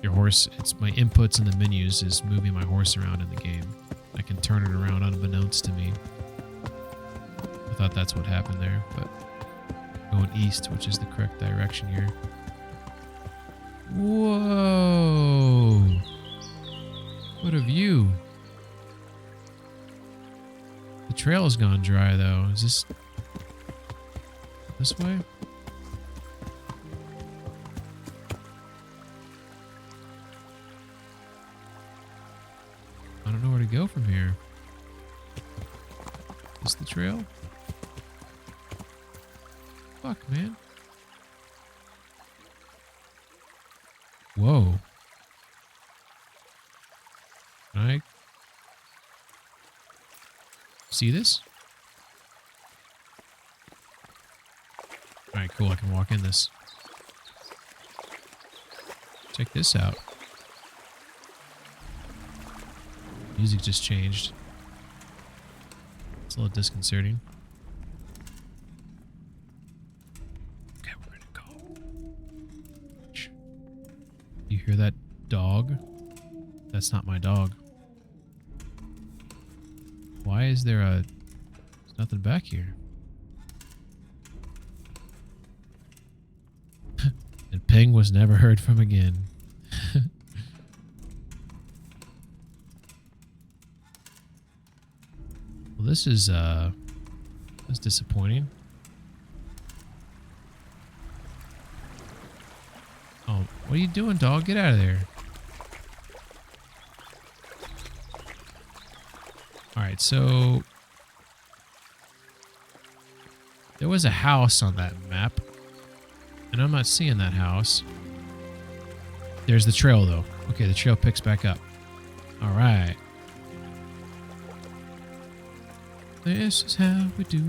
your horse, it's my inputs in the menus is moving my horse around in the game. I can turn it around unbeknownst to me. I thought that's what happened there, but going east, which is the correct direction here. Whoa! What a view! The trail has gone dry, though. Is this way? I don't know where to go from here. Is this the trail? Fuck, man. Whoa. Can I see this? Alright, cool. I can walk in this. Check this out. Music just changed. It's a little disconcerting. Okay, we're gonna go. You hear that dog? That's not my dog. Why is there there's nothing back here? And Ping was never heard from again. Well, this is that's disappointing. Oh, what are you doing, dog? Get out of there. Alright, so there was a house on that map, and I'm not seeing that house. There's the trail, though. Okay, the trail picks back up. Alright. This is how we do.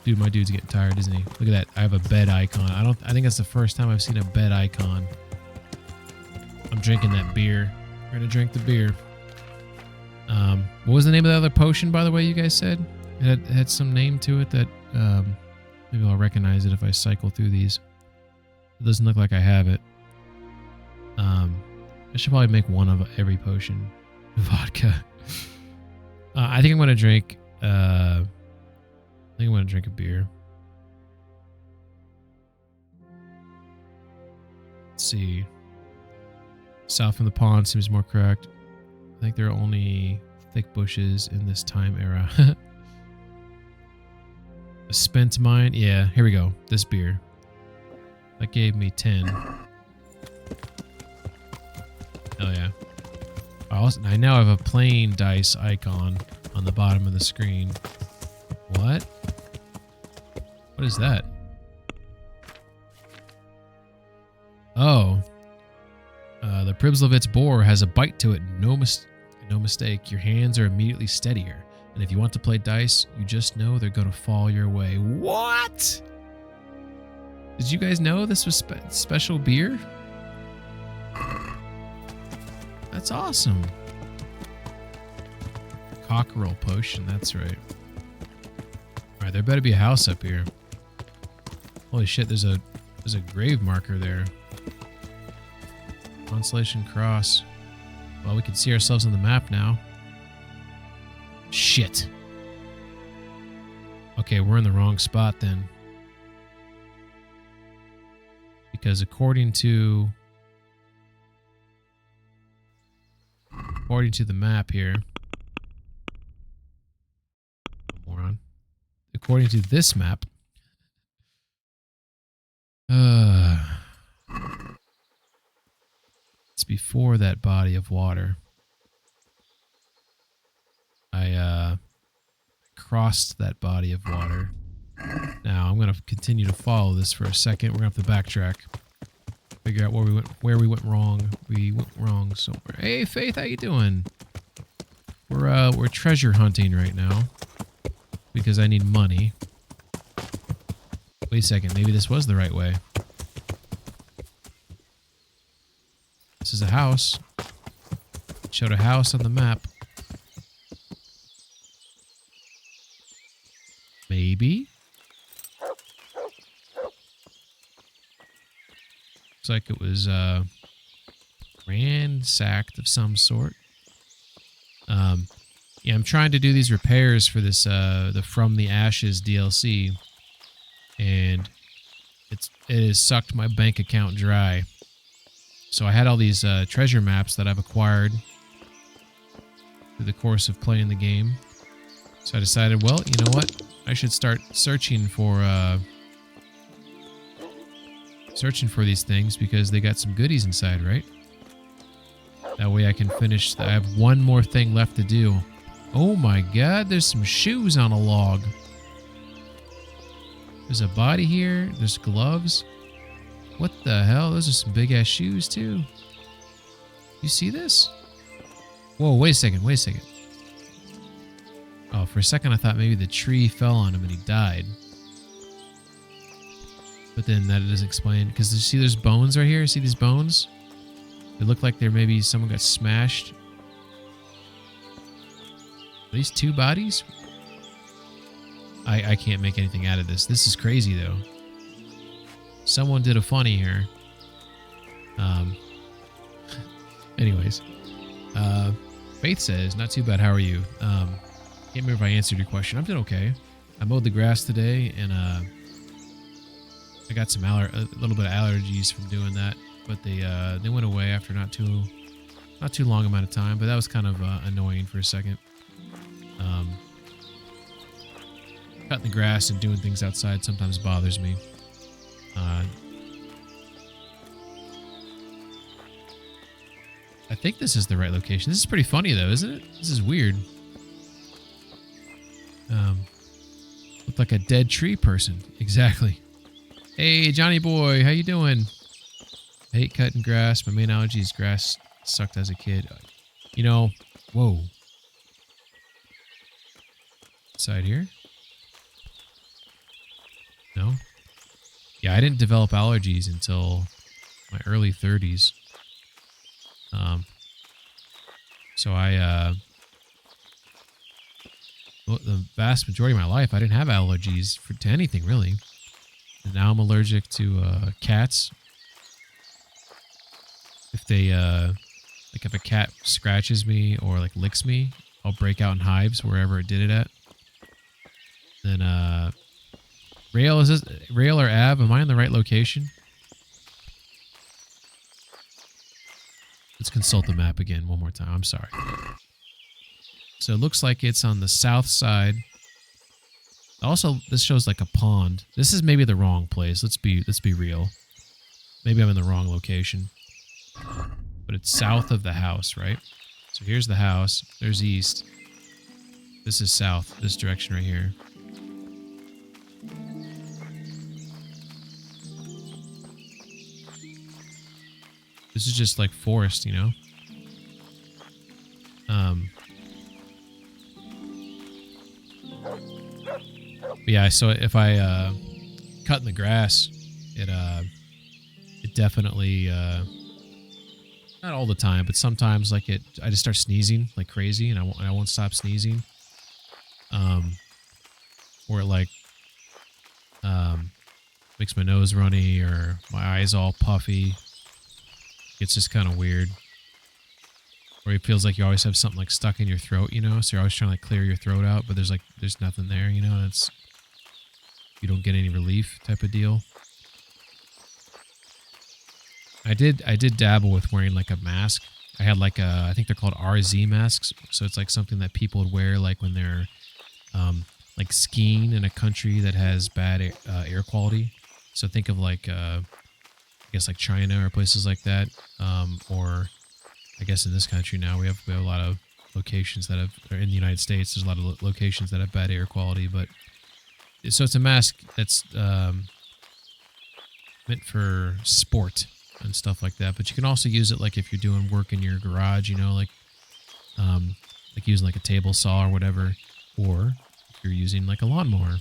Dude, my dude's getting tired, isn't he? Look at that. I have a bed icon. I think that's the first time I've seen a bed icon. I'm drinking that beer. We're gonna drink the beer. What was the name of the other potion, by the way, you guys said? It had some name to it that maybe I'll recognize it if I cycle through these. It doesn't look like I have it. I should probably make one of every potion. Vodka. I think I'm going to drink... I think I'm going to drink a beer. Let's see. South from the pond seems more correct. I think there are only thick bushes in this time era. A spent mine. Yeah, here we go. This beer. That gave me 10. Hell yeah. I now have a plain dice icon on the bottom of the screen. What? What is that? Oh. The Pribslovitz boar has a bite to it. No mistake. Your hands are immediately steadier. And if you want to play dice, you just know they're going to fall your way. What? Did you guys know this was special beer? That's awesome. Cockerel potion, that's right. Alright, there better be a house up here. Holy shit, there's a grave marker there. Constellation Cross. Well, we can see ourselves on the map now. Shit. Okay, we're in the wrong spot then. Because according to the map here, moron. According to this map, it's before that body of water. I crossed that body of water. Now I'm gonna continue to follow this for a second. We're gonna have to backtrack, figure out where we went wrong. We went wrong somewhere. Hey Faith, how you doing? We're treasure hunting right now because I need money. Wait a second, maybe this was the right way. This is a house. It showed a house on the map. Maybe. Looks like it was ransacked of some sort. Yeah, I'm trying to do these repairs for this the From the Ashes DLC, and it has sucked my bank account dry. So I had all these treasure maps that I've acquired through the course of playing the game. So I decided, well, you know what? I should start searching for these things because they got some goodies inside, right? That way I can finish. I have one more thing left to do. Oh my god, there's some shoes on a log. There's a body here. There's gloves. What the hell? Those are some big ass shoes too. You see this? Whoa, wait a second. Wait a second. Oh, for a second I thought maybe the tree fell on him and he died. But then that doesn't explain. Because you see there's bones right here? See these bones? They look like there maybe someone got smashed. Are these two bodies? I can't make anything out of this. This is crazy though. Someone did a funny here. Anyways. Faith says, not too bad, how are you? Can't remember if I answered your question. I'm doing okay. I mowed the grass today and I got some a little bit of allergies from doing that, but they went away after not too long amount of time, but that was kind of annoying for a second. Cutting the grass and doing things outside sometimes bothers me. I think this is the right location. This is pretty funny though, isn't it? This is weird. Looked like a dead tree person. Exactly. Hey, Johnny boy, how you doing? I hate cutting grass. My main allergy is grass. Sucked as a kid. You know, whoa. Side here? No? Yeah, I didn't develop allergies until my early 30s. So the vast majority of my life, I didn't have allergies to anything, really. And now I'm allergic to cats. If they, like if a cat scratches me or like licks me, I'll break out in hives wherever it did it at. Then, Rail, is this Rail or Av? Am I in the right location? Let's consult the map again one more time. I'm sorry. So it looks like it's on the south side. Also, this shows like a pond. This is maybe the wrong place. Let's be real. Maybe I'm in the wrong location. But it's south of the house, right? So here's the house. There's east. This is south. This direction right here. This is just like forest, you know? But yeah, so if I cut in the grass, it definitely not all the time, but sometimes like I just start sneezing like crazy, and I won't stop sneezing. Or it like makes my nose runny or my eyes all puffy. It's just kind of weird. Or it feels like you always have something like stuck in your throat, you know? So you're always trying to like clear your throat out, but there's nothing there, you know? It's, you don't get any relief type of deal. I did dabble with wearing like a mask. I had like I think they're called RZ masks. So it's like something that people would wear like when they're like skiing in a country that has bad air quality. So think of like, I guess like China or places like that. Or I guess in this country now we have a lot of locations that have, or in the United States, there's a lot of locations that have bad air quality. But so it's a mask that's meant for sport and stuff like that. But you can also use it like if you're doing work in your garage, you know, like using like a table saw or whatever, or if you're using like a lawnmower.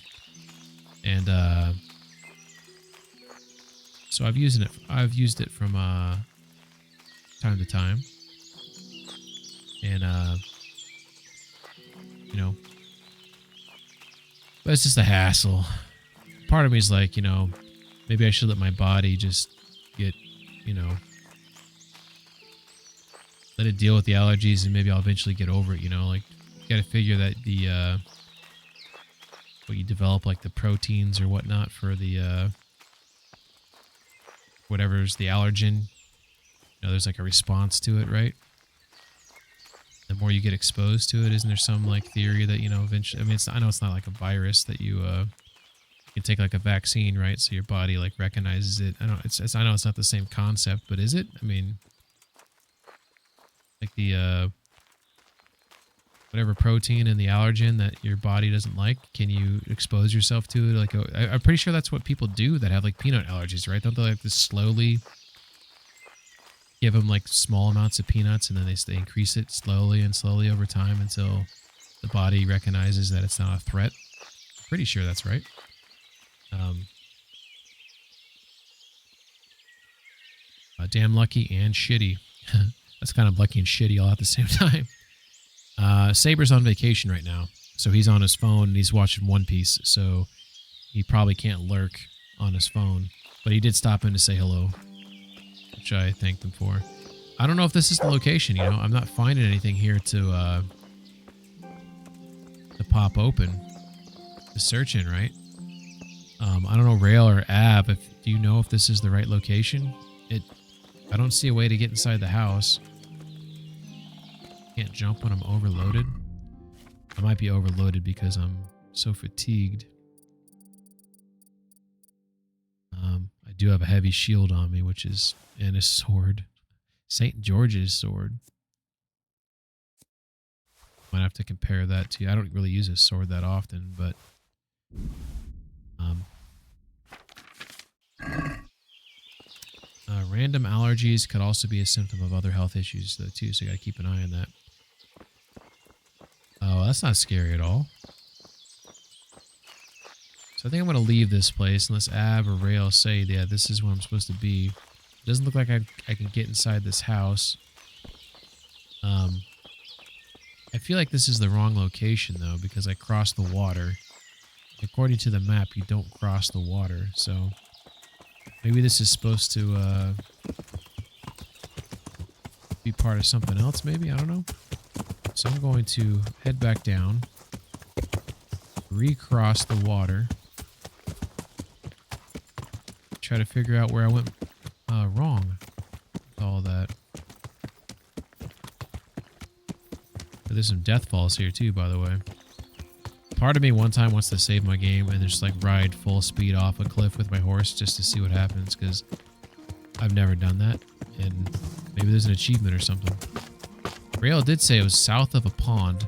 And so I've used it from time to time. And you know, but it's just a hassle. Part of me is like, you know, maybe I should let my body just get, you know, let it deal with the allergies, and maybe I'll eventually get over it, you know. Like, you gotta figure that the what you develop, like the proteins or whatnot for the whatever's the allergen, you know, there's like a response to it, right? The more you get exposed to it, isn't there some like theory that, you know, eventually, I mean, I know it's not like a virus that you can take like a vaccine, right? So your body like recognizes it. I know it's not the same concept, but is it? I mean, like the whatever protein in the allergen that your body doesn't like, can you expose yourself to it? Like, I'm pretty sure that's what people do that have like peanut allergies, right? Don't they like to slowly give them like small amounts of peanuts, and then they increase it slowly and slowly over time until the body recognizes that it's not a threat? I'm pretty sure that's right. Damn lucky and shitty. That's kind of lucky and shitty all at the same time. Saber's on vacation right now, so he's on his phone and he's watching One Piece, so he probably can't lurk on his phone, but he did stop in to say hello, which I thanked him for. I don't know if this is the location, you know. I'm not finding anything here to pop open to search in, right? I don't know, Rail or Ab, do you know if this is the right location? I don't see a way to get inside the house. Can't jump when I'm overloaded. I might be overloaded because I'm so fatigued. I do have a heavy shield on me, and a sword. St. George's sword. Might have to compare that to, I don't really use a sword that often, but random allergies could also be a symptom of other health issues though too, so you gotta keep an eye on that. Oh, that's not scary at all. So I think I'm gonna leave this place unless Ab or Rail say, yeah, this is where I'm supposed to be. It doesn't look like I can get inside this house. I feel like this is the wrong location though, because I crossed the water. According to the map, you don't cross the water, so maybe this is supposed to be part of something else, maybe? I don't know. So I'm going to head back down, recross the water, try to figure out where I went wrong with all that. There's some death falls here too, by the way. Part of me one time wants to save my game and just like ride full speed off a cliff with my horse just to see what happens, because I've never done that, and maybe there's an achievement or something. Rail did say it was south of a pond.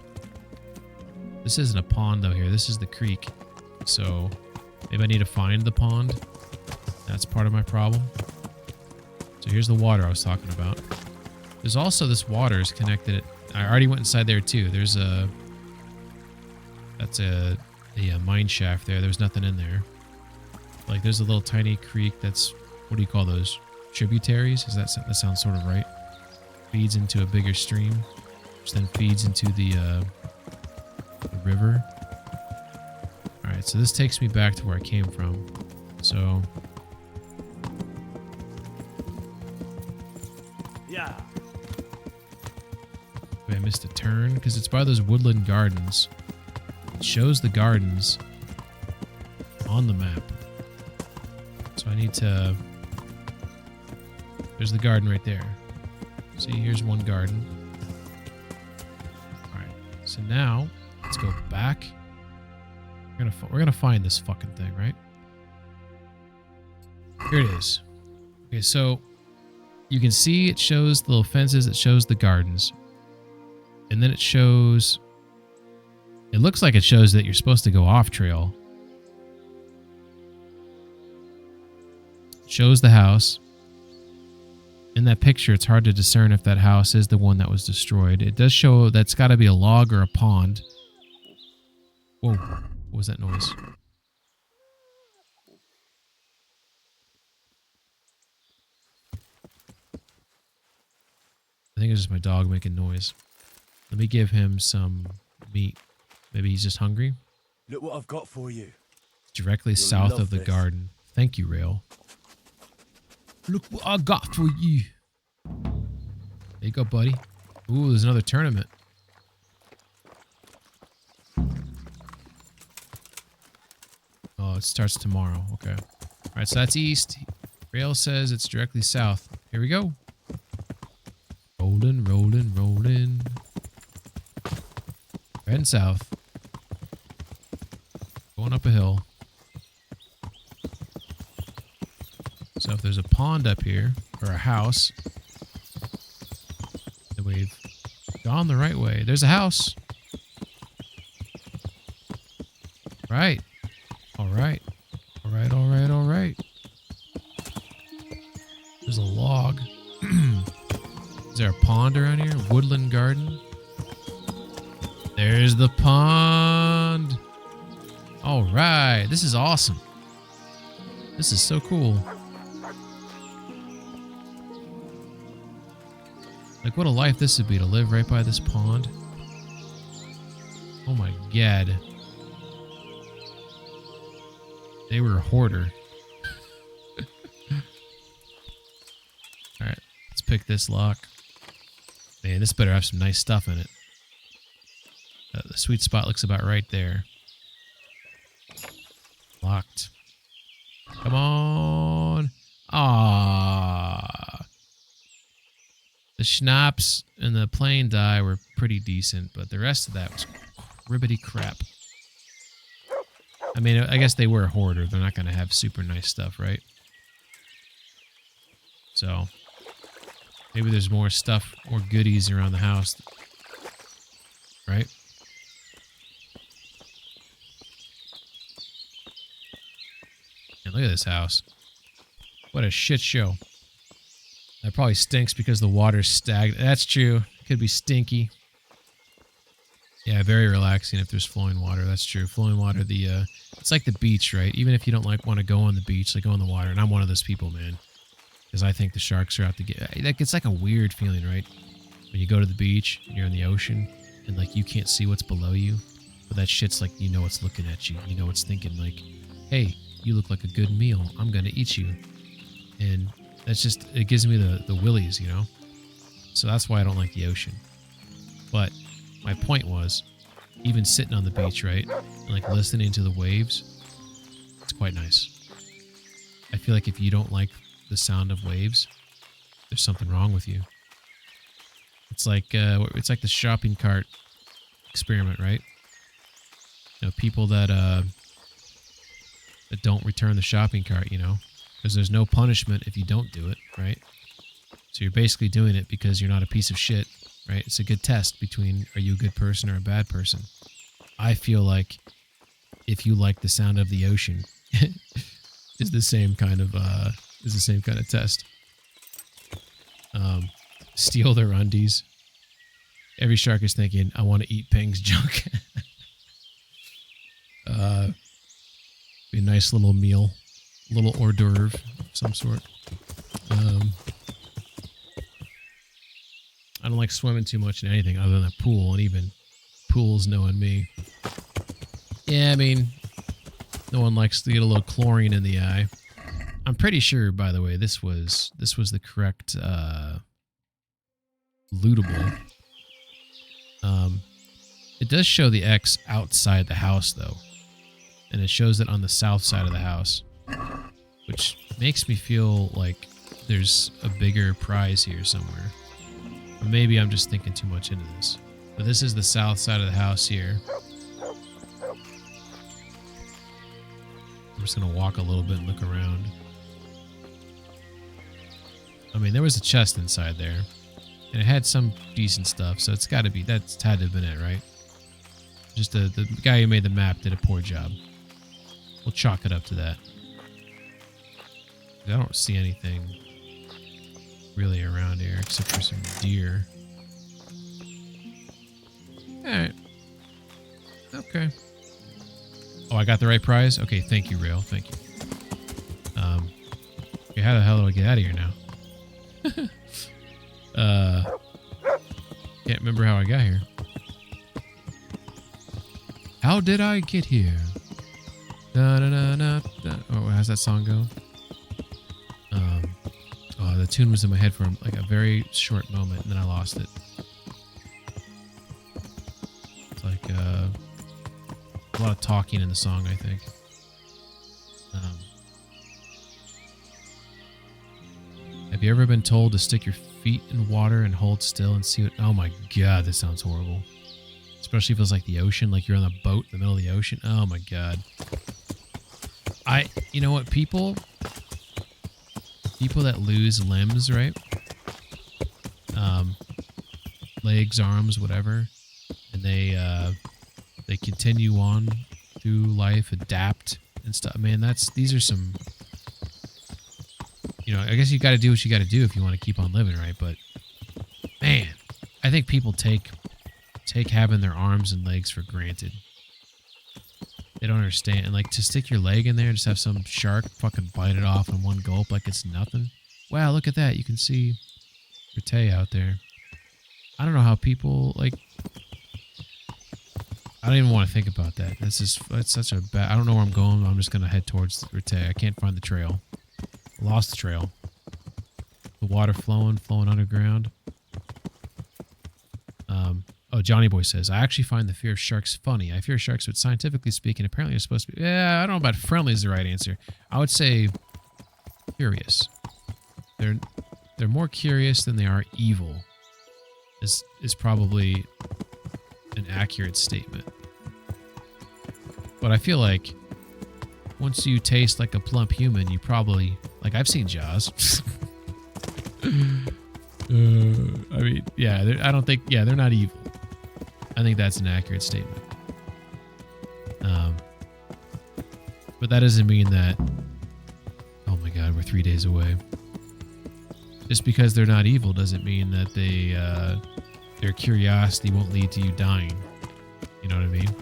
This isn't a pond though here, this is the creek. So maybe I need to find the pond. That's part of my problem. So here's the water I was talking about. There's also this water is connected. I already went inside there too. There's a... That's a the mine shaft there. There was nothing in there. Like there's a little tiny creek that's, what do you call those? Tributaries? That sounds sort of right. Feeds into a bigger stream, which then feeds into the river. Alright, so this takes me back to where I came from. So... Yeah. Wait, I missed a turn? Because it's by those woodland gardens. It shows the gardens on the map. So I need to... There's the garden right there. See, here's one garden. Alright, so now, let's go back. We're gonna find this fucking thing, right? Here it is. Okay, so you can see it shows the little fences, it shows the gardens. And then it shows... It looks like it shows that you're supposed to go off trail. It shows the house. In that picture, it's hard to discern if that house is the one that was destroyed. It does show that's got to be a log or a pond. Whoa, what was that noise? I think it's just my dog making noise. Let me give him some meat. Maybe he's just hungry. Look what I've got for you. Directly You'll south love of the this. garden. Thank you, Rail. Look what I got for you. There you go, buddy. Ooh, there's another tournament. Oh, it starts tomorrow. Okay. All right, so that's east. Rail says it's directly south. Here we go. Rolling, rolling, rolling. Heading south. Going up a hill. So if there's a pond up here, or a house, then we've gone the right way. There's a house. Right. All right. All right, all right, all right. There's a log. Is there a pond around here? Woodland garden? There's the pond. All right. This is awesome. This is so cool. Like, what a life this would be to live right by this pond. Oh my god. They were a hoarder. Alright, let's pick this lock. Man, this better have some nice stuff in it. The sweet spot looks about right there. Locked. Come on. Ah. The schnapps and the plain dye were pretty decent, but the rest of that was ribbity crap. I mean, I guess they were a hoarder. They're not going to have super nice stuff, right? So, maybe there's more stuff, more goodies around the house. Right? And look at this house. What a shit show. That probably stinks because the water's stagnant. That's true. Could be stinky. Yeah, very relaxing if there's flowing water. That's true. Flowing water, it's like the beach, right? Even if you don't want to go on the beach, like go in the water. And I'm one of those people, man. Because I think the sharks are out to get... Like, it's like a weird feeling, right? When you go to the beach, and you're in the ocean, and like you can't see what's below you. But that shit's like, you know it's looking at you. You know it's thinking like, hey, you look like a good meal. I'm going to eat you. And that's just, it gives me the willies, you know? So that's why I don't like the ocean. But my point was, even sitting on the beach, right? And like listening to the waves, it's quite nice. I feel like if you don't like the sound of waves, there's something wrong with you. It's like the shopping cart experiment, right? You know, people that don't return the shopping cart, you know, because there's no punishment if you don't do it, right? So you're basically doing it because you're not a piece of shit, right? It's a good test between, are you a good person or a bad person? I feel like if you like the sound of the ocean, is the same kind of test. Steal their undies. Every shark is thinking, I want to eat Peng's junk. Be a nice little meal, a little hors d'oeuvre of some sort. I don't like swimming too much in anything other than a pool, and even pools knowing me. Yeah, I mean, no one likes to get a little chlorine in the eye. I'm pretty sure, by the way, this was the correct lootable. It does show the X outside the house, though. And it shows it on the south side of the house. Which makes me feel like there's a bigger prize here somewhere. Or maybe I'm just thinking too much into this. But this is the south side of the house here. I'm just going to walk a little bit and look around. I mean, there was a chest inside there. And it had some decent stuff, so it's got to be, that's had to have been it, right? Just the guy who made the map did a poor job. We'll chalk it up to that. I don't see anything really around here except for some deer. Alright. Okay. Oh, I got the right prize? Okay, thank you, Rail. Thank you. Okay, how the hell do I get out of here now? Can't remember how I got here. How did I get here? Da, da, da, da, da. Oh, how's that song go? Oh, the tune was in my head for like a very short moment, and then I lost it. It's like a lot of talking in the song, I think. Have you ever been told to stick your feet in water and hold still and see what... Oh my god, this sounds horrible. Especially if it's like the ocean, like you're on a boat in the middle of the ocean. Oh my god. You know what, people that lose limbs, right? Legs, arms, whatever, and they continue on through life, adapt and stuff. Man, these are some, you know, I guess you got to do what you got to do if you want to keep on living, right? But man, I think people take having their arms and legs for granted. They don't understand. And like to stick your leg in there and just have some shark fucking bite it off in one gulp like it's nothing. Wow, look at that. You can see Rete out there. I don't know how people like... I don't even want to think about that. It's such a bad... I don't know where I'm going. I'm just going to head towards Rete. I can't find the trail. I lost the trail. The water flowing underground. Oh, Johnny Boy says, I actually find the fear of sharks funny. I fear sharks, but scientifically speaking, apparently they're supposed to be... Yeah, I don't know about friendly is the right answer. I would say curious. They're more curious than they are evil. Is probably an accurate statement. But I feel like once you taste like a plump human, you probably... Like, I've seen Jaws. I mean, yeah, I don't think... Yeah, they're not evil. I think that's an accurate statement. But that doesn't mean that... Oh my god, we're 3 days away. Just because they're not evil doesn't mean that their curiosity won't lead to you dying. You know what I mean?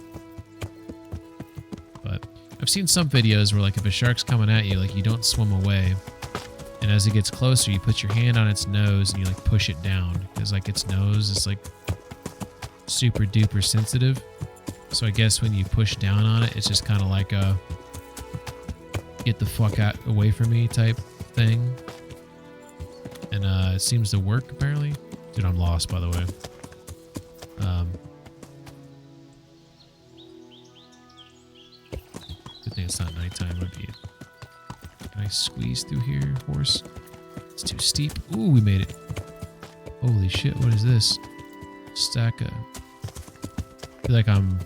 But I've seen some videos where, like, if a shark's coming at you, like, you don't swim away. And as it gets closer, you put your hand on its nose and you, like, push it down. Because, like, its nose is, like, super duper sensitive. So I guess when you push down on it, it's just kind of like a get the fuck out away from me type thing. And it seems to work, apparently. Dude, I'm lost, by the way. Good thing it's not nighttime. Can I squeeze through here, horse? It's too steep. Ooh, we made it. Holy shit, what is this? Stack of... I feel like I'm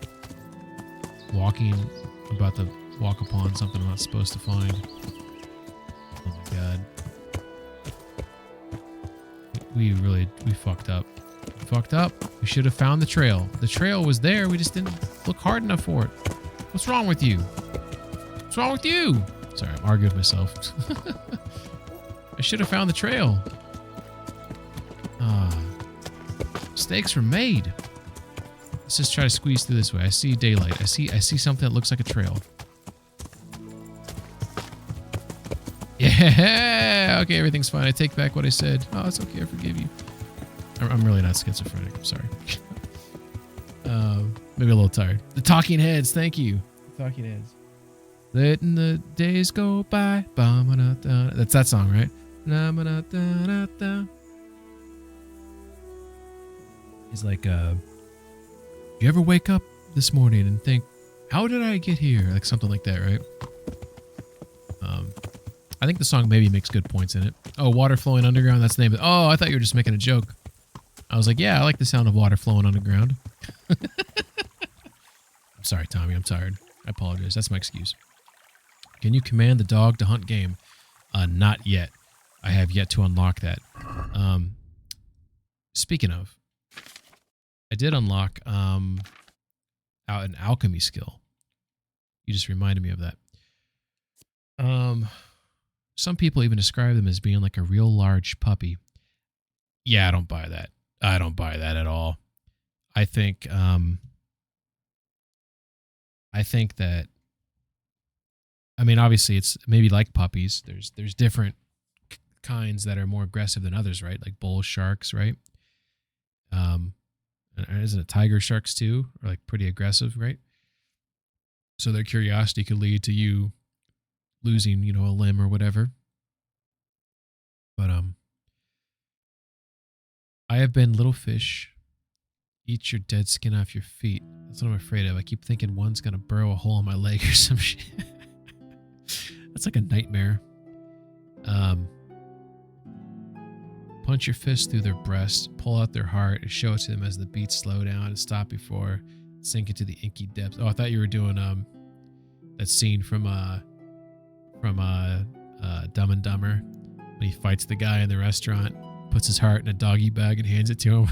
about to walk upon something I'm not supposed to find. Oh my god. We fucked up. We fucked up. We should have found the trail. The trail was there. We just didn't look hard enough for it. What's wrong with you? What's wrong with you? Sorry, I'm arguing with myself. I should have found the trail. Mistakes were made. Let's just try to squeeze through this way. I see daylight. I see something that looks like a trail. Yeah. Okay, everything's fine. I take back what I said. Oh, it's okay. I forgive you. I'm really not schizophrenic. I'm sorry. Maybe a little tired. The Talking Heads. Thank you. The Talking Heads. Letting the days go by. That's that song, right? He's like, you ever wake up this morning and think, how did I get here? Like something like that, right? I think the song maybe makes good points in it. Oh, water flowing underground. That's the name of it. Oh, I thought you were just making a joke. I was like, yeah, I like the sound of water flowing underground. I'm sorry, Tommy. I'm tired. I apologize. That's my excuse. Can you command the dog to hunt game? Not yet. I have yet to unlock that. Speaking of, I did unlock an alchemy skill. You just reminded me of that. Some people even describe them as being like a real large puppy. Yeah, I don't buy that. I don't buy that at all. I think that, I mean, obviously it's maybe like puppies. There's different kinds that are more aggressive than others, right? Like bull sharks, right? And isn't it tiger sharks too? Are like pretty aggressive, right? So their curiosity could lead to you losing, you know, a limb or whatever. But I have been little fish. Eat your dead skin off your feet. That's what I'm afraid of. I keep thinking one's gonna burrow a hole in my leg or some shit. That's like a nightmare. Punch your fist through their breast, pull out their heart, and show it to them as the beats slow down and stop before sinking to the inky depths. Oh, I thought you were doing that scene from Dumb and Dumber when he fights the guy in the restaurant, puts his heart in a doggy bag and hands it to him.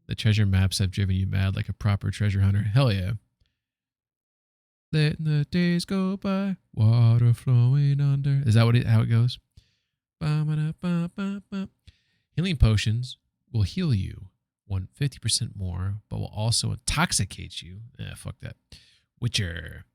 The treasure maps have driven you mad like a proper treasure hunter. Hell yeah. Letting the days go by, water flowing under. Is that how it goes? Healing potions will heal you 50% more, but will also intoxicate you. Fuck that. Witcher.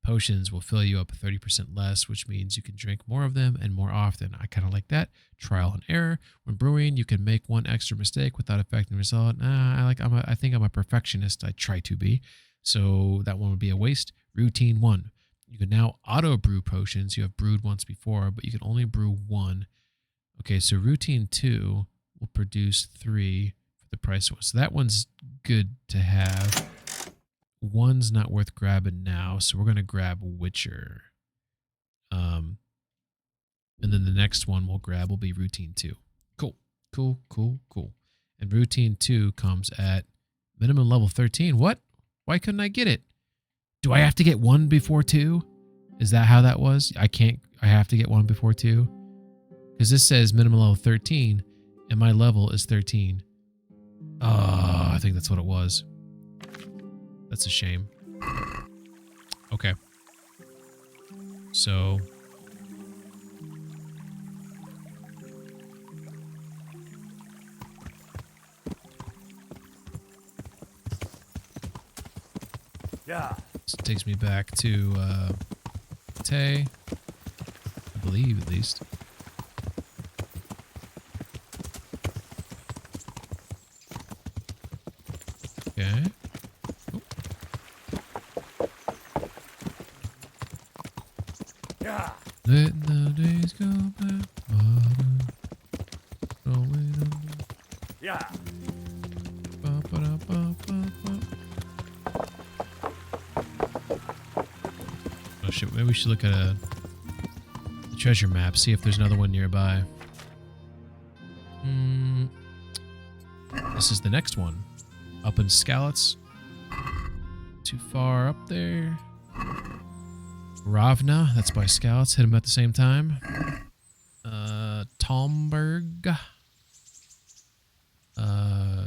Potions will fill you up 30% less, which means you can drink more of them and more often. I kind of like that. Trial and error. When brewing, you can make one extra mistake without affecting the result. I think I'm a perfectionist. I try to be. So that one would be a waste. Routine 1. You can now auto brew potions you have brewed once before, but you can only brew 1. Okay, so routine 2 will produce 3 for the price of 1. So that one's good to have. 1's not worth grabbing now, so we're going to grab Witcher. And then the next one we'll grab will be routine 2. Cool. And routine 2 comes at minimum level 13. What? Why couldn't I get it? Do I have to get 1 before 2? Is that how that was? I have to get 1 before 2? Because this says minimum level 13, and my level is 13. Oh, I think that's what it was. That's a shame. Okay. So... Yeah. this takes me back to Tay. I believe, at least. Okay. Oh. Yeah. Letting the days go by. Rolling under. Yeah. Ba-ba-da-ba-ba-ba. Oh shit, maybe we should look at the treasure map, see if there's another one nearby. This is the next one. Up in Skalitz. Too far up there. Ravna, that's by Skalitz. Hit them at the same time. Talmberg.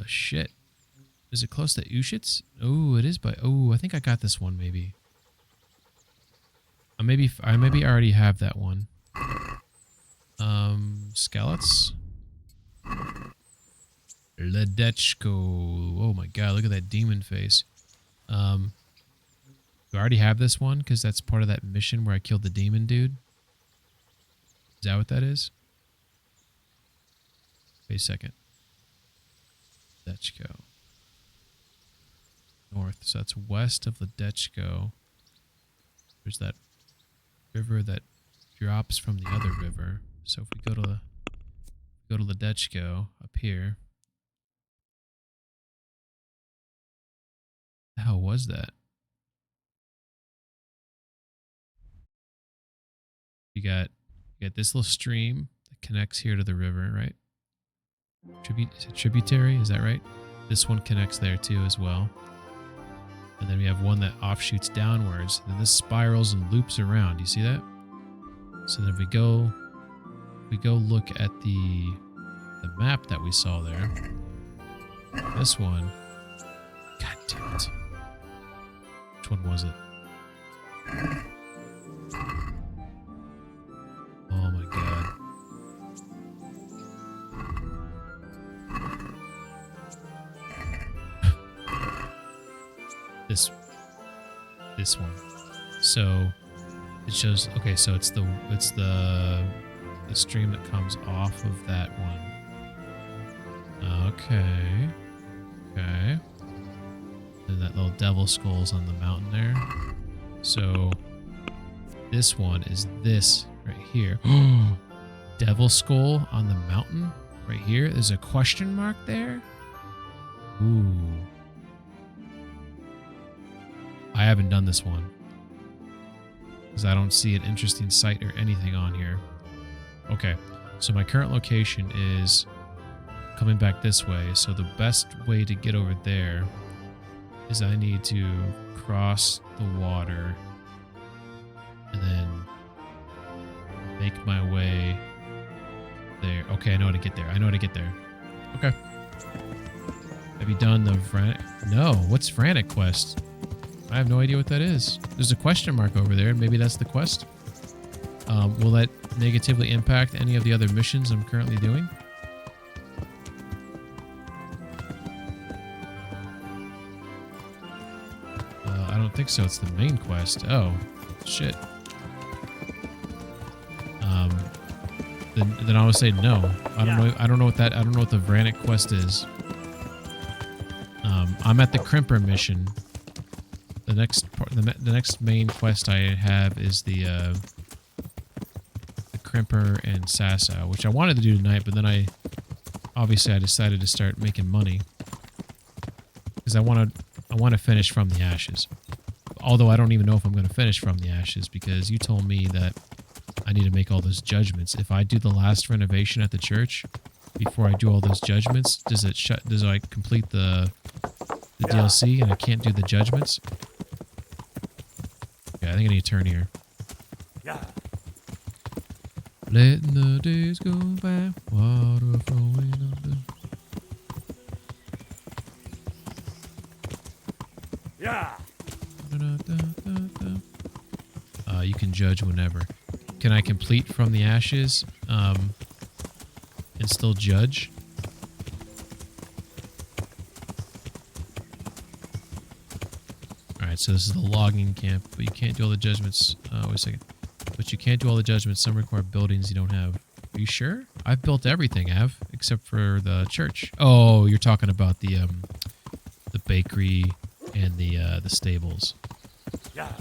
Shit. Is it close to Ushitz? Oh, it is by... Oh, I think I got this one, maybe. I maybe already have that one. Skalitz. Ledechko. Oh my god, look at that demon face. Do I already have this one? Because that's part of that mission where I killed the demon dude. Is that what that is? Wait a second. Ledechko. North. So that's west of Ledechko. There's that river that drops from the other river. So if we go to Ledechko up here. The hell was that? You got this little stream that connects here to the river, right? Is it tributary? Is that right? This one connects there too as well. And then we have one that offshoots downwards. And then this spirals and loops around. You see that? So then if we go look at the map that we saw there. This one. God damn it. Which one was it? Oh my god. This one. So it shows, okay, so it's the stream that comes off of that one. Okay. Okay. And that little devil skull's on the mountain there. So this one is this right here. Devil skull on the mountain right here. There's a question mark there. Ooh. I haven't done this one because I don't see an interesting site or anything on here. Okay, so my current location is coming back this way. So the best way to get over there is I need to cross the water and then make my way there. Okay, I know how to get there. Okay. Have you done the Frantic? No, what's Frantic Quest? I have no idea what that is. There's a question mark over there. Maybe that's the quest. Will that negatively impact any of the other missions I'm currently doing? I don't think so. It's the main quest. Oh, shit. Then I would say no. I don't know. I don't know what the Frantic quest is. I'm at the Crimper mission. The next main quest I have is the Crimper and Sasa, which I wanted to do tonight, but then I decided to start making money because I want to finish From the Ashes. Although I don't even know if I'm going to finish From the Ashes because you told me that I need to make all those judgments. If I do the last renovation at the church before I do all those judgments, does I complete the DLC and I can't do the judgments? Yeah, I think I need to turn here. Yeah. Letting the days go by, water flowing under. Yeah. You can judge whenever. Can I complete From the Ashes and still judge? Alright, so this is the logging camp, but you can't do all the judgments. Wait a second. But you can't do all the judgments. Some require buildings you don't have. Are you sure? I've built everything, Av, except for the church. Oh, you're talking about the bakery and the stables. Yeah.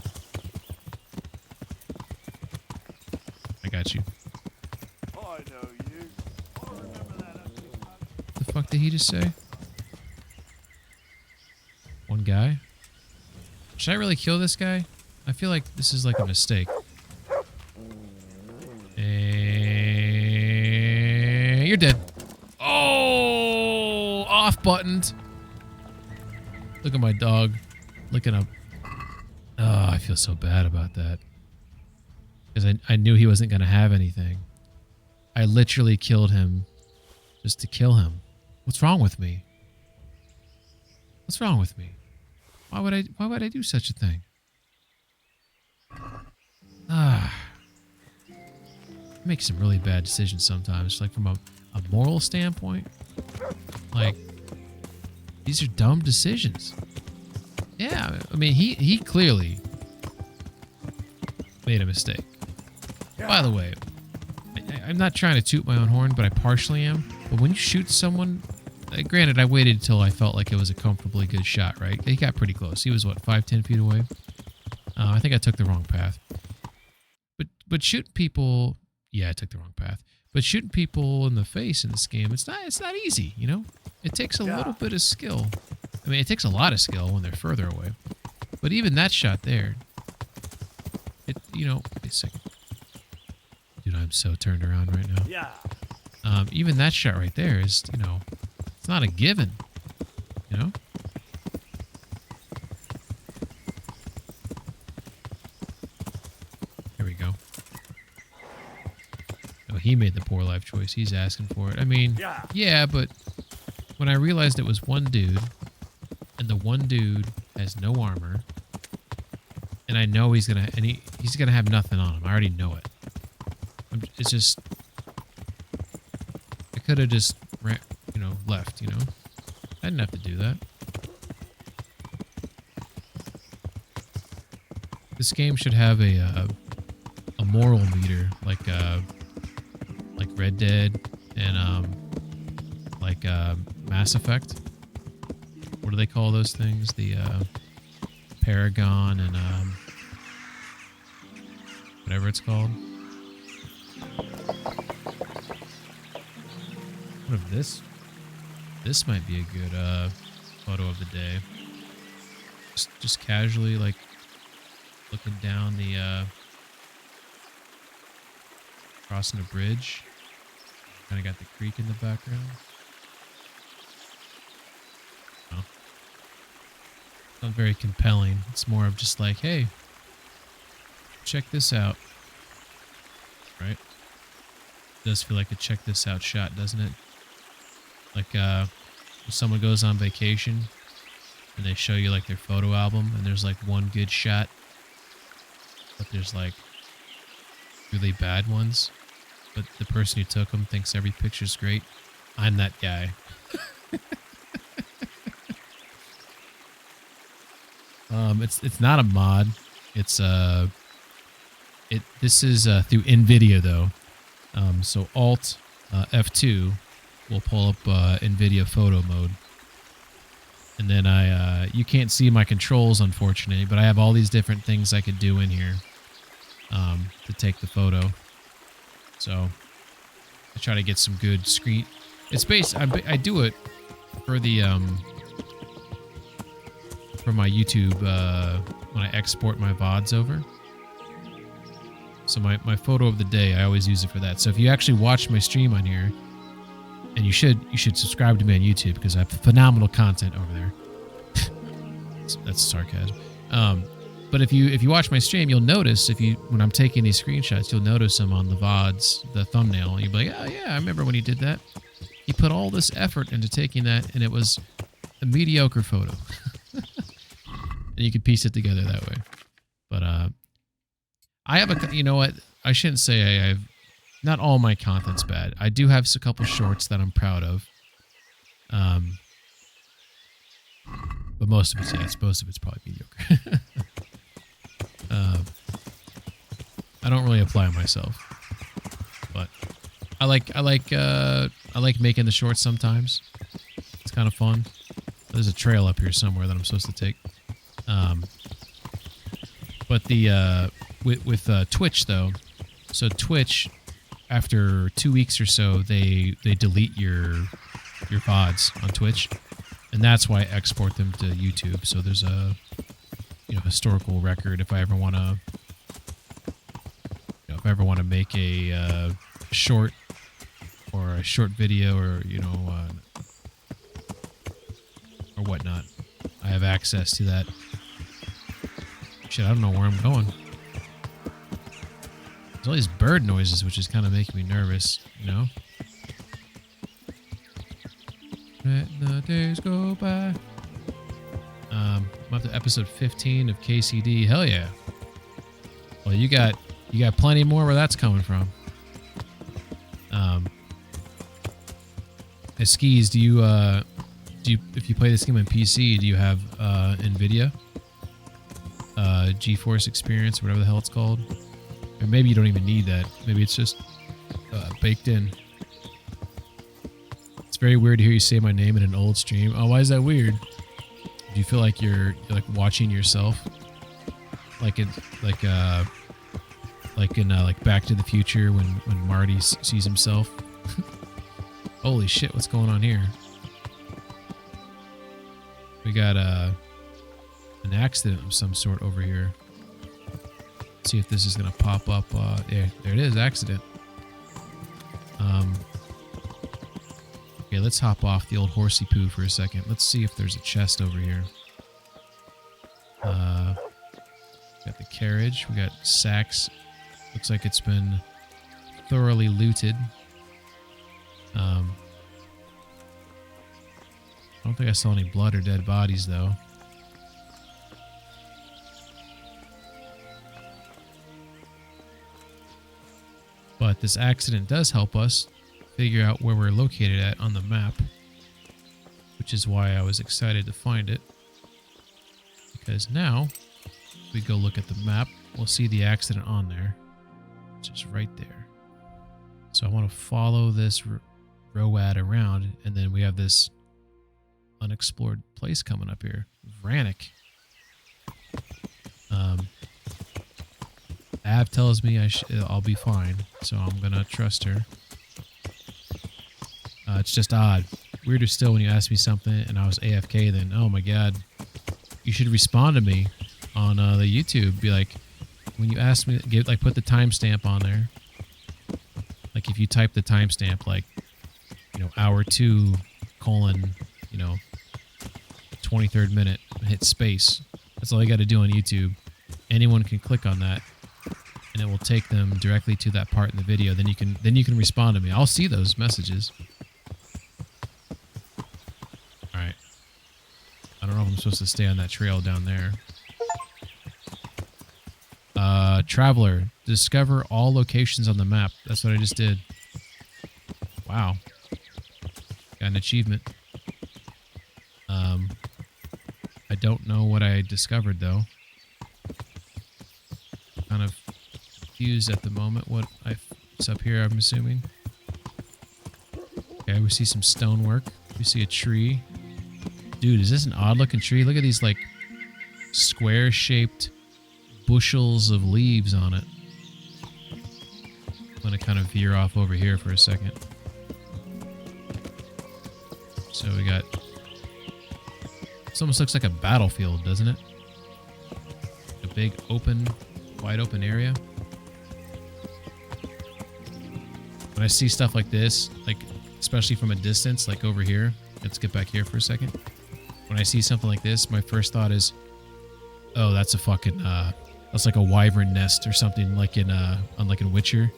I got you. I know you. I remember that. The fuck did he just say? One guy? Should I really kill this guy? I feel like this is like a mistake. And you're dead. Oh, off buttoned. Look at my dog licking up. Oh, I feel so bad about that. Because I knew he wasn't going to have anything. I literally killed him just to kill him. What's wrong with me? What's wrong with me? Why would I do such a thing? I make some really bad decisions sometimes, like from a moral standpoint. Like, These are dumb decisions. Yeah, I mean, he clearly made a mistake. By the way, I'm not trying to toot my own horn, but I partially am. But when you shoot someone, granted, I waited until I felt like it was a comfortably good shot, right? He got pretty close. He was, what, 5-10 feet away? I think I took the wrong path. But shooting people... Yeah, I took the wrong path. But shooting people in the face in this game, it's not easy, you know? It takes a little bit of skill. I mean, it takes a lot of skill when they're further away. But even that shot there, wait a second. Dude, I'm so turned around right now. Yeah. Even that shot right there is, it's not a given, you know? Here we go. Oh, he made the poor life choice. He's asking for it. I mean, yeah, but when I realized it was one dude, and the one dude has no armor, and I know he's gonna have nothing on him. I already know it. It's just, I could have just left. I didn't have to do that. This game should have a moral meter like Red Dead and like Mass Effect. What do they call those things? The Paragon and whatever it's called. What of this? This might be a good photo of the day. Just casually, like, looking down the crossing a bridge. Kind of got the creek in the background. Oh. Not very compelling. It's more of just like, hey, check this out. Right? It does feel like a check this out shot, doesn't it? Like when someone goes on vacation and they show you like their photo album and there's like one good shot, but there's like really bad ones, but the person who took them thinks every picture's great. I'm that guy. It's not a mod. It's this is through NVIDIA though. So Alt F2 will pull up NVIDIA photo mode. And then you can't see my controls, unfortunately, but I have all these different things I could do in here to take the photo. So I try to get some good screen. It's based. I do it for the for my YouTube when I export my VODs over. So my photo of the day, I always use it for that. So if you actually watch my stream on here, and you should subscribe to me on YouTube because I have phenomenal content over there. That's sarcasm. But if you watch my stream, you'll notice when I'm taking these screenshots, you'll notice them on the VODs, the thumbnail, and you'll be like, oh yeah, I remember when he did that. He put all this effort into taking that, and it was a mediocre photo. And you could piece it together that way. But I have you know what? I shouldn't say I have. Not all my content's bad. I do have a couple shorts that I'm proud of. But most of it's probably mediocre. I don't really apply myself, but I like making the shorts sometimes. It's kind of fun. There's a trail up here somewhere that I'm supposed to take. But the with Twitch though, so Twitch, after 2 weeks or so, they delete your VODs on Twitch, and that's why I export them to YouTube. So there's a historical record if I ever want to make a short or a short video or or whatnot. I have access to that. Shit, I don't know where I'm going. There's all these bird noises, which is kind of making me nervous, Let the days go by. I'm up to episode 15 of KCD. Hell yeah. Well, you got plenty more where that's coming from. Skis, do if you play this game on PC, do you have NVIDIA? GeForce Experience, whatever the hell it's called? Or maybe you don't even need that. Maybe it's just baked in. It's very weird to hear you say my name in an old stream. Oh, why is that weird? Do you feel like you're like watching yourself? Like in like Back to the Future when Marty sees himself? Holy shit, what's going on here? We got an accident of some sort over here. Let's see if this is gonna pop up. Yeah, there it is, accident. Okay, let's hop off the old horsey poo for a second. Let's see if there's a chest over here. Got the carriage. We got sacks. Looks like it's been thoroughly looted. I don't think I saw any blood or dead bodies, though. But this accident does help us figure out where we're located at on the map, which is why I was excited to find it. Because now, if we go look at the map, we'll see the accident on there, which is right there. So I want to follow this road around, and then we have this unexplored place coming up here. Vranek. Av tells me I'll be fine, so I'm gonna trust her. It's just odd. Weirder still when you ask me something and I was AFK, then oh my god, you should respond to me on the YouTube. Be like, when you ask me, put the timestamp on there. Like if you type the timestamp, like, you know, hour 2, 23rd minute, hit space. That's all you got to do on YouTube. Anyone can click on that, and it will take them directly to that part in the video. Then you can respond to me. I'll see those messages. All right. I don't know if I'm supposed to stay on that trail down there. Traveler, discover all locations on the map. That's what I just did. Wow. Got an achievement. I don't know what I discovered, though. Kind of confused at the moment what's up here, I'm assuming. Okay, we see some stonework. We see a tree. Dude, is this an odd-looking tree? Look at these, like, square-shaped bushels of leaves on it. I'm going to kind of veer off over here for a second. So we got... This almost looks like a battlefield, doesn't it? A big open, wide open area. When I see stuff like this, like especially from a distance, like over here, let's get back here for a second. When I see something like this, my first thought is, oh, that's a fucking, that's like a wyvern nest or something, like in Witcher,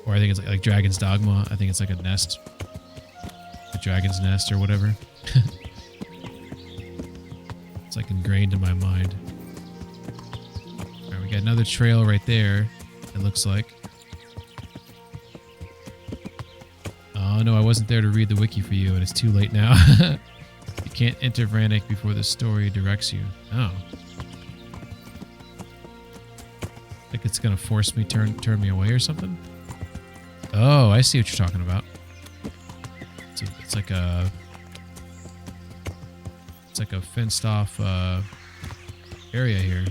or I think it's like Dragon's Dogma. I think it's like a nest, a dragon's nest or whatever. It's like ingrained in my mind. All right, we got another trail right there. It looks like. Oh no, I wasn't there to read the wiki for you, and it's too late now. You can't enter Vranek before the story directs you. Oh. Like it's gonna force me, turn me away or something? Oh, I see what you're talking about. It's like a fenced off area here.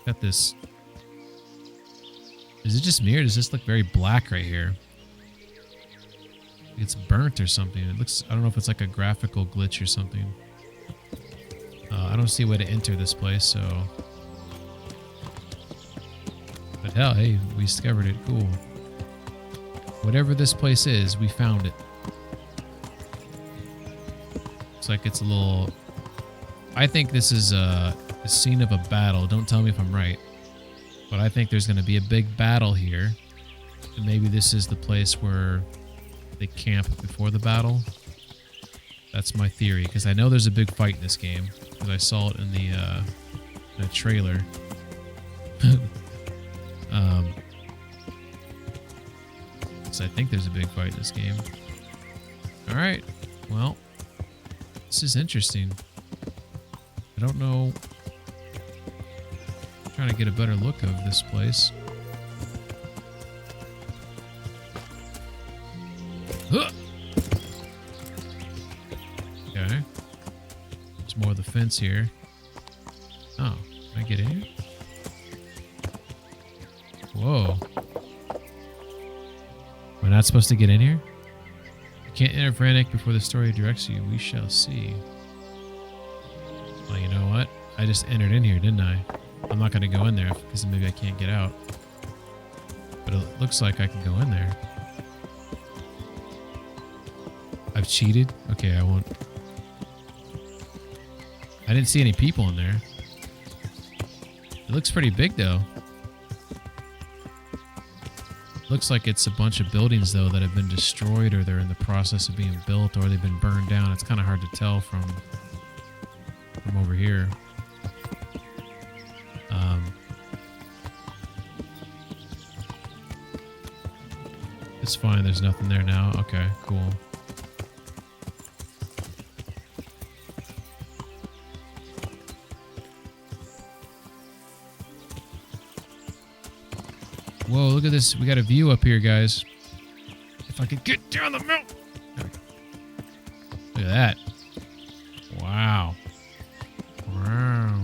Got this. Is it just me or does this look very black right here? It's burnt or something. It looks, I don't know if it's like a graphical glitch or something. I don't see a way to enter this place, so. But hell, hey, we discovered it. Cool. Whatever this place is, we found it. Looks like it's a little... I think this is a scene of a battle. Don't tell me if I'm right. But I think there's going to be a big battle here. And maybe this is the place where they camp before the battle. That's my theory. Because I know there's a big fight in this game. Because I saw it in the trailer. So I think there's a big fight in this game. All right. Well, this is interesting. I don't know. I'm trying to get a better look of this place. Huh. Okay. There's more of the fence here. Oh, can I get in here? Whoa. Am I not supposed to get in here? You can't enter Vranek before the story directs you. We shall see. Well, you know what? I just entered in here, didn't I? I'm not going to go in there because maybe I can't get out. But it looks like I can go in there. I've cheated? Okay, I won't. I didn't see any people in there. It looks pretty big, though. Looks like it's a bunch of buildings, though, that have been destroyed or they're in the process of being built or they've been burned down. It's kind of hard to tell from over here. It's fine. There's nothing there now. Okay, cool. Whoa, look at this. We got a view up here, guys. If I could get down the mountain. Look at that. Wow. Wow.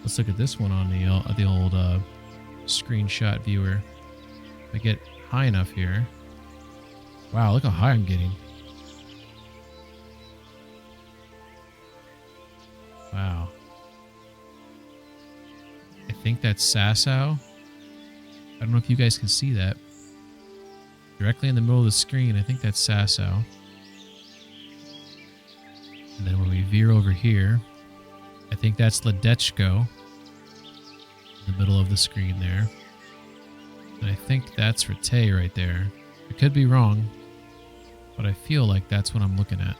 Let's look at this one on the old screenshot viewer. If I get high enough here. Wow, look how high I'm getting. Wow. I think that's Sasau. I don't know if you guys can see that. Directly in the middle of the screen, I think that's Sasau. And then when we veer over here, I think that's Ledechko. In the middle of the screen there. And I think that's Rete right there. I could be wrong, but I feel like that's what I'm looking at.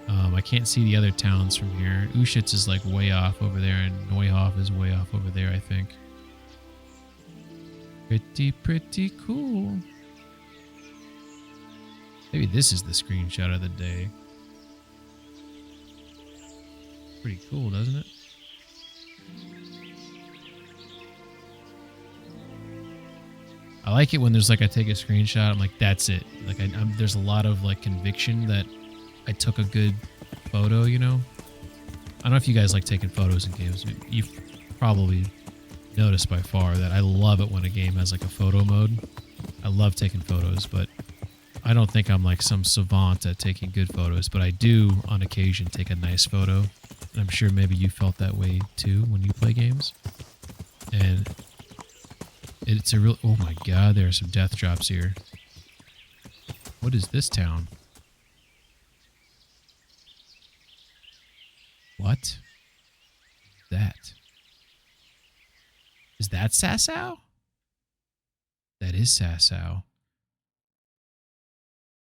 I can't see the other towns from here. Ushitz is like way off over there, and Neuhof is way off over there, I think. Pretty cool. Maybe this is the screenshot of the day. Pretty cool, doesn't it? I like it when there's like I take a screenshot. I'm like, that's it. Like there's a lot of like conviction that I took a good photo. You know. I don't know if you guys like taking photos in games. You've probably noticed by far that I love it when a game has like a photo mode. I love taking photos, but I don't think I'm like some savant at taking good photos. But I do on occasion take a nice photo, and I'm sure maybe you felt that way too when you play games. And it's a real... Oh my god, there are some death drops here. What is this town? What? That? Is that Sasau? That is Sasau.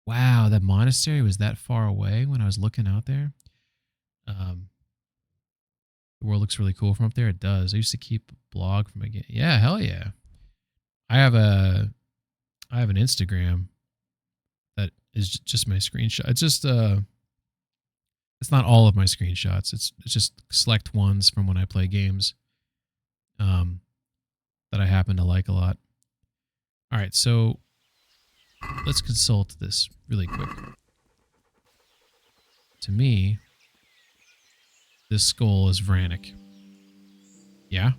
Wow, that monastery was that far away when I was looking out there. The world looks really cool from up there. It does. I used to keep a blog from a game. Yeah, hell yeah. I have an Instagram that is just my screenshot. It's just it's not all of my screenshots. It's just select ones from when I play games that I happen to like a lot. All right, so let's consult this really quick. To me, this skull is Vranek. Yeah?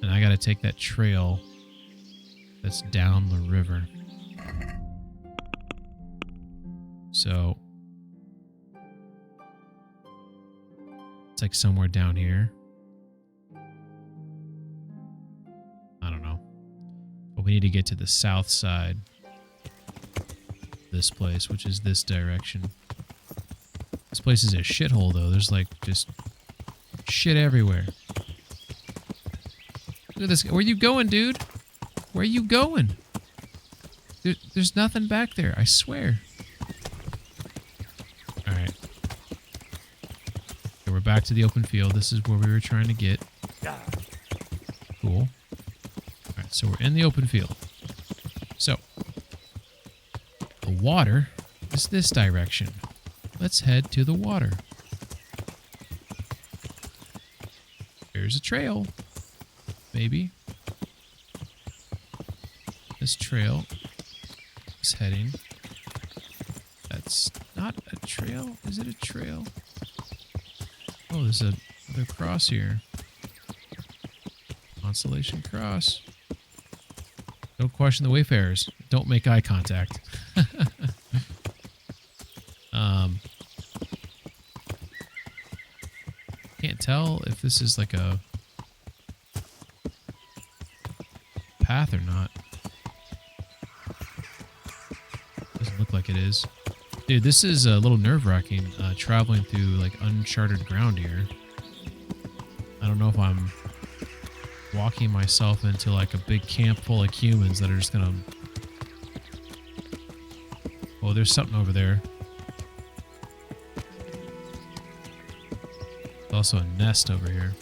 And I gotta take that trail that's down the river. So it's like somewhere down here. I don't know. But we need to get to the south side of this place, which is this direction. This place is a shithole, though. There's like just shit everywhere. Look at this. Where you going, dude? Where you going? There's nothing back there, I swear. Alright. Okay, we're back to the open field. This is where we were trying to get. Cool. Alright, so we're in the open field. So, water is this direction. Let's head to the water. There's a trail. Maybe. This trail is heading. That's not a trail. Is it a trail? Oh, there's another cross here. Constellation Cross. Don't question the wayfarers. Don't make eye contact. Can't tell if this is like a path or not. Doesn't look like it is. Dude, this is a little nerve-wracking, traveling through like uncharted ground here. I don't know if I'm walking myself into like a big camp full of humans that are just gonna... Oh, there's something over there. There's also a nest over here.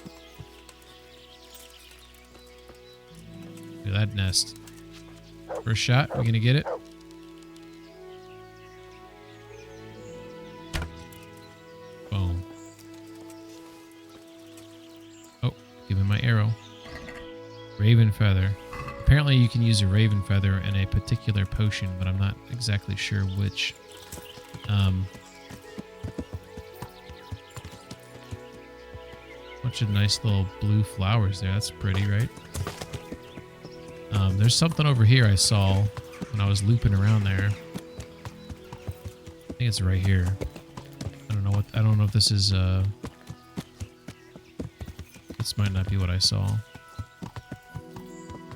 Look at that nest. First shot, we gonna get it? Boom. Oh, give me my arrow. Raven feather. Apparently you can use a raven feather in a particular potion, but I'm not exactly sure which. Bunch of nice little blue flowers there. That's pretty, right? There's something over here I saw when I was looping around there. I think it's right here. I don't know if this is this might not be what I saw.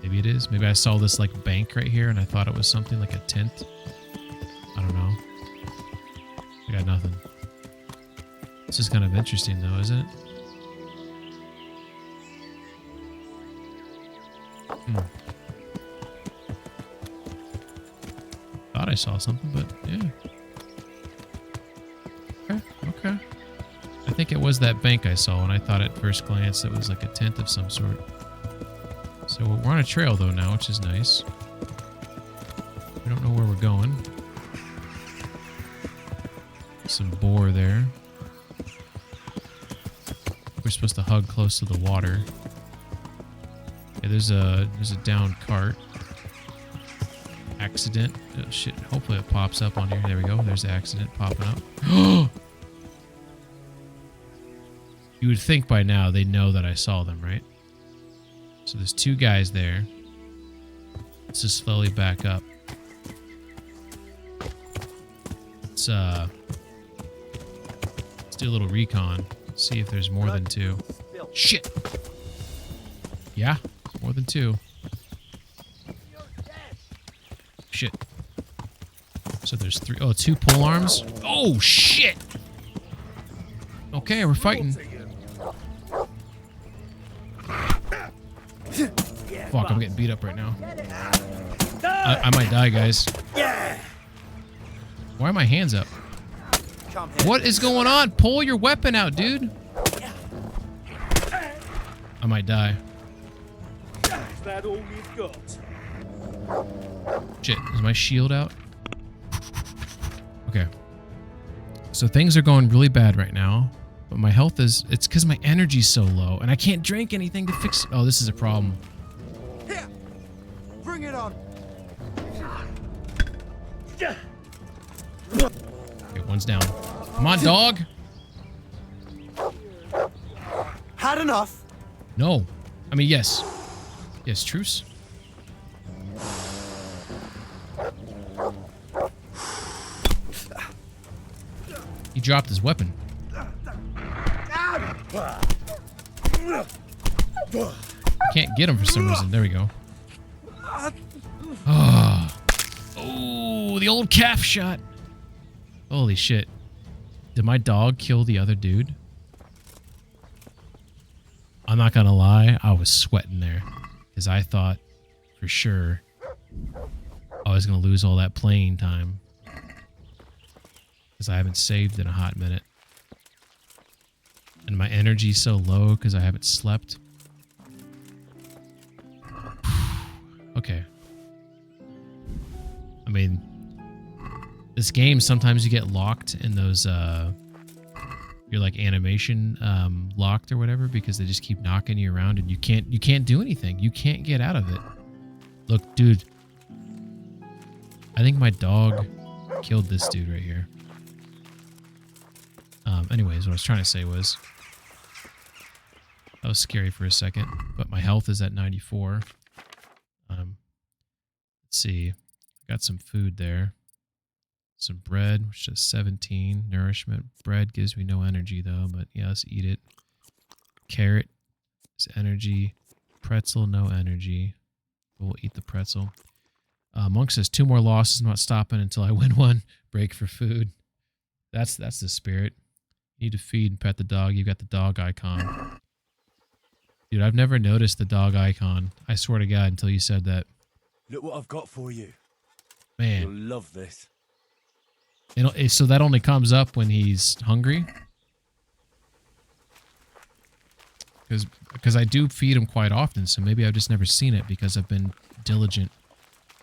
Maybe it is. Maybe I saw this like bank right here and I thought it was something like a tent. I don't know. I got nothing. This is kind of interesting though, isn't it? Thought I saw something, but yeah. Okay. I think it was that bank I saw, and I thought at first glance it was like a tent of some sort. So we're on a trail though now, which is nice. We don't know where we're going. Some boar there. We're supposed to hug close to the water. Yeah, there's a downed cart. Accident. Oh, shit. Hopefully it pops up on here. There we go. There's the accident popping up. You would think by now they know that I saw them, right? So there's two guys there. Let's just slowly back up. Let's do a little recon. See if there's more than two. Shit! Yeah, more than two. Shit. So there's three. Oh, two pole arms. Oh, shit! Okay, we're fighting. Fuck, I'm getting beat up right now. I might die, guys. Why are my hands up? What is going on? Pull your weapon out, dude. I might die. Is that all you've got? Shit, is my shield out? Okay. So things are going really bad right now. But my health is... It's because my energy's so low. And I can't drink anything to fix... Oh, this is a problem. Here, bring it on. Okay, one's down. Come on, dog! Had enough. No. I mean, yes. Yes, truce. He dropped his weapon. Can't get him for some reason. There we go. Oh, the old calf shot. Holy shit. Did my dog kill the other dude? I'm not gonna lie, I was sweating there. Because I thought for sure I was gonna lose all that playing time. Because I haven't saved in a hot minute. And my energy's so low because I haven't slept. Okay. I mean, This game, sometimes you get locked in those, your like animation locked or whatever, because they just keep knocking you around and you can't do anything. You can't get out of it. Look, dude. I think my dog killed this dude right here. Anyways, what I was trying to say was, that was scary for a second, but my health is at 94. Let's see. Got some food there. Some bread, which is 17. Nourishment. Bread gives me no energy, though, but yeah, let's eat it. Carrot is energy. Pretzel, no energy. We'll eat the pretzel. Monk says 2 more losses, I'm not stopping until I win one. Break for food. That's the spirit. You need to feed and pet the dog. You got the dog icon. Dude, I've never noticed the dog icon. I swear to God, until you said that. Look what I've got for you. Man. You'll love this. So that only comes up when he's hungry? Because I do feed him quite often, so maybe I've just never seen it because I've been diligent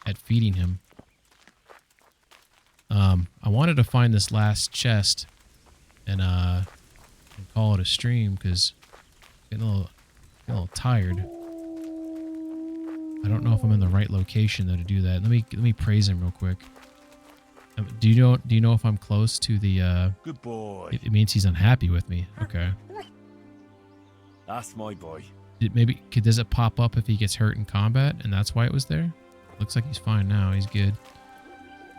at feeding him. I wanted to find this last chest and call it a stream because I'm getting a little tired. I don't know if I'm in the right location though to do that. Let me praise him real quick. Do you know if I'm close to the Good boy. It means he's unhappy with me. Okay. That's my boy. Does it pop up if he gets hurt in combat and that's why it was there? Looks like he's fine now. He's good.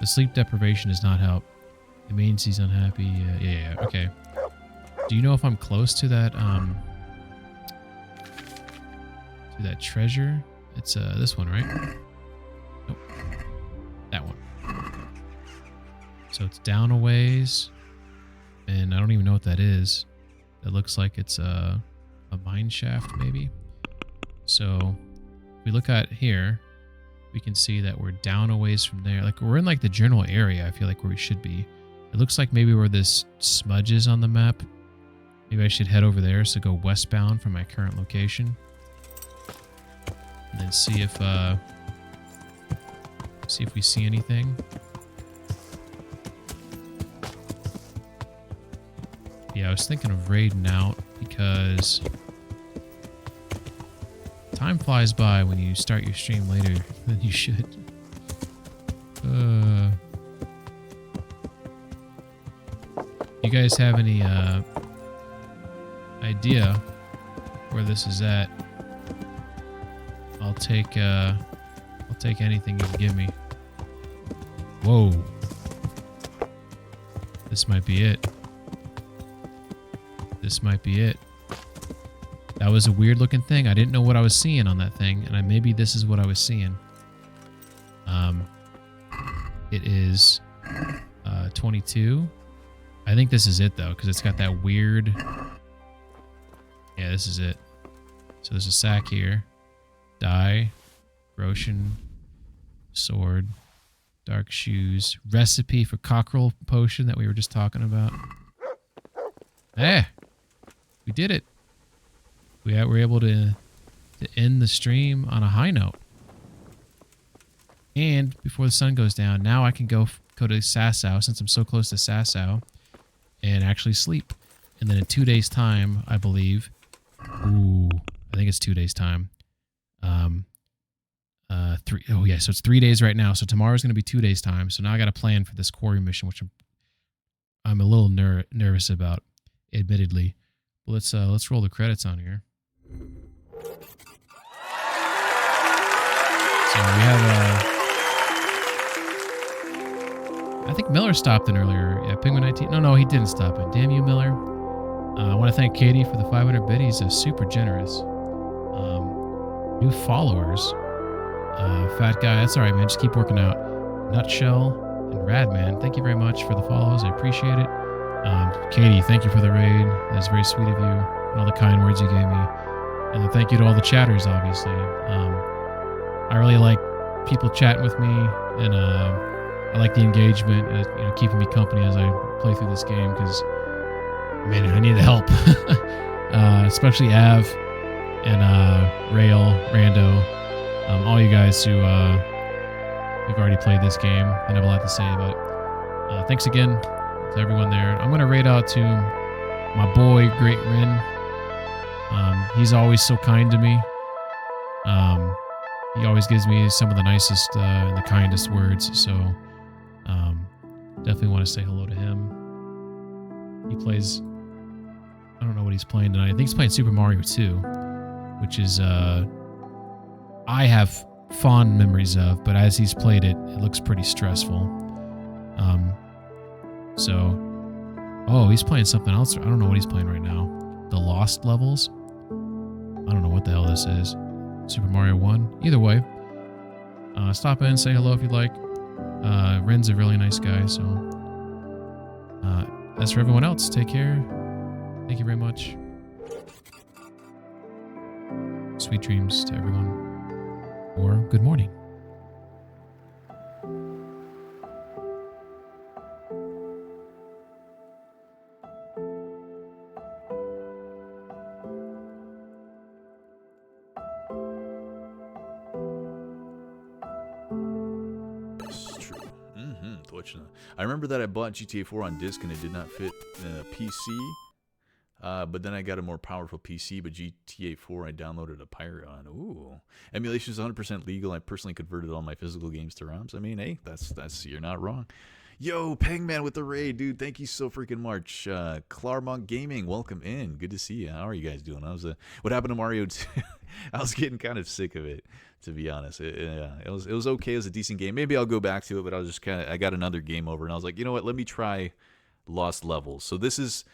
The sleep deprivation does not help. It means he's unhappy. Yeah, okay. Do you know if I'm close to that treasure? It's this one, right? Nope. That one. So it's down a ways, and I don't even know what that is. It looks like it's a mine shaft, maybe. So if we look at here, we can see that we're down a ways from there. Like we're in like the general area, I feel like, where we should be. It looks like maybe where this smudge is on the map. Maybe I should head over there, so go westbound from my current location. And then see if we see anything. Yeah, I was thinking of raiding out because time flies by when you start your stream later than you should. You guys have any idea where this is at? I'll take anything you can give me. Whoa. This might be it. This might be it. That was a weird looking thing. I didn't know what I was seeing on that thing, and maybe this is what I was seeing. It is 22. I think this is it though, because it's got that weird. Yeah, this is it. So there's a sack here. Die, Roshan, sword, dark shoes, recipe for cockerel potion that we were just talking about. Eh, we did it. We were able to end the stream on a high note. And before the sun goes down, now I can go to Sasau, since I'm so close to Sasau, and actually sleep. And then in 2 days' time, I believe. Ooh, I think it's 2 days' time. Oh yeah, so it's 3 days right now. So tomorrow's going to be 2 days' time. So now I got a plan for this quarry mission, which I'm a little nervous about, admittedly. But let's roll the credits on here. So we have I think Miller stopped in earlier. Yeah, Penguin 19. No, he didn't stop in. Damn you, Miller. I want to thank Katie for the 500 bit. He's super generous. New followers. Fat guy. That's all right, man. Just keep working out. Nutshell and Radman. Thank you very much for the follows. I appreciate it. Katie, thank you for the raid. That's very sweet of you. And all the kind words you gave me. And then thank you to all the chatters, obviously. I really like people chatting with me, and I like the engagement, and keeping me company as I play through this game, because, man, I need the help. Especially Av and Rail, Rando, all you guys who've already played this game and have a lot to say about it. Thanks again to everyone there. I'm going to raid out to my boy, Great Rin. He's always so kind to me. He always gives me some of the nicest and the kindest words. So definitely want to say hello to him. He plays, I don't know what he's playing tonight. I think he's playing Super Mario 2, which is, I have fond memories of, but as he's played it, it looks pretty stressful. Oh, he's playing something else. I don't know what he's playing right now. The Lost Levels? I don't know what the hell this is. Super Mario 1? Either way, stop in, say hello if you'd like. Ren's a really nice guy, so as for everyone else, take care. Thank you very much. Sweet dreams to everyone. Or good morning. I remember that I bought GTA 4 on disc and it did not fit PC, but then I got a more powerful PC, but GTA 4 I downloaded a pirate on. Ooh. Emulation is 100% legal. I personally converted all my physical games to ROMs. I mean, hey, that's you're not wrong. Yo, Pangman with the raid, dude. Thank you so freaking much. Claremont Gaming, welcome in. Good to see you. How are you guys doing? What happened to Mario 2? I was getting kind of sick of it, to be honest. It was okay. It was a decent game. Maybe I'll go back to it, but I was just I got another game over, and I was like, you know what? Let me try Lost Levels. So this is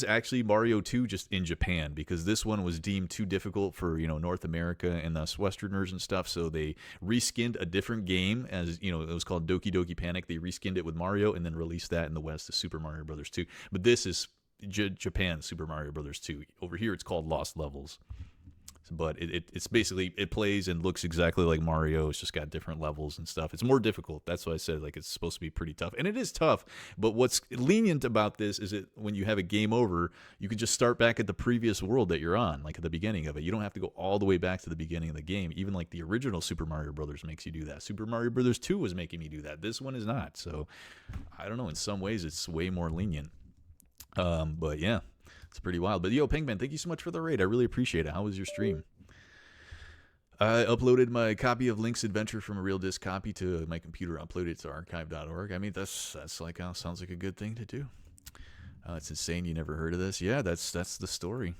actually Mario 2 just in Japan, because this one was deemed too difficult for, North America and us Westerners and stuff. So they reskinned a different game, as it was called Doki Doki Panic. They reskinned it with Mario and then released that in the West as Super Mario Brothers 2. But this is Japan Super Mario Brothers 2. Over here, it's called Lost Levels. But it's basically, it plays and looks exactly like Mario. It's just got different levels and stuff. It's more difficult. That's why I said, like, it's supposed to be pretty tough. And it is tough. But what's lenient about this is that when you have a game over, you can just start back at the previous world that you're on, like at the beginning of it. You don't have to go all the way back to the beginning of the game. Even like the original Super Mario Brothers makes you do that. Super Mario Brothers 2 was making me do that. This one is not. So I don't know. In some ways, it's way more lenient. But yeah. It's pretty wild. But yo, Pinkman, thank you so much for the raid. I really appreciate it. How was your stream? I uploaded my copy of Link's Adventure from a real disc copy to my computer. Uploaded it to archive.org. I mean, that's like sounds like a good thing to do. It's insane you never heard of this. Yeah, that's the story.